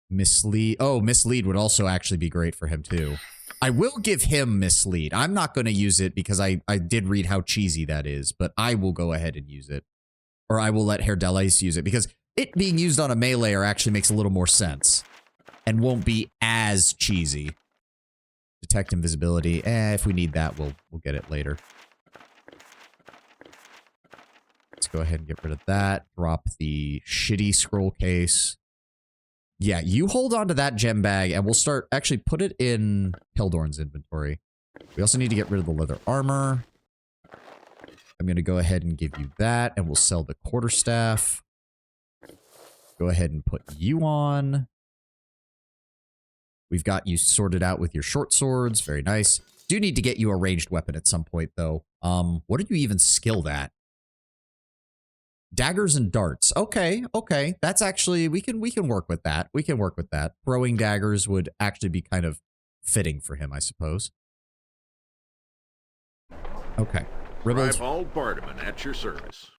Mislead. Oh, mislead would also actually be great for him too. I will give him mislead. I'm not going to use it because I did read how cheesy that is, but I will go ahead and use it. Or I will let Herdelis use it because it being used on a meleeer actually makes a little more sense and won't be as cheesy. Detect invisibility. If we need that, we'll get it later. Let's go ahead and get rid of that. Drop the shitty scroll case. Yeah, you hold on to that gem bag, and we'll start... Actually, put it in Keldorn's inventory. We also need to get rid of the leather armor. I'm going to go ahead and give you that, and we'll sell the quarterstaff. Go ahead and put you on. We've got you sorted out with your short swords. Very nice. Do need to get you a ranged weapon at some point, though. What are you even skilled at? Daggers and darts. Okay, okay. That's actually, we can work with that. We can work with that. Throwing daggers would actually be kind of fitting for him, I suppose. Okay. Ribald Bardaman at your service.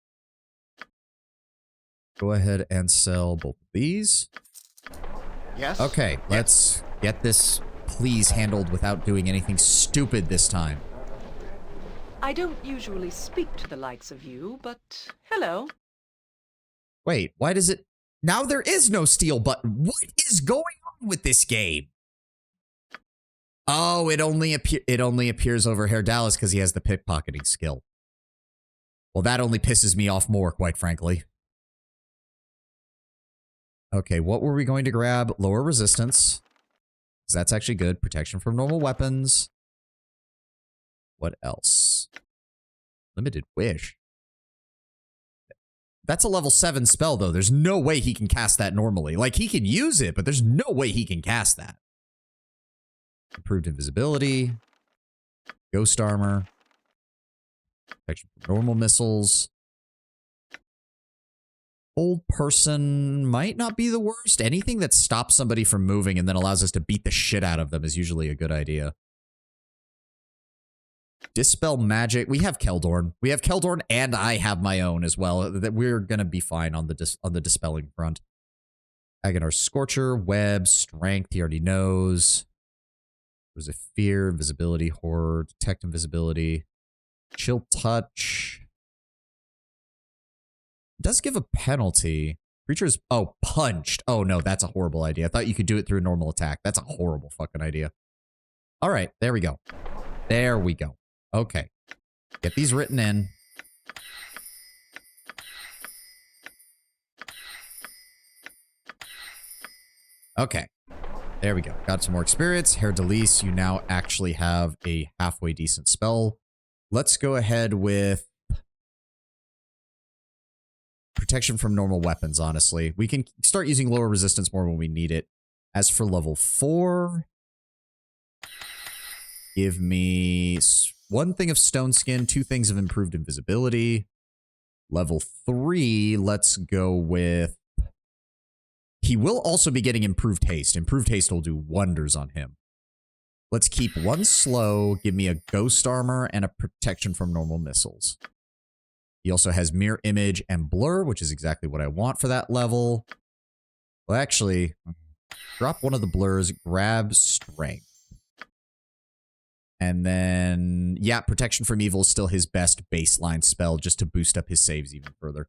Go ahead and sell both of these. Yes. Okay, let's get this please handled without doing anything stupid this time. I don't usually speak to the likes of you, but hello. Wait, why does it... Now there is no steal button. What is going on with this game? Oh, it only appears over Herdalis because he has the pickpocketing skill. Well, that only pisses me off more, quite frankly. Okay, what were we going to grab? Lower resistance. Because that's actually good. Protection from normal weapons. What else? Limited wish. That's a level 7 spell, though. There's no way he can cast that normally. Like, he can use it, but there's no way he can cast that. Improved invisibility. Ghost armor. Protection from normal missiles. Old person might not be the worst. Anything that stops somebody from moving and then allows us to beat the shit out of them is usually a good idea. Dispel magic. We have Keldorn. We have Keldorn, and I have my own as well. That we're gonna be fine on the dispelling front. Agonar Scorcher, Web, Strength. He already knows. There's a Fear, Invisibility, Horror, Detect Invisibility, Chill Touch. It does give a penalty. Creatures. Oh, punched. Oh no, that's a horrible idea. I thought you could do it through a normal attack. That's a horrible fucking idea. All right, there we go. There we go. Okay. Get these written in. Okay. There we go. Got some more experience. Herdelis, you now actually have a halfway decent spell. Let's go ahead with protection from normal weapons, honestly. We can start using lower resistance more when we need it. As for level 4, give me 1 thing of stone skin, 2 things of improved invisibility. Level 3, let's go with... He will also be getting improved haste. Improved haste will do wonders on him. Let's keep 1 slow, give me a ghost armor, and a protection from normal missiles. He also has mirror image and blur, which is exactly what I want for that level. Well, actually, drop 1 of the blurs, grab strength. And then, yeah, protection from evil is still his best baseline spell just to boost up his saves even further.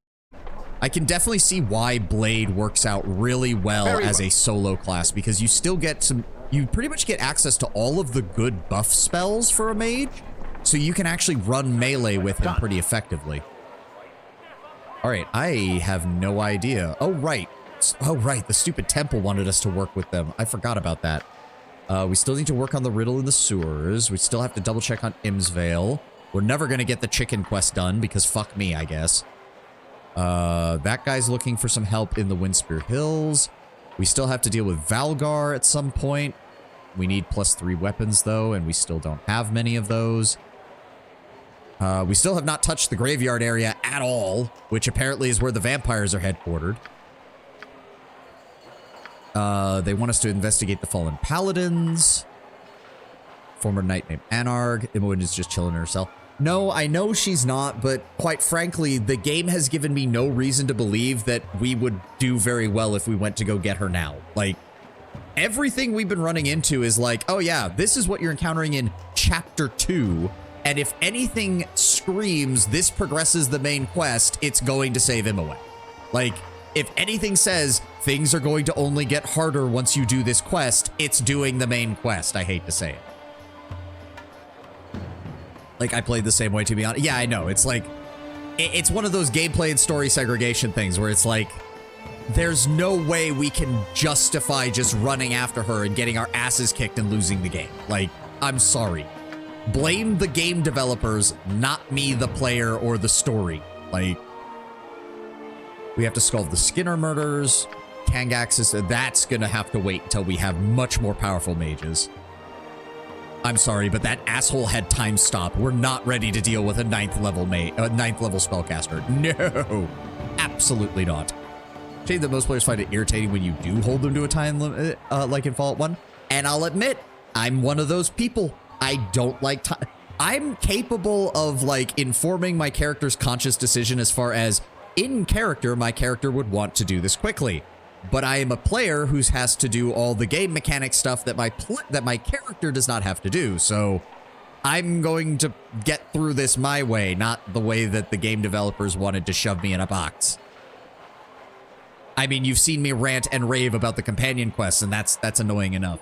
I can definitely see why Blade works out really well as a solo class, because you still get some... You pretty much get access to all of the good buff spells for a mage, so you can actually run melee with him pretty effectively. Alright, I have no idea. Oh, right. Oh, right. The stupid temple wanted us to work with them. I forgot about that. We still need to work on the riddle in the sewers. We still have to double check on Imsvale. We're never going to get the chicken quest done because fuck me, I guess. That guy's looking for some help in the Windspear Hills. We still have to deal with Valgar at some point. We need +3 weapons, though, and we still don't have many of those. We still have not touched the graveyard area at all, which apparently is where the vampires are headquartered. They want us to investigate the fallen paladins. Former knight named Anarg. Imogen is just chilling in her cell. No, I know she's not, but quite frankly, the game has given me no reason to believe that we would do very well if we went to go get her now. Like, everything we've been running into is like, oh yeah, this is what you're encountering in Chapter 2, and if anything screams this progresses the main quest, it's going to save Imogen. Like, if anything says things are going to only get harder once you do this quest, it's doing the main quest. I hate to say it. Like, I played the same way, to be honest. Yeah, I know. It's like, it's one of those gameplay and story segregation things where it's like, there's no way we can justify just running after her and getting our asses kicked and losing the game. Like, I'm sorry. Blame the game developers, not me, the player, or the story. Like, we have to solve the Skinner murders. Kangax is, that's gonna have to wait until we have much more powerful mages. I'm sorry, but that asshole had time stop. We're not ready to deal with a 9th level spellcaster. No, absolutely not. Shame that most players find it irritating when you do hold them to a time limit, like in Fallout 1. And I'll admit, I'm one of those people. I don't like time. I'm capable of like informing my character's conscious decision as far as in character, my character would want to do this quickly. But I am a player who has to do all the game mechanic stuff that my character does not have to do. So I'm going to get through this my way, not the way that the game developers wanted to shove me in a box. I mean, you've seen me rant and rave about the companion quests, and that's annoying enough.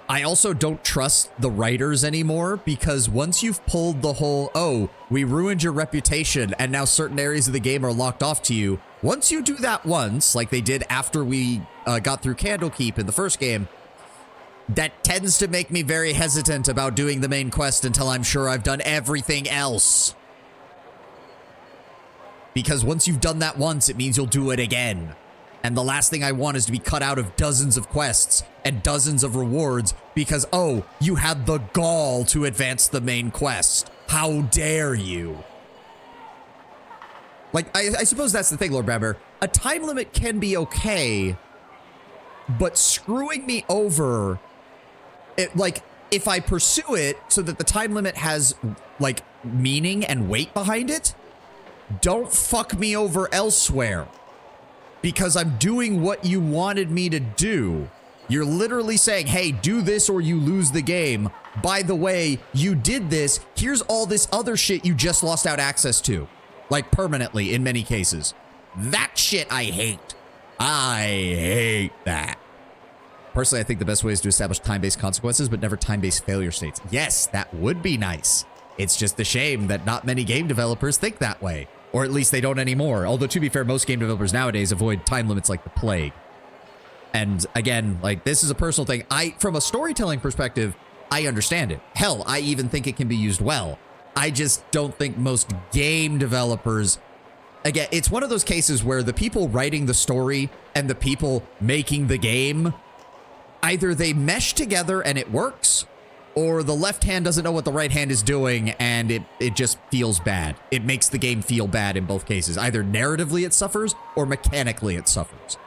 I also don't trust the writers anymore, because once you've pulled the whole, oh, we ruined your reputation and now certain areas of the game are locked off to you. Once you do that once, like they did after we got through Candlekeep in the first game, that tends to make me very hesitant about doing the main quest until I'm sure I've done everything else. Because once you've done that once, it means you'll do it again. And the last thing I want is to be cut out of dozens of quests and dozens of rewards because, oh, you had the gall to advance the main quest. How dare you? Like, I suppose that's the thing, Lord Bramber. A time limit can be okay, but screwing me over, like, if I pursue it so that the time limit has, like, meaning and weight behind it, don't fuck me over elsewhere. Because I'm doing what you wanted me to do. You're literally saying, hey, do this or you lose the game. By the way, you did this. Here's all this other shit you just lost out access to. Like permanently in many cases. That shit I hate. I hate that. Personally, I think the best way is to establish time-based consequences, but never time-based failure states. Yes, that would be nice. It's just a shame that not many game developers think that way. Or at least they don't anymore. Although, to be fair, most game developers nowadays avoid time limits like the plague. And again, like, this is a personal thing. From a storytelling perspective, I understand it. Hell, I even think it can be used well. I just don't think most game developers... Again, it's one of those cases where the people writing the story and the people making the game, either they mesh together and it works, or the left hand doesn't know what the right hand is doing and it just feels bad. It makes the game feel bad in both cases. Either narratively it suffers or mechanically it suffers.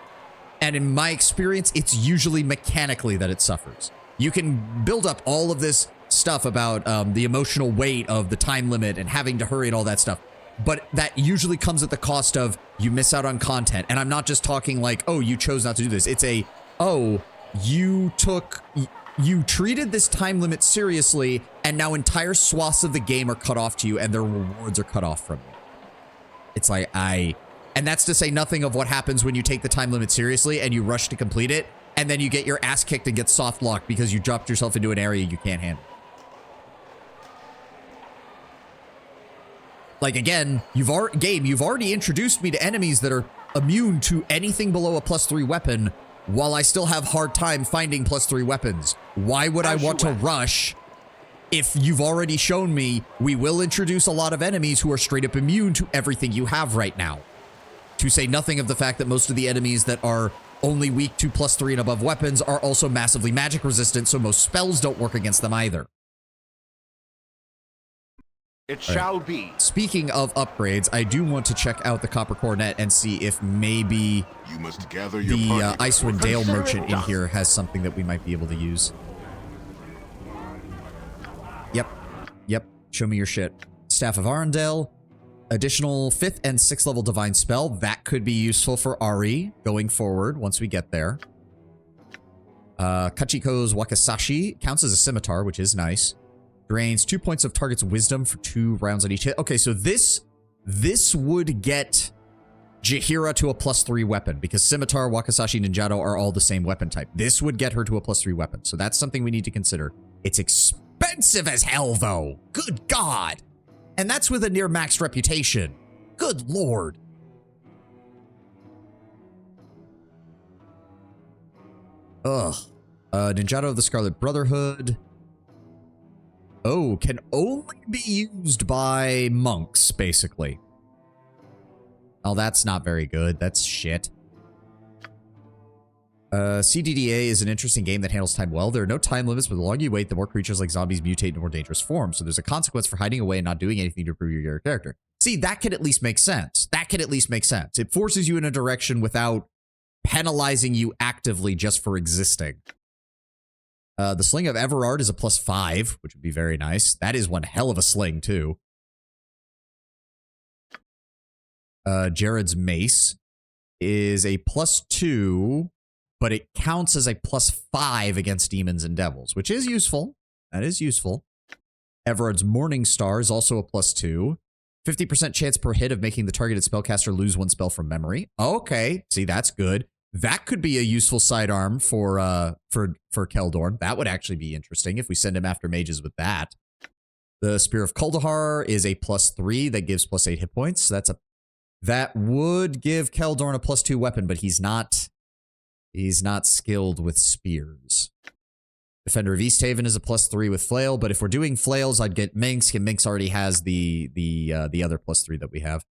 And in my experience, it's usually mechanically that it suffers. You can build up all of this stuff about the emotional weight of the time limit and having to hurry and all that stuff. But that usually comes at the cost of you miss out on content. And I'm not just talking like, oh, you chose not to do this. It's a, oh, you treated this time limit seriously, and now entire swaths of the game are cut off to you, and their rewards are cut off from you. It's like, and that's to say nothing of what happens when you take the time limit seriously, and you rush to complete it, and then you get your ass kicked and get soft locked because you dropped yourself into an area you can't handle. Like, again, you've already introduced me to enemies that are immune to anything below a +3 weapon, while I still have hard time finding +3 weapons. Why would I want to rush if you've already shown me we will introduce a lot of enemies who are straight up immune to everything you have right now? To say nothing of the fact that most of the enemies that are only weak to +3 and above weapons are also massively magic resistant, so most spells don't work against them either. It shall be. Speaking of upgrades, I do want to check out the Copper Coronet and see if maybe You must gather your the party Icewind Dale Consider it merchant in done. here has something that we might be able to use. Yep. Show me your shit. Staff of Arundel. Additional 5th and 6th level divine spell. That could be useful for Ari going forward once we get there. Kachiko's Wakasashi counts as a scimitar, which is nice. Drains 2 points of target's wisdom for 2 rounds on each hit. Okay, so this would get Jaheira to a +3 weapon because scimitar, Wakasashi, Ninjato are all the same weapon type. This would get her to a +3 weapon. So that's something we need to consider. It's expensive as hell, though. Good God. And that's with a near maxed reputation. Good Lord. Ugh. Ninjato of the Scarlet Brotherhood. Oh, can only be used by monks, basically. Oh, that's not very good. That's shit. CDDA is an interesting game that handles time well. There are no time limits, but the longer you wait, the more creatures like zombies mutate into more dangerous forms. So there's a consequence for hiding away and not doing anything to improve your character. See, that could at least make sense. That could at least make sense. It forces you in a direction without penalizing you actively just for existing. The Sling of Everard is a +5, which would be very nice. That is one hell of a sling, too. Jared's Mace is a +2, but it counts as a +5 against demons and devils, which is useful. That is useful. Everard's Morning Star is also a +2. 50% chance per hit of making the targeted spellcaster lose 1 spell from memory. Okay, see, that's good. That could be a useful sidearm for Keldorn. That would actually be interesting if we send him after mages with that. The Spear of Kuldahar is a +3 that gives +8 hit points. So that would give Keldorn a +2 weapon, but he's not skilled with spears. Defender of Easthaven is a +3 with flail, but if we're doing flails, I'd get Minx, and Minx already has the other +3 that we have.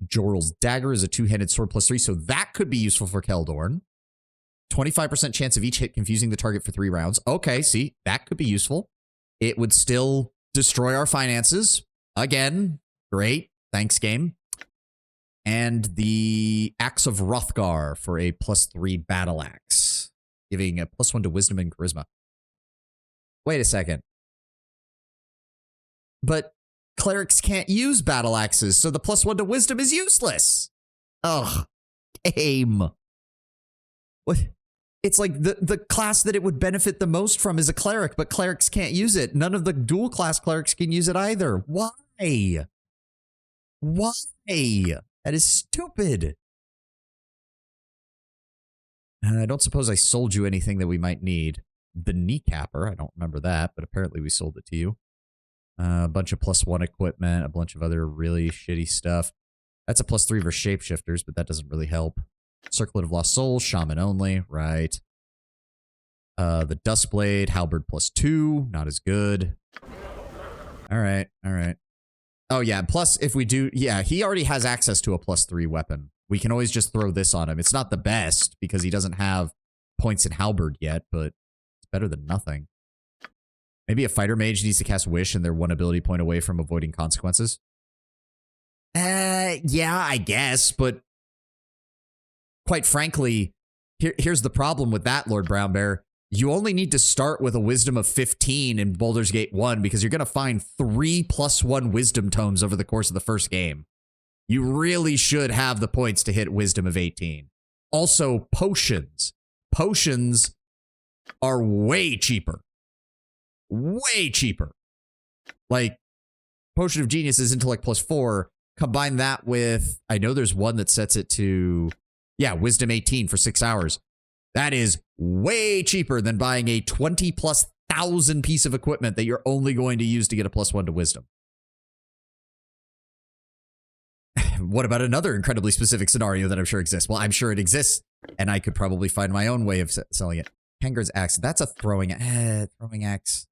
Joral's Dagger is a 2-handed sword +3, so that could be useful for Keldorn. 25% chance of each hit confusing the target for 3 rounds. Okay, see, that could be useful. It would still destroy our finances. Again, great. Thanks, game. And the Axe of Hrothgar for a +3 battle axe, giving a +1 to wisdom and charisma. Wait a second. But clerics can't use battle axes, so the +1 to wisdom is useless. Ugh. Game. What? It's like the class that it would benefit the most from is a cleric, but clerics can't use it. None of the dual class clerics can use it either. Why? Why? That is stupid. I don't suppose I sold you anything that we might need. The Kneecapper, I don't remember that, but apparently we sold it to you. A bunch of +1 equipment, a bunch of other really shitty stuff. That's a +3 for shapeshifters, but that doesn't really help. Circlet of Lost Souls, shaman only, right. The Duskblade, halberd +2, not as good. All right. Oh yeah, plus if we do, yeah, he already has access to a +3 weapon. We can always just throw this on him. It's not the best because he doesn't have points in halberd yet, but it's better than nothing. Maybe a fighter mage needs to cast Wish and they're 1 ability point away from avoiding consequences. Yeah, I guess, but quite frankly, here's the problem with that, Lord Brownbear. You only need to start with a wisdom of 15 in Baldur's Gate 1 because you're going to find 3 +1 wisdom tomes over the course of the first game. You really should have the points to hit wisdom of 18. Also, potions. Potions are way cheaper. Way cheaper. Like, Potion of Genius is intellect +4. Combine that with, I know there's one that sets it to, yeah, wisdom 18 for 6 hours. That is way cheaper than buying a 20,000+ piece of equipment that you're only going to use to get a +1 to wisdom. What about another incredibly specific scenario that I'm sure exists? Well, I'm sure it exists, and I could probably find my own way of selling it. Hangard's Axe. That's a throwing axe.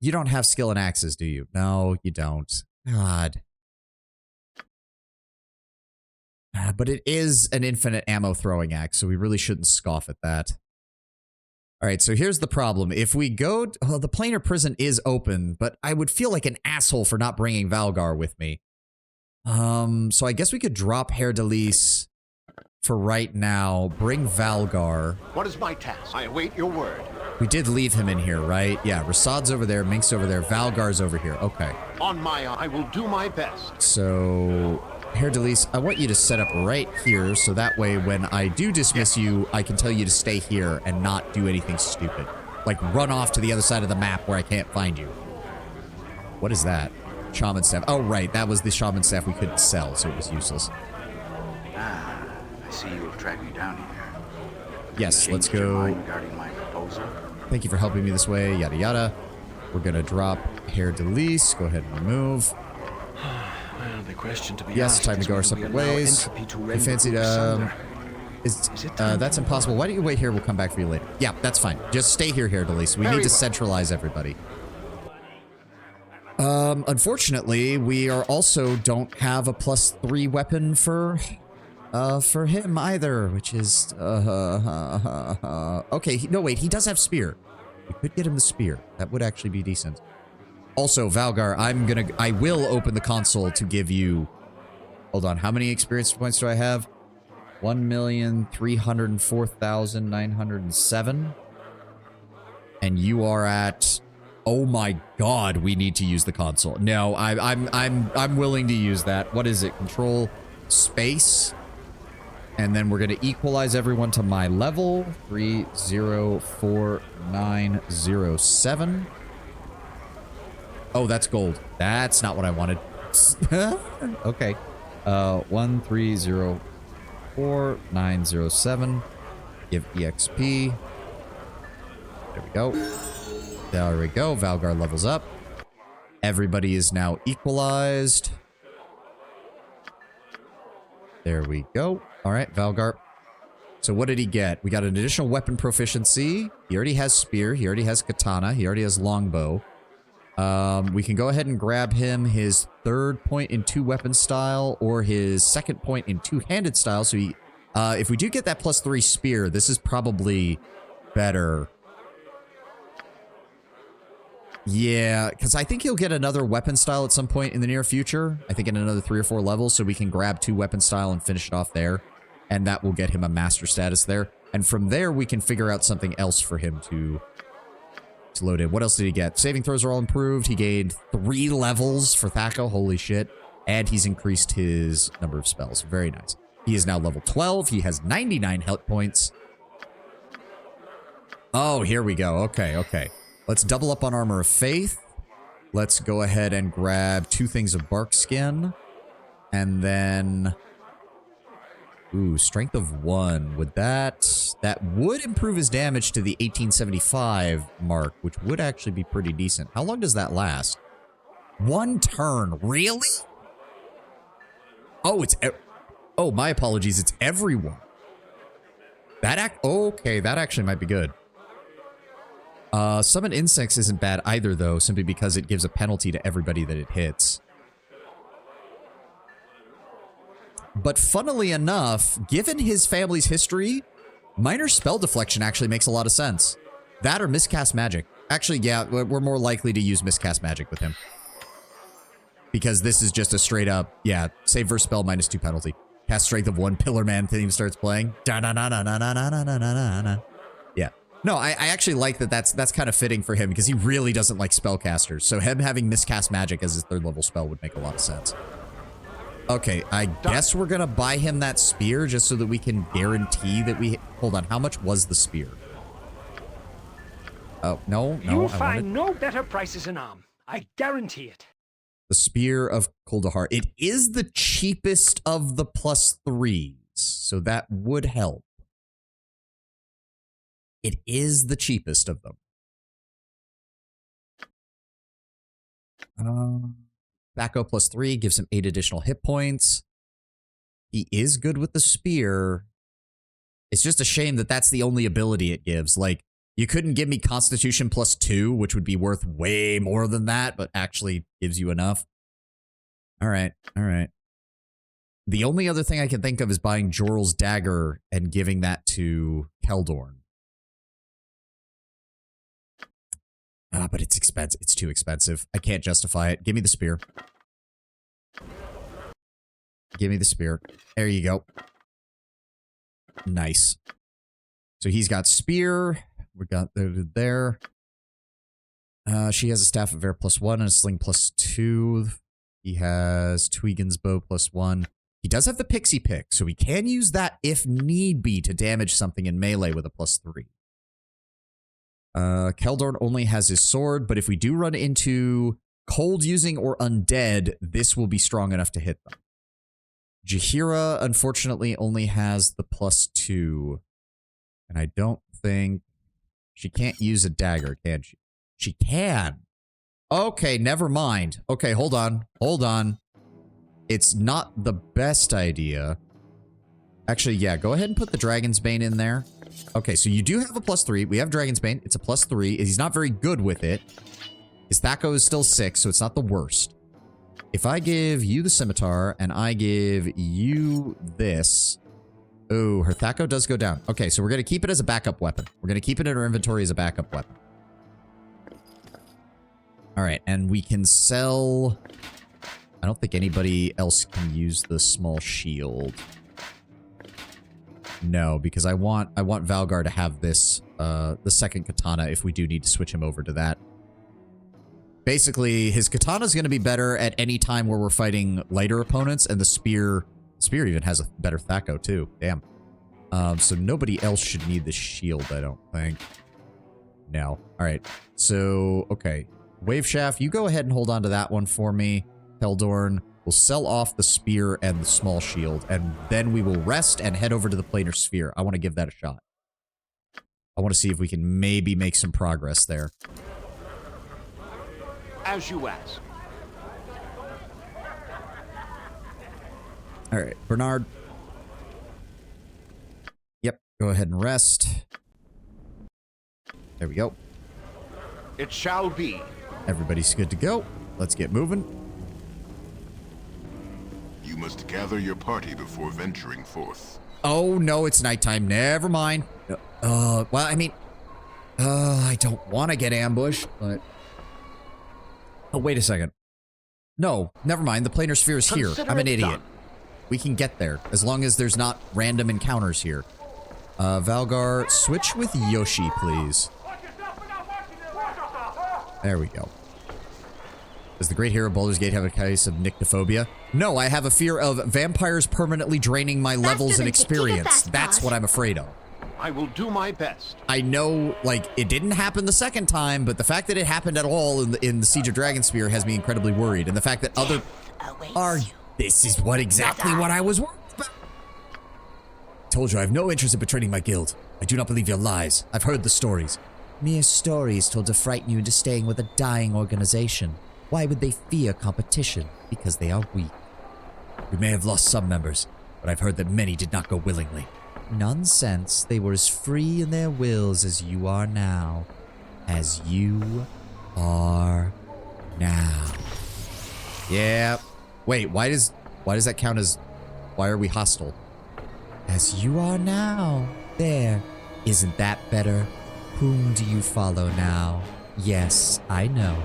You don't have skill in axes, do you? No, you don't. God. But it is an infinite ammo throwing axe, so we really shouldn't scoff at that. All right, so here's the problem. If we go... Well, the planar prison is open, but I would feel like an asshole for not bringing Valgar with me. So I guess we could drop Herr Delis for right now. Bring Valgar. What is my task? I await your word. We did leave him in here, right? Yeah, Rasad's over there, Mink's over there, Valgar's over here. Okay. On my honor, I will do my best. So, Herr Delis, I want you to set up right here, so that way when I do dismiss you, I can tell you to stay here and not do anything stupid. Like, run off to the other side of the map where I can't find you. What is that? Shaman staff. Oh, right, that was the shaman staff we couldn't sell, so it was useless. Ah, I see you have tracked me down here. Yes, let's go. Regarding my proposal? Thank you for helping me this way, yada yada. We're gonna drop Herr Delis. Go ahead and remove. Well, the question to be Yes, asked time to is go our whether we separate allow ways. entropy to I rend fancied, the asunder. that's impossible. Why don't you wait here? We'll come back for you later. Yeah, that's fine. Just stay here, Herr Delis. We need to centralize everybody. Unfortunately, we are also don't have a +3 weapon for him either, which is, okay, no, wait, he does have spear. We could get him the spear. That would actually be decent. Also, Valgar, I will open the console to give you, hold on, how many experience points do I have? 1,304,907. And you are at, oh my god, we need to use the console. No, I'm willing to use that. What is it? Control space. And then we're going to equalize everyone to my level. 304,907. Oh, that's gold. That's not what I wanted. Okay. 1,304,907. Give EXP. There we go. There we go. Valgar levels up. Everybody is now equalized. There we go. All right, Valgar. So what did he get? We got an additional weapon proficiency. He already has spear. He already has katana. He already has longbow. We can go ahead and grab him his 3rd point in 2 weapon style or his 2nd point in 2-handed style. So he, if we do get that +3 spear, this is probably better. Yeah, because I think he'll get another weapon style at some point in the near future. I think in another 3 or 4 levels, so we can grab 2 weapon style and finish it off there. And that will get him a master status there. And from there, we can figure out something else for him to load in. What else did he get? Saving throws are all improved. He gained 3 levels for Thako. Holy shit. And he's increased his number of spells. Very nice. He is now level 12. He has 99 health points. Oh, here we go. Okay, okay. Let's double up on Armor of Faith. Let's go ahead and grab 2 things of bark skin. And then... Ooh, strength of 1. Would that would improve his damage to the 1875 mark, which would actually be pretty decent. How long does that last? 1 turn. Really? Oh, oh, my apologies. It's everyone. Okay, that actually might be good. Summon insects isn't bad either, though, simply because it gives a penalty to everybody that it hits. But funnily enough, given his family's history, minor spell deflection actually makes a lot of sense. That or miscast magic. Actually, yeah, we're more likely to use miscast magic with him. Because this is just a straight up, yeah, save versus spell -2 penalty. Cast strength of 1, Pillar Man theme starts playing. Da-na-na-na-na-na-na-na-na-na. Yeah. No, I actually like that's kind of fitting for him because he really doesn't like spellcasters. So him having miscast magic as his 3rd level spell would make a lot of sense. Okay, I guess we're gonna buy him that spear just so that we can guarantee that we... Hold on, how much was the spear? Oh, no. You'll find no better prices in Arm. I guarantee it. The Spear of Kuldahar. It is the cheapest of the +3s, so that would help. It is the cheapest of them. Thako +3 gives him 8 additional hit points. He is good with the spear. It's just a shame that that's the only ability it gives. Like, you couldn't give me Constitution +2, which would be worth way more than that, but actually gives you enough. All right, all right. The only other thing I can think of is buying Joral's dagger and giving that to Keldorn. But it's expensive. It's too expensive. I can't justify it. Give me the spear. Give me the spear. There you go. Nice. So he's got spear. We got there. She has a staff of air +1 and a sling +2. He has Tweegan's bow +1. He does have the pixie pick, so we can use that if need be to damage something in melee with a +3. Keldorn only has his sword, but if we do run into cold using or undead, this will be strong enough to hit them. Jahira, unfortunately, only has the +2. And I don't think... She can't use a dagger, can she? She can. Okay, never mind. Okay, hold on. Hold on. It's not the best idea. Actually, yeah, go ahead and put the Dragon's Bane in there. Okay, so you do have a +3. We have Dragon's Bane. It's a +3. He's not very good with it. His Thaco is still 6, so it's not the worst. If I give you the scimitar and I give you this... Oh, her Thaco does go down. Okay, so we're going to keep it as a backup weapon. We're going to keep it in our inventory as a backup weapon. Alright, and we can sell... I don't think anybody else can use the small shield. No, because I want Valgar to have this, the second katana if we do need to switch him over to that. Basically, his katana is going to be better at any time where we're fighting lighter opponents, and the spear even has a better Thaco too. Damn. So nobody else should need the shield, I don't think. No. Alright. So, okay. Wave Shaft, you go ahead and hold on to that one for me. Keldorn will sell off the spear and the small shield, and then we will rest and head over to the planar sphere. I want to give that a shot. I want to see if we can maybe make some progress there. As you ask. Alright, Bernard. Yep, go ahead and rest. There we go. It shall be. Everybody's good to go. Let's get moving. You must gather your party before venturing forth. Oh, no, it's nighttime. Never mind. Well, I mean... I don't want to get ambushed, but... Oh, wait a second. No, never mind. The planar sphere is here. I'm an idiot. We can get there, as long as there's not random encounters here. Valgar, switch with Yoshi, please. There we go. Does the great hero Baldur's Gate have a case of nyctophobia? No, I have a fear of vampires permanently draining my levels and experience. That's what I'm afraid of. I will do my best. I know, like, it didn't happen the second time, but the fact that it happened at all in the Siege of Dragonspear has me incredibly worried. And the fact that other... This is what I was worried about. Told you I have no interest in betraying my guild. I do not believe your lies. I've heard the stories. Mere stories told to frighten you into staying with a dying organization. Why would they fear competition? Because they are weak. We may have lost some members, but I've heard that many did not go willingly. Nonsense. They were as free in their wills as you are now. As you are now. Yeah. Wait, why does that count as... Why are we hostile? As you are now. There. Isn't that better? Whom do you follow now? Yes, I know.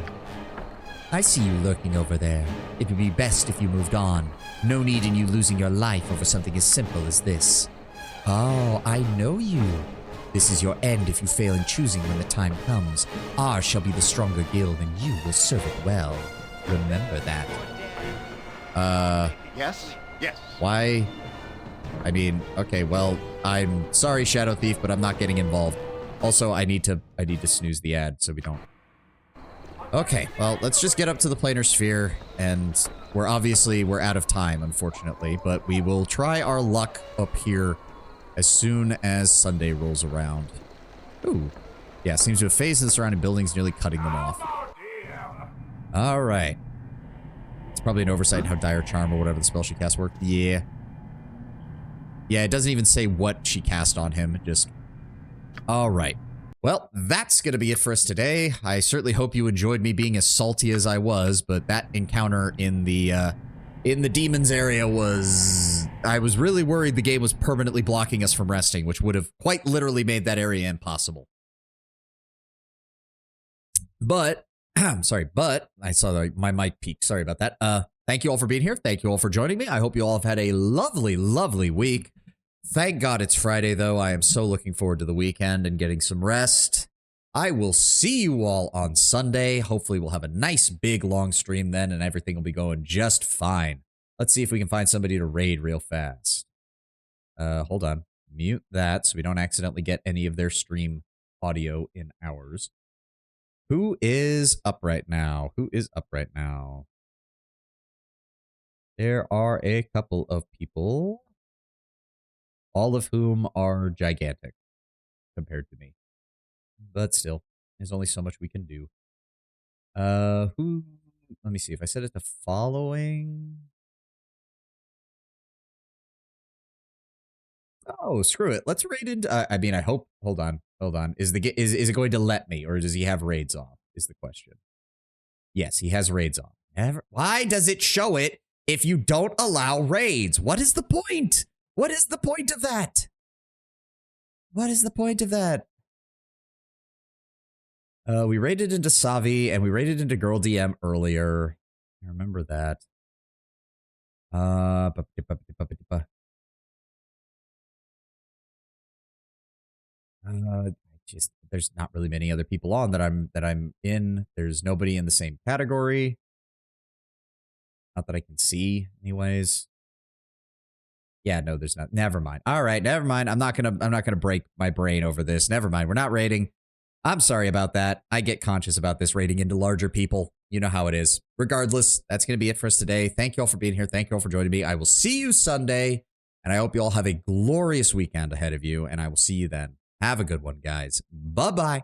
I see you lurking over there. It would be best if you moved on. No need in you losing your life over something as simple as this. Oh, I know you. This is your end if you fail in choosing when the time comes. Ours shall be the stronger guild and you will serve it well. Remember that. Yes? Yes. Why? I mean, okay, well, I'm sorry, Shadow Thief, but I'm not getting involved. Also, I need to snooze the ad so we don't. Okay, well, let's just get up to the planar sphere, and we're out of time, unfortunately, but we will try our luck up here as soon as Sunday rolls around. Ooh. Yeah, seems to have phased in the surrounding buildings, nearly cutting them off. Alright. It's probably an oversight in how Dire Charm or whatever the spell she cast worked. Yeah. Yeah, it doesn't even say what she cast on him, just... Alright. Well, that's going to be it for us today. I certainly hope you enjoyed me being as salty as I was, but that encounter in the demons area was... I was really worried the game was permanently blocking us from resting, which would have quite literally made that area impossible. But, I'm sorry, but I saw my mic peak. Sorry about that. Thank you all for being here. Thank you all for joining me. I hope you all have had a lovely, lovely week. Thank God it's Friday, though. I am so looking forward to the weekend and getting some rest. I will see you all on Sunday. Hopefully we'll have a nice, big, long stream then, and everything will be going just fine. Let's see if we can find somebody to raid real fast. Hold on. Mute that so we don't accidentally get any of their stream audio in ours. Who is up right now? Who is up right now? There are a couple of people, all of whom are gigantic compared to me. But still, there's only so much we can do. Let me see if I set it to following. Oh, screw it. Let's raid into, I mean, I hope, hold on. Is it going to let me, or does he have raids off is the question. Yes, he has raids off. Why does it show it if you don't allow raids? What is the point? What is the point of that? What is the point of that? We raided into Savi and we raided into Girl DM earlier. I remember that. Just there's not really many other people on that I'm in. There's nobody in the same category. Not that I can see, anyways. Yeah, no, there's not. Never mind. All right, never mind. I'm not gonna break my brain over this. Never mind. We're not raiding. I'm sorry about that. I get conscious about this raiding into larger people. You know how it is. Regardless, that's gonna be it for us today. Thank you all for being here. Thank you all for joining me. I will see you Sunday, and I hope you all have a glorious weekend ahead of you. And I will see you then. Have a good one, guys. Bye-bye.